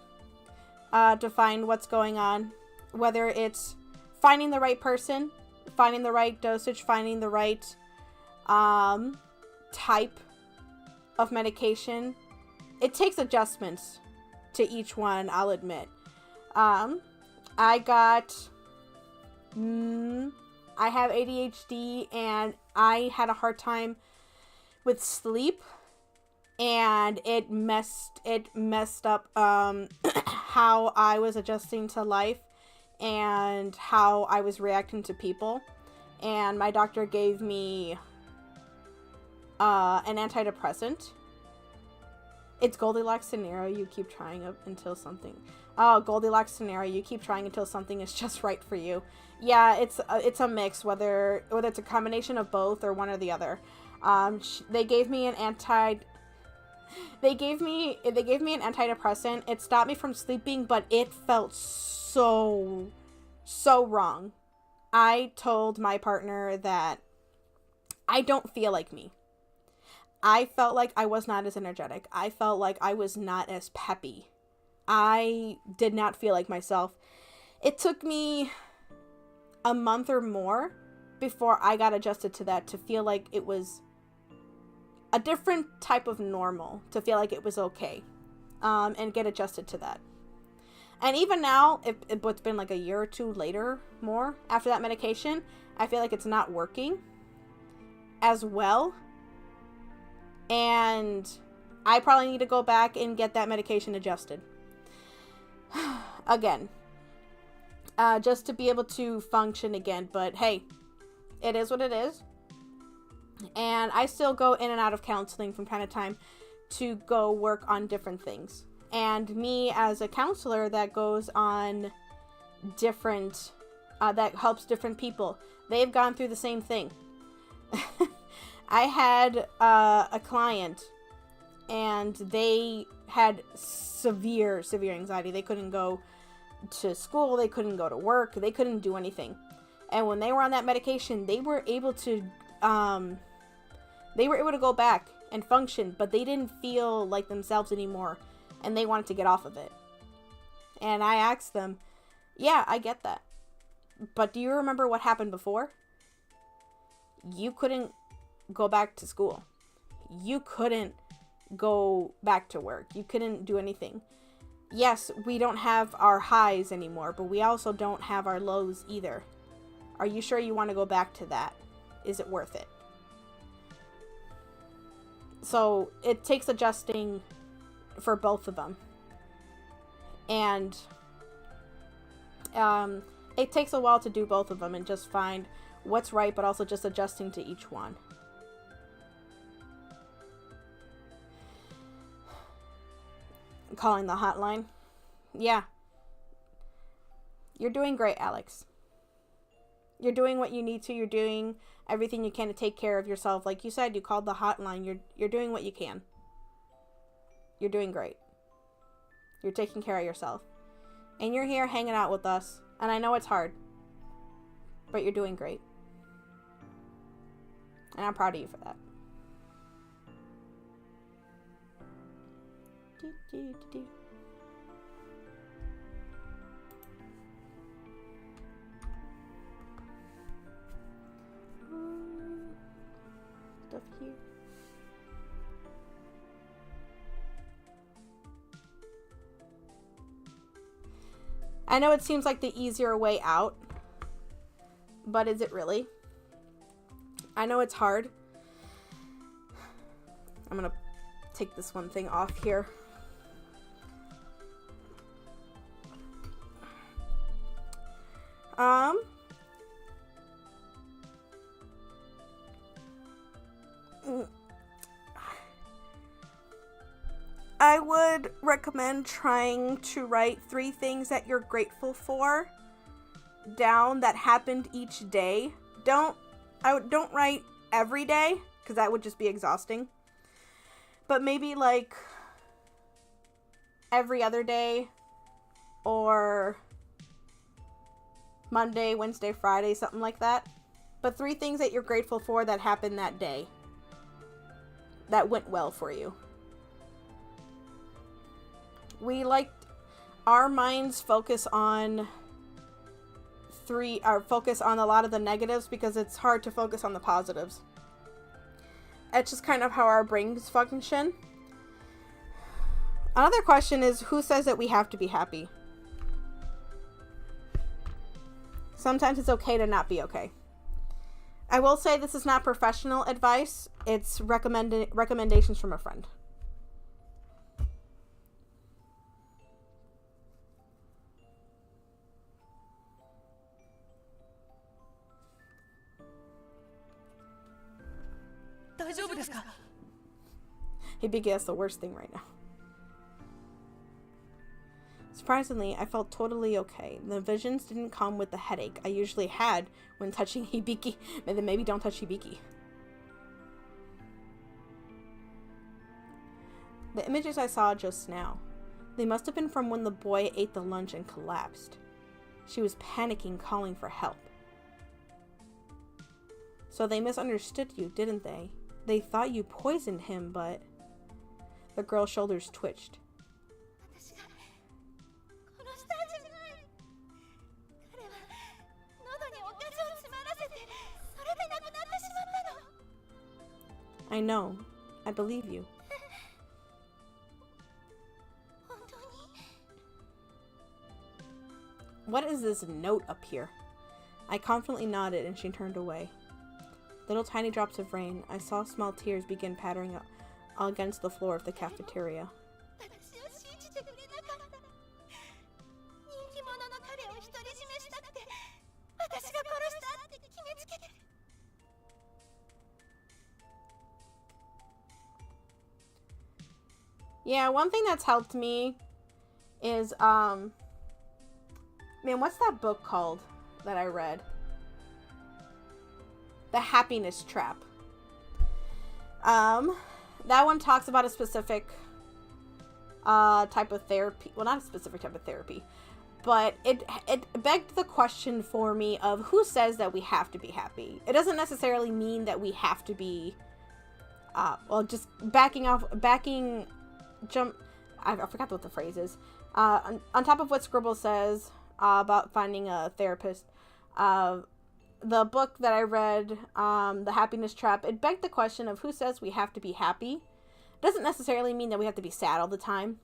to find what's going on. Whether it's finding the right person, finding the right dosage, finding the right type of medication. It takes adjustments to each one, I'll admit. I have ADHD, and I had a hard time with sleep, and it messed up how I was adjusting to life and how I was reacting to people. And my doctor gave me an antidepressant. It's Goldilocks scenario. You keep trying until something. Oh, Goldilocks scenario. You keep trying until something is just right for you. Yeah, it's a mix, whether it's a combination of both or one or the other. They gave me an antidepressant. It stopped me from sleeping, but it felt so wrong. I told my partner that I don't feel like me. I felt like I was not as energetic. I felt like I was not as peppy. I did not feel like myself. It took me a month or more before I got adjusted to that, to feel like it was a different type of normal, to feel like it was okay, and get adjusted to that. And even now, it's been like a year or two later, more, after that medication, I feel like it's not working as well. And I probably need to go back and get that medication adjusted. Again. Just to be able to function again. But hey, it is what it is. And I still go in and out of counseling from time to time to go work on different things. And me as a counselor that goes on different, that helps different people, they've gone through the same thing. I had a client, and they had severe anxiety. They couldn't go to school, they couldn't go to work, they couldn't do anything. And when they were on that medication, they were able to go back and function, but they didn't feel like themselves anymore, and they wanted to get off of it. And I asked them, yeah, I get that, but do you remember what happened before? You couldn't go back to school. You couldn't go back to work. You couldn't do anything. Yes, we don't have our highs anymore, but we also don't have our lows either. Are you sure you want to go back to that? Is it worth it? So it takes adjusting for both of them. And it takes a while to do both of them and just find what's right, but also just adjusting to each one. Calling the hotline. Yeah. You're doing great, Alex. You're doing what you need to. You're doing everything you can to take care of yourself. Like you said, you called the hotline. You're doing what you can. You're doing great. You're taking care of yourself. And you're here hanging out with us. And I know it's hard. But you're doing great. And I'm proud of you for that. Stuff here. I know it seems like the easier way out, but is it really? I know it's hard. I'm gonna take this one thing off here. I would recommend trying to write 3 things that you're grateful for down that happened each day. Don't write every day, because that would just be exhausting. But maybe like every other day, or Monday, Wednesday, Friday, something like that. But 3 things that you're grateful for that happened that day. that went well for you. We like our minds focus on focus on a lot of the negatives because it's hard to focus on the positives. It's just kind of how our brains function. Another question is, who says that we have to be happy? Sometimes it's okay to not be okay. I will say this is not professional advice. It's recommendations from a friend. Hibiki, that's the worst thing right now. Surprisingly, I felt totally okay. The visions didn't come with the headache I usually had when touching Hibiki. Maybe don't touch Hibiki. The images I saw just now, they must have been from when the boy ate the lunch and collapsed. She was panicking, calling for help. So they misunderstood you, didn't they? They thought you poisoned him, but... The girl's shoulders twitched. I know. I believe you. What is this note up here? I confidently nodded and she turned away. Little tiny drops of rain. I saw small tears begin pattering up against the floor of the cafeteria. Yeah, one thing that's helped me is, man, what's that book called that I read? The Happiness Trap. That one talks about a specific type of therapy. Well, not a specific type of therapy, but it begged the question for me of who says that we have to be happy. It doesn't necessarily mean that we have to be, just I forgot what the phrase is. On top of what Scribble says about finding a therapist, the book that I read, The Happiness Trap, it begged the question of who says we have to be happy. It doesn't necessarily mean that we have to be sad all the time.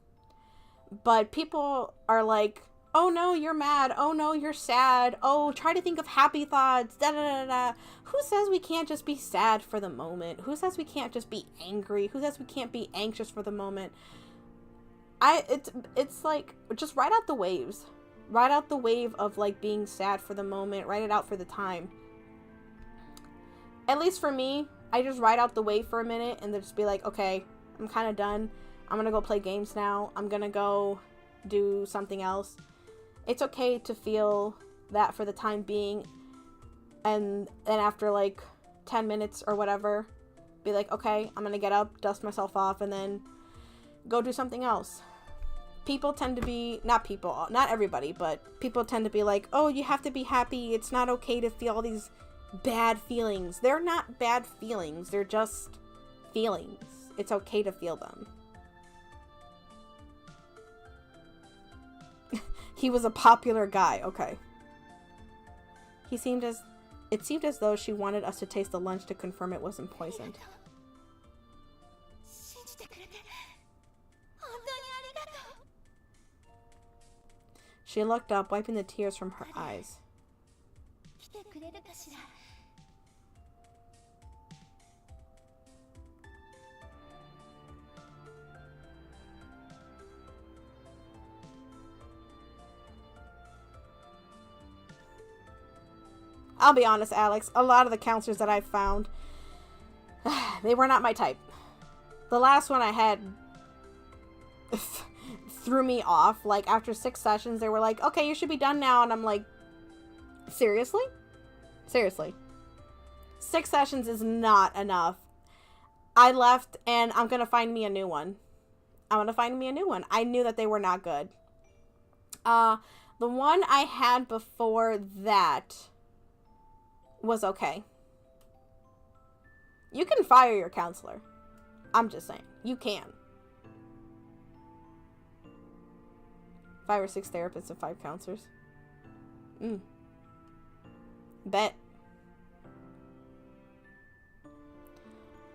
But people are like, oh no, you're mad. Oh no, you're sad. Oh, try to think of happy thoughts. Da da da da. Who says we can't just be sad for the moment? Who says we can't just be angry? Who says we can't be anxious for the moment? It's like, just ride out the waves. Ride out the wave of like being sad for the moment. Ride it out for the time. At least for me, I just ride out the wave for a minute and then just be like, okay, I'm kind of done. I'm gonna go play games now. I'm gonna go do something else. It's okay to feel that for the time being, and then after like 10 minutes or whatever, be like, okay, I'm gonna get up, dust myself off, and then go do something else. People tend to be, not everybody, but people tend to be like, oh, you have to be happy. It's not okay to feel all these bad feelings. They're not bad feelings. They're just feelings. It's okay to feel them. He was a popular guy. Okay. It seemed as though she wanted us to taste the lunch to confirm it wasn't poisoned. She looked up, wiping the tears from her eyes. I'll be honest, Alex, a lot of the counselors that I've found, they were not my type. The last one I had threw me off. Like, after 6 sessions, they were like, okay, you should be done now. And I'm like, seriously? Seriously. 6 sessions is not enough. I left, and I'm going to find me a new one. I knew that they were not good. The one I had before that was okay. You can fire your counselor. I'm just saying. You can. 5 or 6 therapists and 5 counselors. Bet.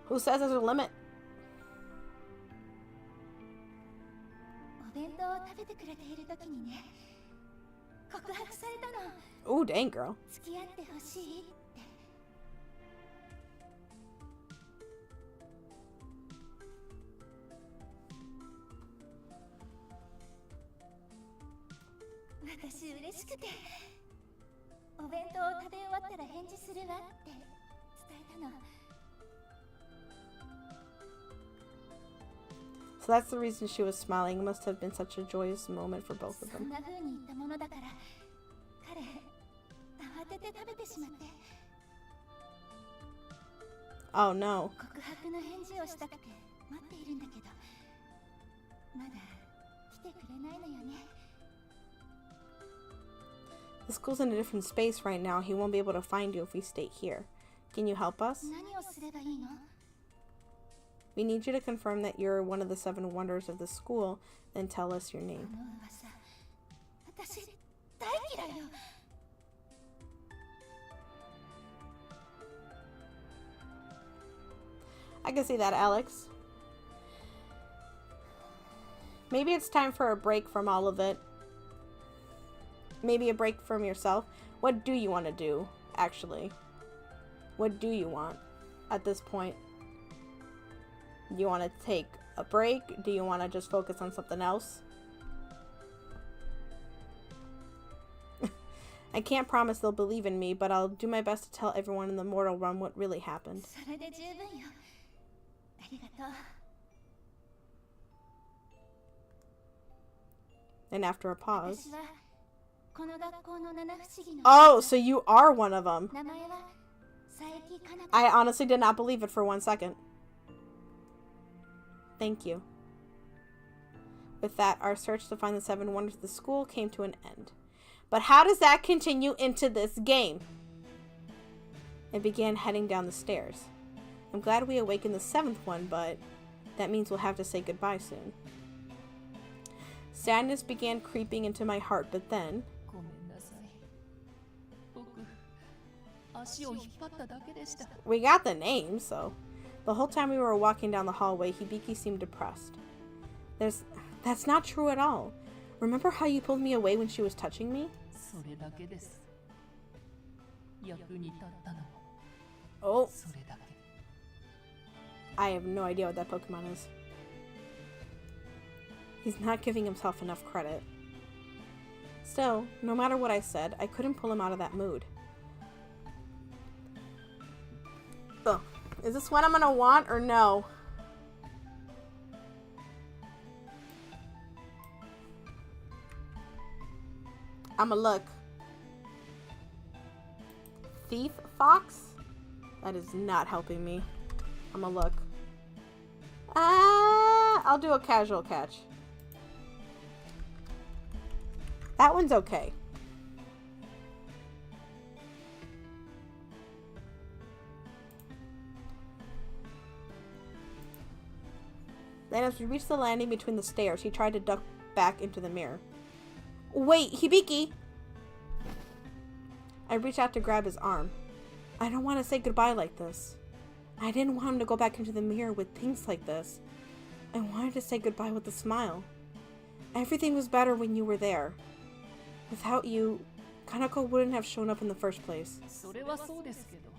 Who says there's a limit? お弁当を食べてくれている時にね、告白されたの。 Ooh, dang, girl. 付き合ってほしいって。私嬉しくて、お弁当を食べ終わったら返事するわって伝えたの。 So that's the reason she was smiling. It must have been such a joyous moment for both of そん them. な風に言ったものだから、彼慌てて食べてしまって。 Oh no. 告白の返事をしたくて待っているんだけど、まだ来てくれないのよね。 The school's in a different space right now. He won't be able to find you if we stay here. Can you help us? 何をすればいいの？ We need you to confirm that you're one of the 7 wonders of the school, then tell us your こ name. の噂、私大嫌いよ。 I can see that, Alex. Maybe it's time for a break from all of it. Maybe a break from yourself. What do you want to do, actually? What do you want at this point? Do you want to take a break? Do you want to just focus on something else? I can't promise they'll believe in me, but I'll do my best to tell everyone in the mortal realm what really happened. それで十分よ。ありがとう。 And after a pause. 私はこの学校の七不思議の。 Oh, so you are one of them. 名前は佐伯かな子。 I honestly did not believe it for 1 second. Thank you. With that, our search to find the 7 wonders of the school came to an end. But how does that continue into this game? And began heading down the stairs. I'm glad we awakened the 7th one, but that means we'll have to say goodbye soon. Sadness began creeping into my heart, but then... ごめんなさい。僕、足を引っ張っただけでした。 We got the name, so... The whole time we were walking down the hallway, Hibiki seemed depressed. That's not true at all. Remember how you pulled me away when she was touching me? それだけです。役に立ったのも Oh, それだけ。 I have no idea what that Pokemon is. He's not giving himself enough credit. Still, no matter what I said, I couldn't pull him out of that mood. Ugh. Is this what I'm gonna want or no? I'ma look. Thief Fox? That is not helping me. I'ma look. I'll do a casual catch. That one's okay. Then as we reached the landing between the stairs, he tried to duck back into the mirror. Wait, Hibiki! I reached out to grab his arm. I don't want to say goodbye like this. I didn't want him to go back into the mirror with things like this. I wanted to say goodbye with a smile. Everything was better when you were there. Without you, Kanako wouldn't have shown up in the first place. それはそうですけど、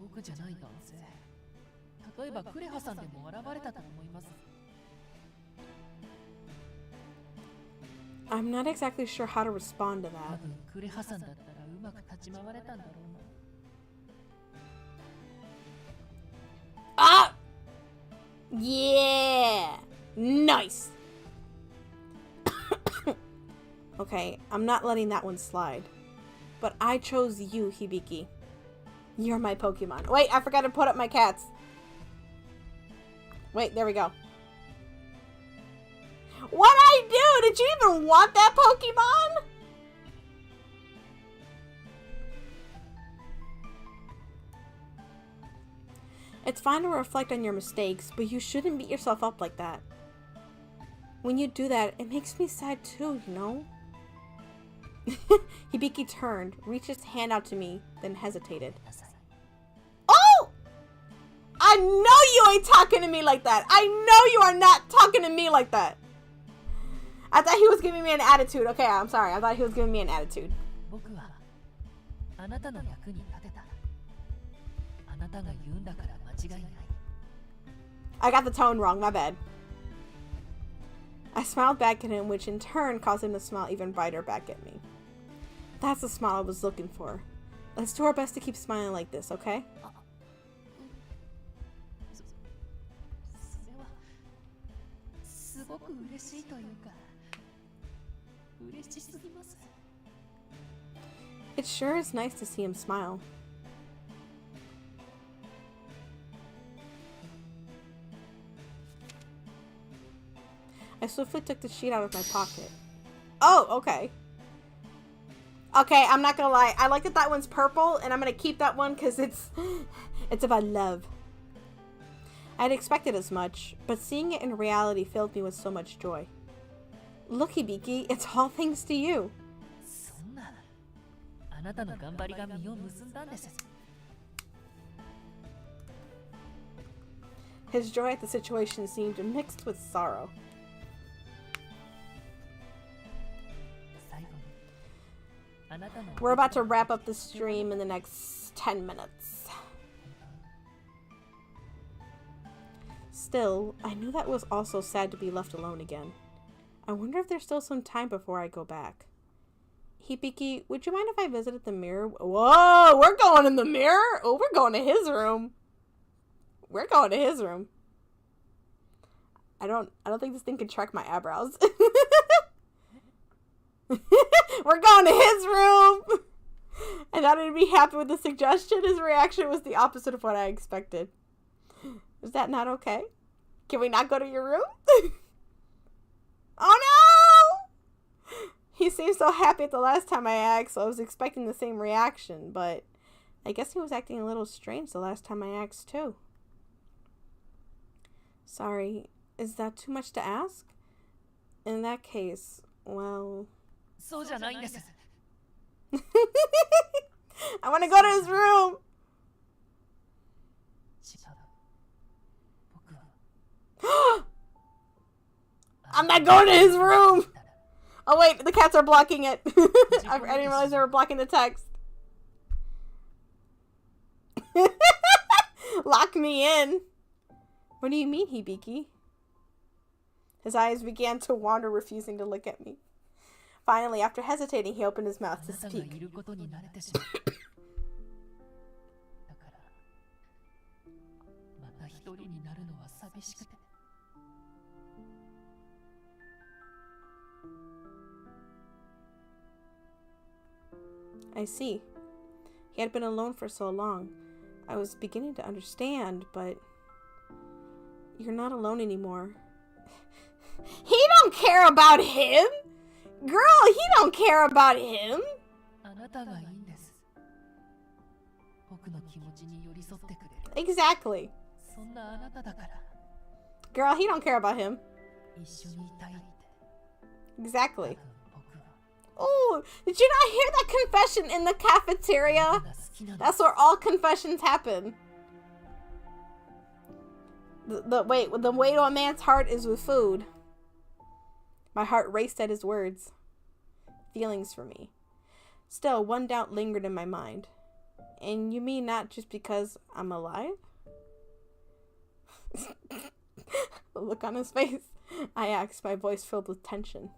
僕じゃない男性。例えばクレハさんでも現れたと思います。 I'm not exactly sure how to respond to 多 that. 分クレハさんだったらうまく立ち回れたんだろうな。 Ah! Yeah! Nice! Okay, I'm not letting that one slide. But I chose you, Hibiki. You're my Pokemon. Wait, I forgot to put up my cats. Wait, there we go. What'd I do? Did you even want that Pokemon? It's fine to reflect on your mistakes, but you shouldn't beat yourself up like that. When you do that, it makes me sad too, you know? Hibiki turned, reached his hand out to me, then hesitated. Oh! I know you ain't talking to me like that! I know you are not talking to me like that! I thought he was giving me an attitude. Okay, I'm sorry. I thought he was giving me an attitude. I got the tone wrong, my bad. I smiled back at him, which in turn caused him to smile even brighter back at me. That's the smile I was looking for. Let's do our best to keep smiling like this, okay? It sure is nice to see him smile. I swiftly took the sheet out of my pocket. Oh, okay. Okay, I'm not gonna lie. I like that that one's purple, and I'm gonna keep that one because it's about love. I'd expected as much, but seeing it in reality filled me with so much joy. Look, Hibiki, it's all thanks to you. His joy at the situation seemed mixed with sorrow. We're about to wrap up the stream in the next 10 minutes. Still, I knew that was also sad to be left alone again. I wonder if there's still some time before I go back. Hibiki, would you mind if I visited the mirror? Whoa, we're going in the mirror? Oh, we're going to his room. We're going to his room. I don't think this thing can track my eyebrows. We're going to his room! I thought he'd be happy with the suggestion. His reaction was the opposite of what I expected. Is that not okay? Can we not go to your room? Oh no! He seemed so happy at the last time I asked, so I was expecting the same reaction, but I guess he was acting a little strange the last time I asked too. Sorry, is that too much to ask? In that case, well... I want to go to his room! I'm not going to his room! Oh wait, the cats are blocking it. I didn't realize they were blocking the text. Lock me in. What do you mean, Hibiki? His eyes began to wander, refusing to look at me. Finally, after hesitating, he opened his mouth to speak. I see. He had been alone for so long. I was beginning to understand, but you're not alone anymore. He don't care about him! Girl, he don't care about him! Exactly. Girl, he don't care about him. Exactly. Oh, did you not hear that confession in the cafeteria? That's where all confessions happen. The way to a man's heart is with food. My heart raced at his words. Feelings for me. Still, one doubt lingered in my mind. And you mean not just because I'm alive? The look on his face. I asked, my voice filled with tension.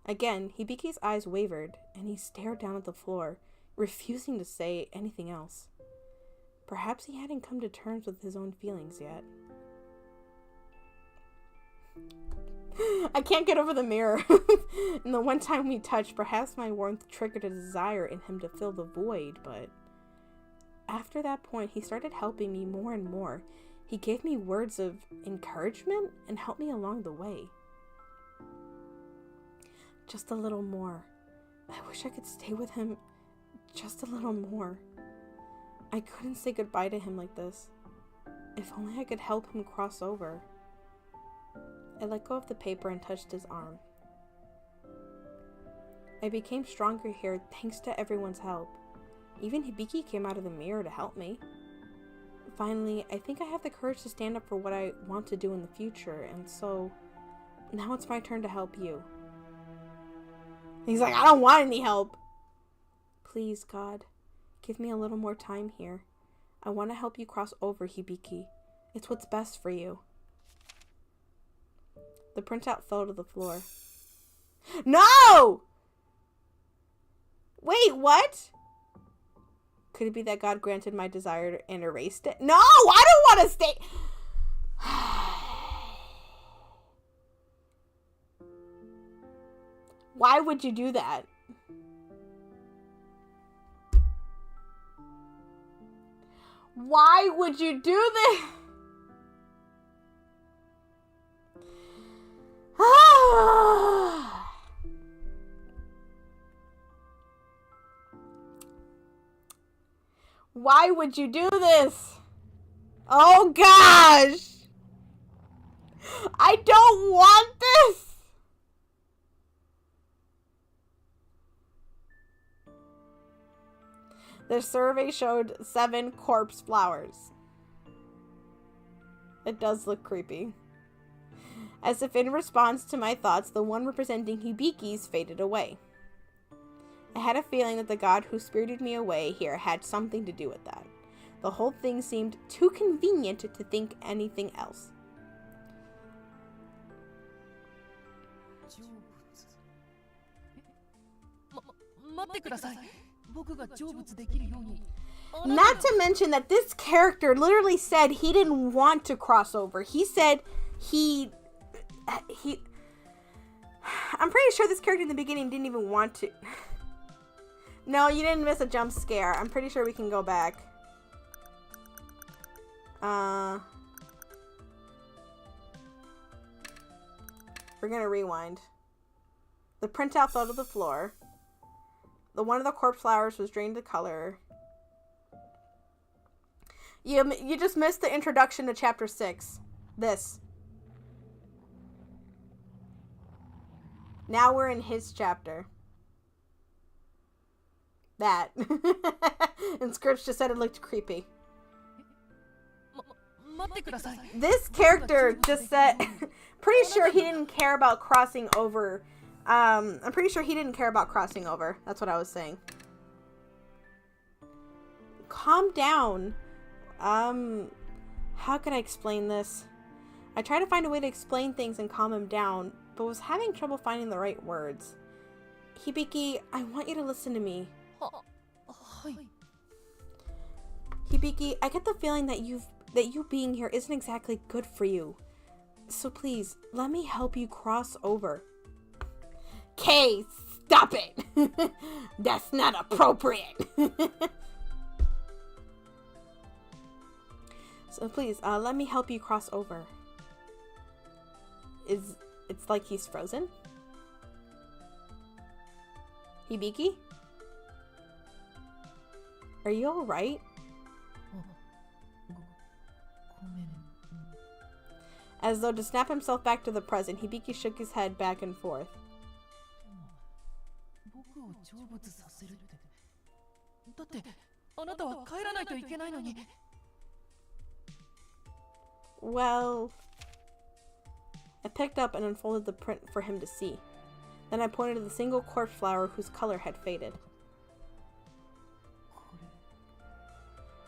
Again, Hibiki's eyes wavered, and he stared down at the floor, refusing to say anything else. Perhaps he hadn't come to terms with his own feelings yet. I can't get over the mirror. And the one time we touched, perhaps my warmth triggered a desire in him to fill the void, but after that point, he started helping me more and more. He gave me words of encouragement and helped me along the way. Just a little more. I wish I could stay with him just a little more. I couldn't say goodbye to him like this. If only I could help him cross over. I let go of the paper and touched his arm. I became stronger here thanks to everyone's help. Even Hibiki came out of the mirror to help me. Finally, I think I have the courage to stand up for what I want to do in the future, and so now it's my turn to help you. He's like, I don't want any help. Please, God, give me a little more time here. I want to help you cross over, Hibiki. It's what's best for you. The printout fell to the floor. No! Wait, what? Could it be that God granted my desire and erased it? No, I don't want to stay. Why would you do that? Why would you do this? Why would you do this? Oh gosh! I don't want this! The survey showed 7 corpse flowers. It does look creepy. As if in response to my thoughts, the one representing Hibiki's faded away. I had a feeling that the god who spirited me away here had something to do with that. The whole thing seemed too convenient to think anything else. Not to mention that this character literally said he didn't want to cross over. He said he I'm pretty sure this character in the beginning didn't even want to. No, you didn't miss a jump scare. I'm pretty sure we can go back. We're gonna rewind. The printout fell to the floor. One of the corpse flowers was drained to color. You just missed the introduction to chapter 6. This. Now we're in his chapter. That. And Scripps just said it looked creepy. This character just said... pretty sure he didn't care about crossing over. I'm pretty sure he didn't care about crossing over. That's what I was saying. Calm down. How can I explain this? I tried to find a way to explain things and calm him down, but was having trouble finding the right words. Hibiki, I want you to listen to me. Hibiki, I get the feeling that you being here isn't exactly good for you. So please, let me help you cross over. Kay, stop it! That's not appropriate! So please, let me help you cross over. It's like he's frozen? Hibiki? Are you alright? As though to snap himself back to the present, Hibiki shook his head back and forth. Well... I picked up and unfolded the print for him to see. Then I pointed to the single corpse flower whose color had faded.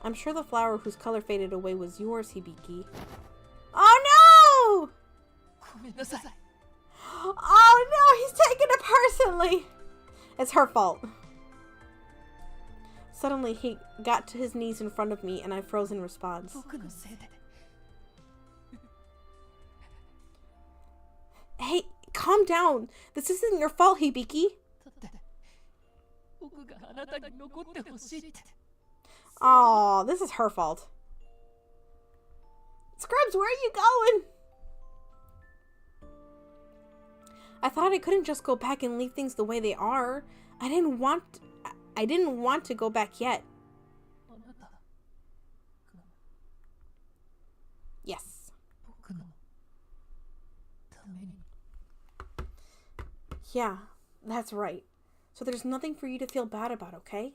I'm sure the flower whose color faded away was yours, Hibiki. Oh no! Oh no, he's taking it personally! It's her fault. Suddenly, he got to his knees in front of me and I froze in response. Hey, calm down. This isn't your fault, Hibiki. Oh, this is her fault. Scrubs, where are you going? I thought I couldn't just go back and leave things the way they are. I didn't want to go back yet. Yes. 僕のために。 Yeah, that's right. So there's nothing for you to feel bad about, okay?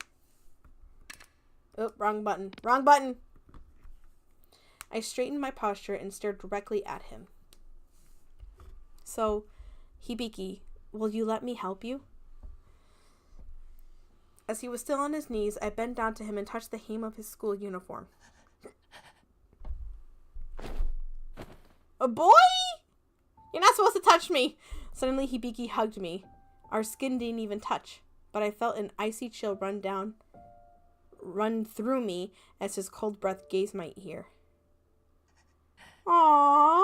Oh, wrong button. Wrong button! I straightened my posture and stared directly at him. So, Hibiki, will you let me help you? As he was still on his knees, I bent down to him and touched the hem of his school uniform. A boy? You're not supposed to touch me! Suddenly, Hibiki hugged me. Our skin didn't even touch, but I felt an icy chill run through me as his cold breath grazed my ear. Aww.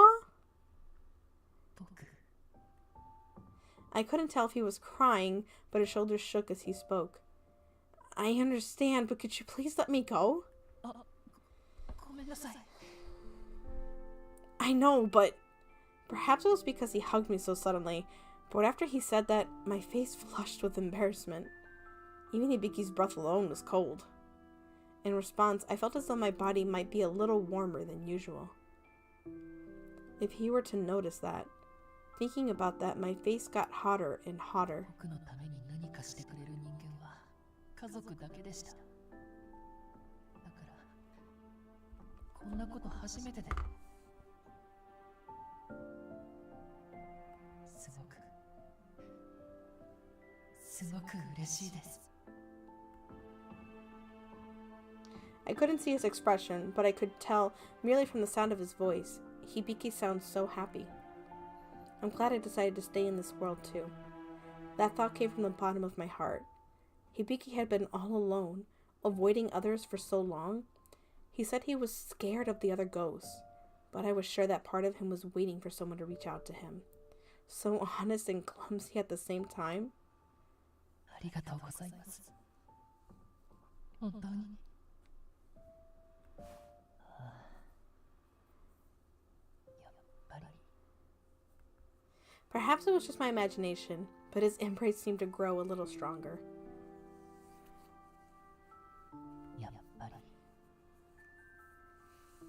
僕、 I couldn't tell if he was crying, but his shoulders shook as he spoke. I understand, but could you please let me go? あ、ごめんなさい。 I know, but perhaps it was because he hugged me so suddenly. But after he said that, my face flushed with embarrassment. Even Hibiki's breath alone was cold. In response, I felt as though my body might be a little warmer than usual. If he were to notice that, thinking about that, my face got hotter and hotter. 僕のために何かしてくれる人間は家族だけでした。だからこんなこと初めてで。すごく嬉しいです。 I couldn't see his expression, but I could tell merely from the sound of his voice. Hibiki sounds so happy. I'm glad I decided to stay in this world too. That thought came from the bottom of my heart. Hibiki had been all alone, avoiding others for so long. He said he was scared of the other ghosts, but I was sure that part of him was waiting for someone to reach out to him. So honest and clumsy at the same time. ありがとうございます。本当に。やっぱり。 Perhaps it was just my imagination, but his embrace seemed to grow a little stronger. やっぱり。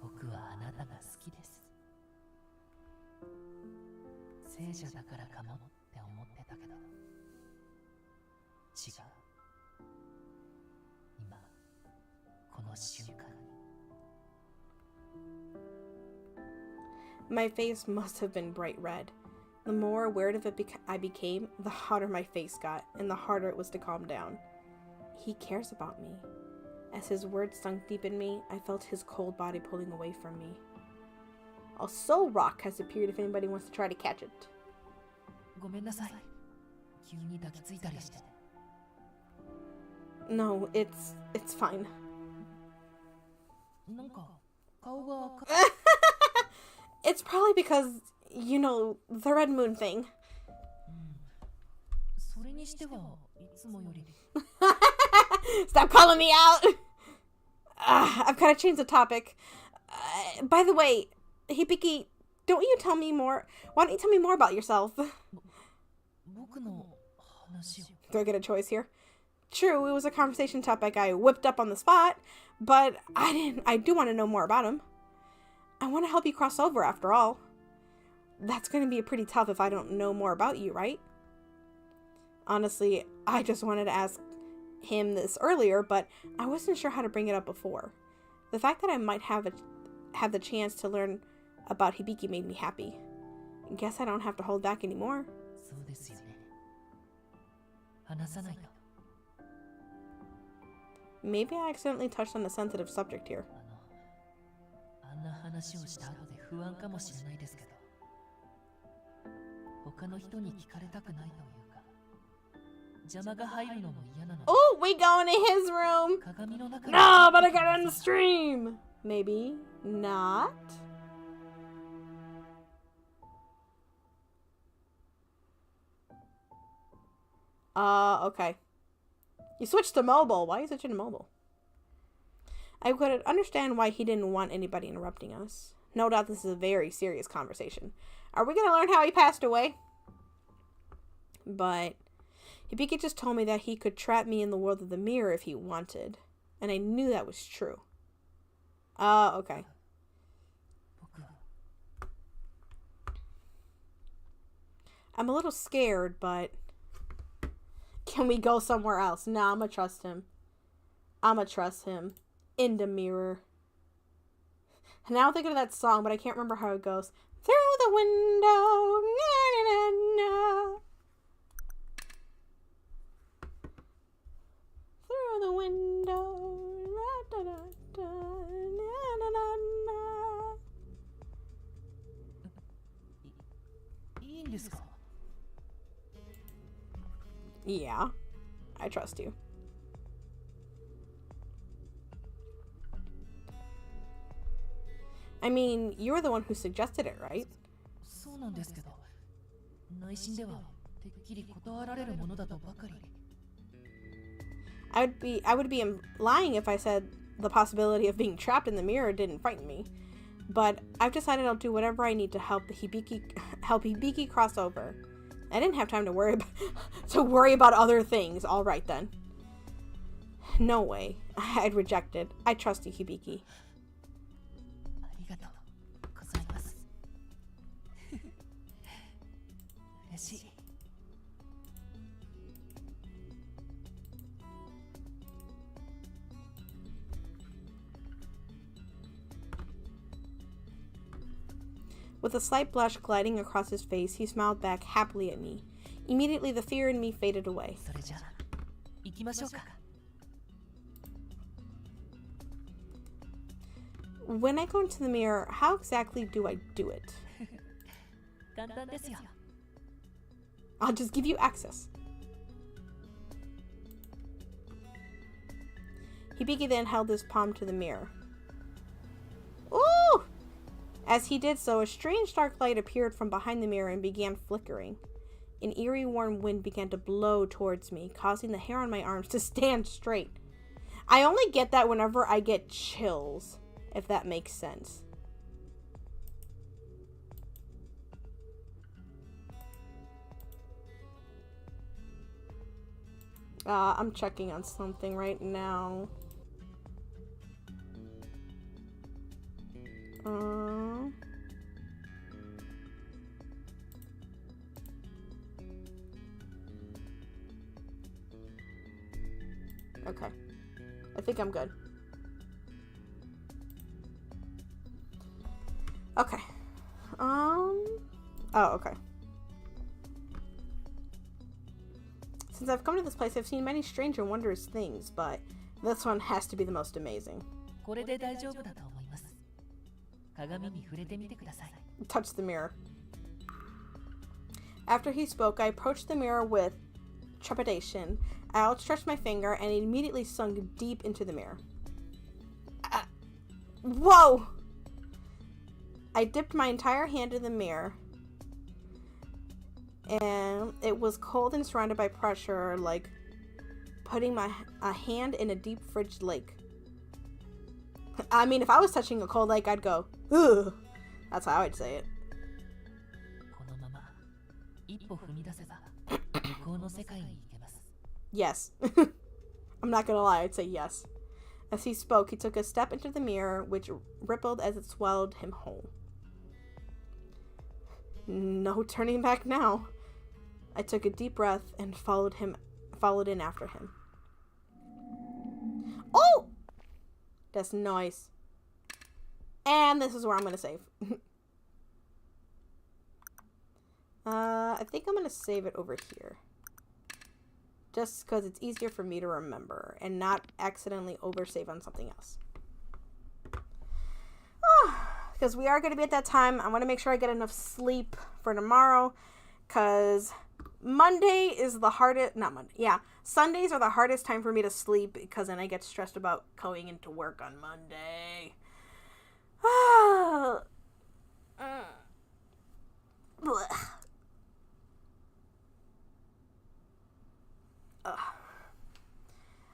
僕はあなたが好きです。聖者だからかもって思ってたけど。 違う。今、この瞬間に。 My face must have been bright red. The more aware of it I became, the hotter my face got, and the harder it was to calm down. He cares about me. As his words sunk deep in me, I felt his cold body pulling away from me. A soul rock has appeared if anybody wants to try to catch it. ごめんなさい。急に抱きついたりして。 No, it's fine. なんか顔が It's probably because, you know, the red moon thing. それにしてはいつもより Stop calling me out! I've got to change the topic. By the way, Hibiki, don't you tell me more? Why don't you tell me more about yourself? 僕の話を Do I get a choice here? True, it was a conversation topic I whipped up on the spot, but I do want to know more about him. I want to help you cross over after all. That's going to be pretty tough if I don't know more about you, right? Honestly, I just wanted to ask him this earlier, but I wasn't sure how to bring it up before. The fact that I might have the chance to learn about Hibiki made me happy. Guess I don't have to hold back anymore. そうですよね。話さないと。 Maybe I accidentally touched on a sensitive subject here. あんな話をした後で不安かもしれないですけど、他の人に聞かれたくないというか、邪魔が入るのも嫌なので。 Oh, we going in his room! 鏡の中に No, but I got on the stream! Maybe not? Okay. You switched to mobile. Why are you switching to mobile? I could understand why he didn't want anybody interrupting us. No doubt this is a very serious conversation. Are we going to learn how he passed away? But Hibiki just told me that he could trap me in the world of the mirror if he wanted. And I knew that was true. Okay. 僕は I'm a little scared, but can we go somewhere else? Nah, I'm gonna trust him. I'm gonna trust him. In the mirror. And now I'm thinking of that song, but I can't remember how it goes. Through the window. Na, na, na, na. Through the window. Da, da, da, na, na, na, na. いいんですか? Yeah, I trust you. I mean, you were the one who suggested it, right? そうなんですけど、内心ではてっきり断られるものだとばかり。I would be lying if I said the possibility of being trapped in the mirror didn't frighten me. But I've decided I'll do whatever I need to help Hibiki cross over. I didn't have time to worry about other things. All right then. No way. I'd reject it. I trust you, Hibiki. ありがとうございます。嬉しい。With a slight blush gliding across his face, he smiled back happily at me. Immediately, the fear in me faded away. それじゃあ行きましょうか。When I go into the mirror, how exactly do I do it? 簡単ですよ。I'll just give you access. Hibiki then held his palm to the mirror. Ooh! As he did so, a strange dark light appeared from behind the mirror and began flickering. An eerie warm wind began to blow towards me, causing the hair on my arms to stand straight. I only get that whenever I get chills, if that makes sense. I'm checking on something right now. Okay. I think I'm good. Okay. Oh, okay. Since I've come to this place, I've seen many strange and wondrous things, but this one has to be the most amazing. これで大丈夫だと思います。鏡に触れてみてください。Touch the mirror. After he spoke, I approached the mirror with trepidation. I outstretched my finger and it immediately sunk deep into the mirror. Whoa! I dipped my entire hand in the mirror, and it was cold and surrounded by pressure, like putting a hand in a deep frigid lake. I mean, if I was touching a cold lake, I'd go, ugh. That's how I'd say it. このまま一歩踏み出せば向こうの世界に行けます。Yes. I'm not gonna lie, I'd say yes. As he spoke, he took a step into the mirror, which rippled as it swallowed him whole. No turning back now. I took a deep breath and followed in after him. Oh! That's nice. And this is where I'm gonna save. I think I'm gonna save it over here. Just because it's easier for me to remember and not accidentally oversave on something else. Because we are going to be at that time. I want to make sure I get enough sleep for tomorrow. Because Monday is the hardest. Not Monday. Yeah. Sundays are the hardest time for me to sleep. Because then I get stressed about going into work on Monday.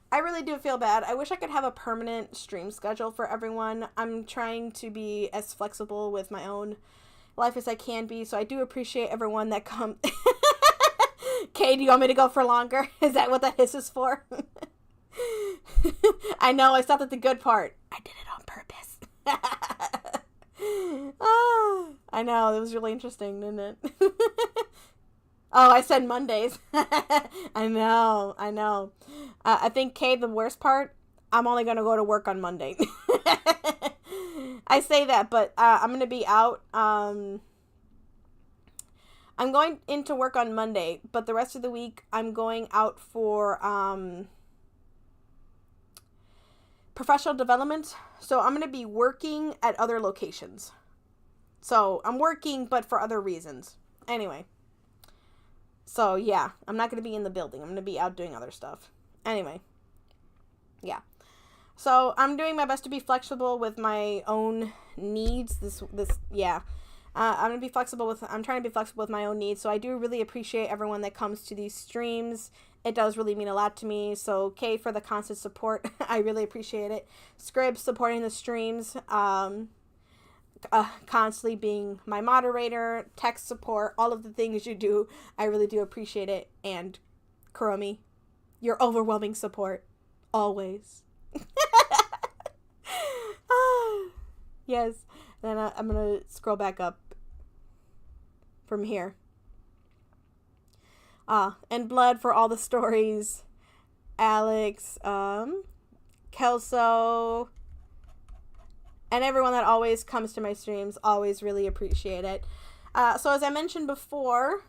I really do feel bad. I wish I could have a permanent stream schedule for everyone. I'm trying to be as flexible with my own life as I can be, so I do appreciate everyone that comes. Kay, do you want me to go for longer? Is that what that hiss is for? I know, I stopped at the good part. I did it on purpose. I know, it was really interesting, didn't it? Oh, I said Mondays. I know. I think, Kay, the worst part, I'm only going to go to work on Monday. I say that, but I'm going to be out. I'm going into work on Monday, but the rest of the week, I'm going out for professional development. So I'm going to be working at other locations. So I'm working, but for other reasons. Anyway. So, yeah, I'm not going to be in the building. I'm going to be out doing other stuff. Anyway. Yeah. So, I'm doing my best to be flexible with my own needs. I'm going to be flexible I'm trying to be flexible with my own needs. So, I do really appreciate everyone that comes to these streams. It does really mean a lot to me. So, Kay, for the constant support. I really appreciate it. Scribs supporting the streams. Constantly being my moderator, tech support, all of the things you do. I really do appreciate it. And Kuromi, your overwhelming support. Always. Yes. Then I'm going to scroll back up from here. And Blood for all the stories. Alex, Kelso, and everyone that always comes to my streams, always really appreciate it. So as I mentioned before,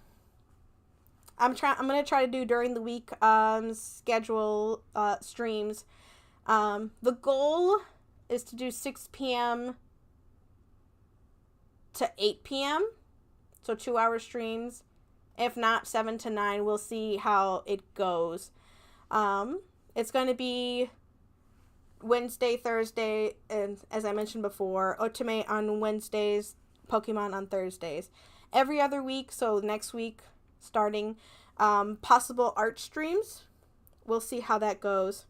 I'm going to try to do during the week schedule streams. The goal is to do 6 p.m. to 8 p.m. So 2-hour streams. If not, 7 to 9. We'll see how it goes. It's going to be Wednesday, Thursday, and as I mentioned before, Otome on Wednesdays, Pokemon on Thursdays. Every other week, so next week, starting, possible art streams. We'll see how that goes.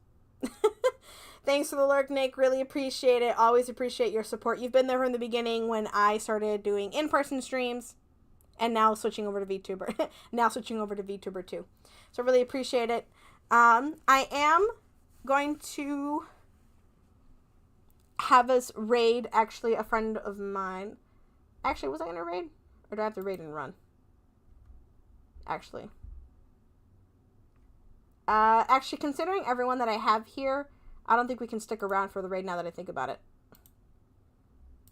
Thanks for the lurk, Nick. Really appreciate it. Always appreciate your support. You've been there from the beginning when I started doing in-person streams, and now switching over to VTuber. Now switching over to VTuber too. So really appreciate it. I am going to have us raid, actually, a friend of mine. Actually, was I going to raid? Or do I have to raid and run? Actually, considering everyone that I have here, I don't think we can stick around for the raid now that I think about it.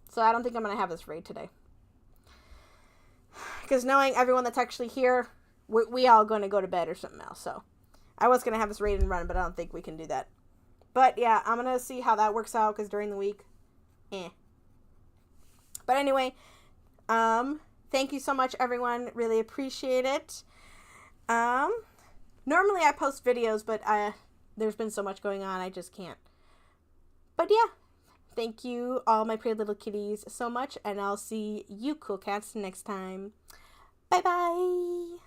So I don't think I'm going to have this raid today. Because knowing everyone that's actually here, we all going to go to bed or something else. So I was going to have this raid and run, but I don't think we can do that. But yeah, I'm going to see how that works out, because during the week, But anyway, thank you so much, everyone. Really appreciate it. Normally I post videos, but there's been so much going on, I just can't. But yeah, thank you, all my pretty little kitties, so much, and I'll see you cool cats next time. Bye-bye.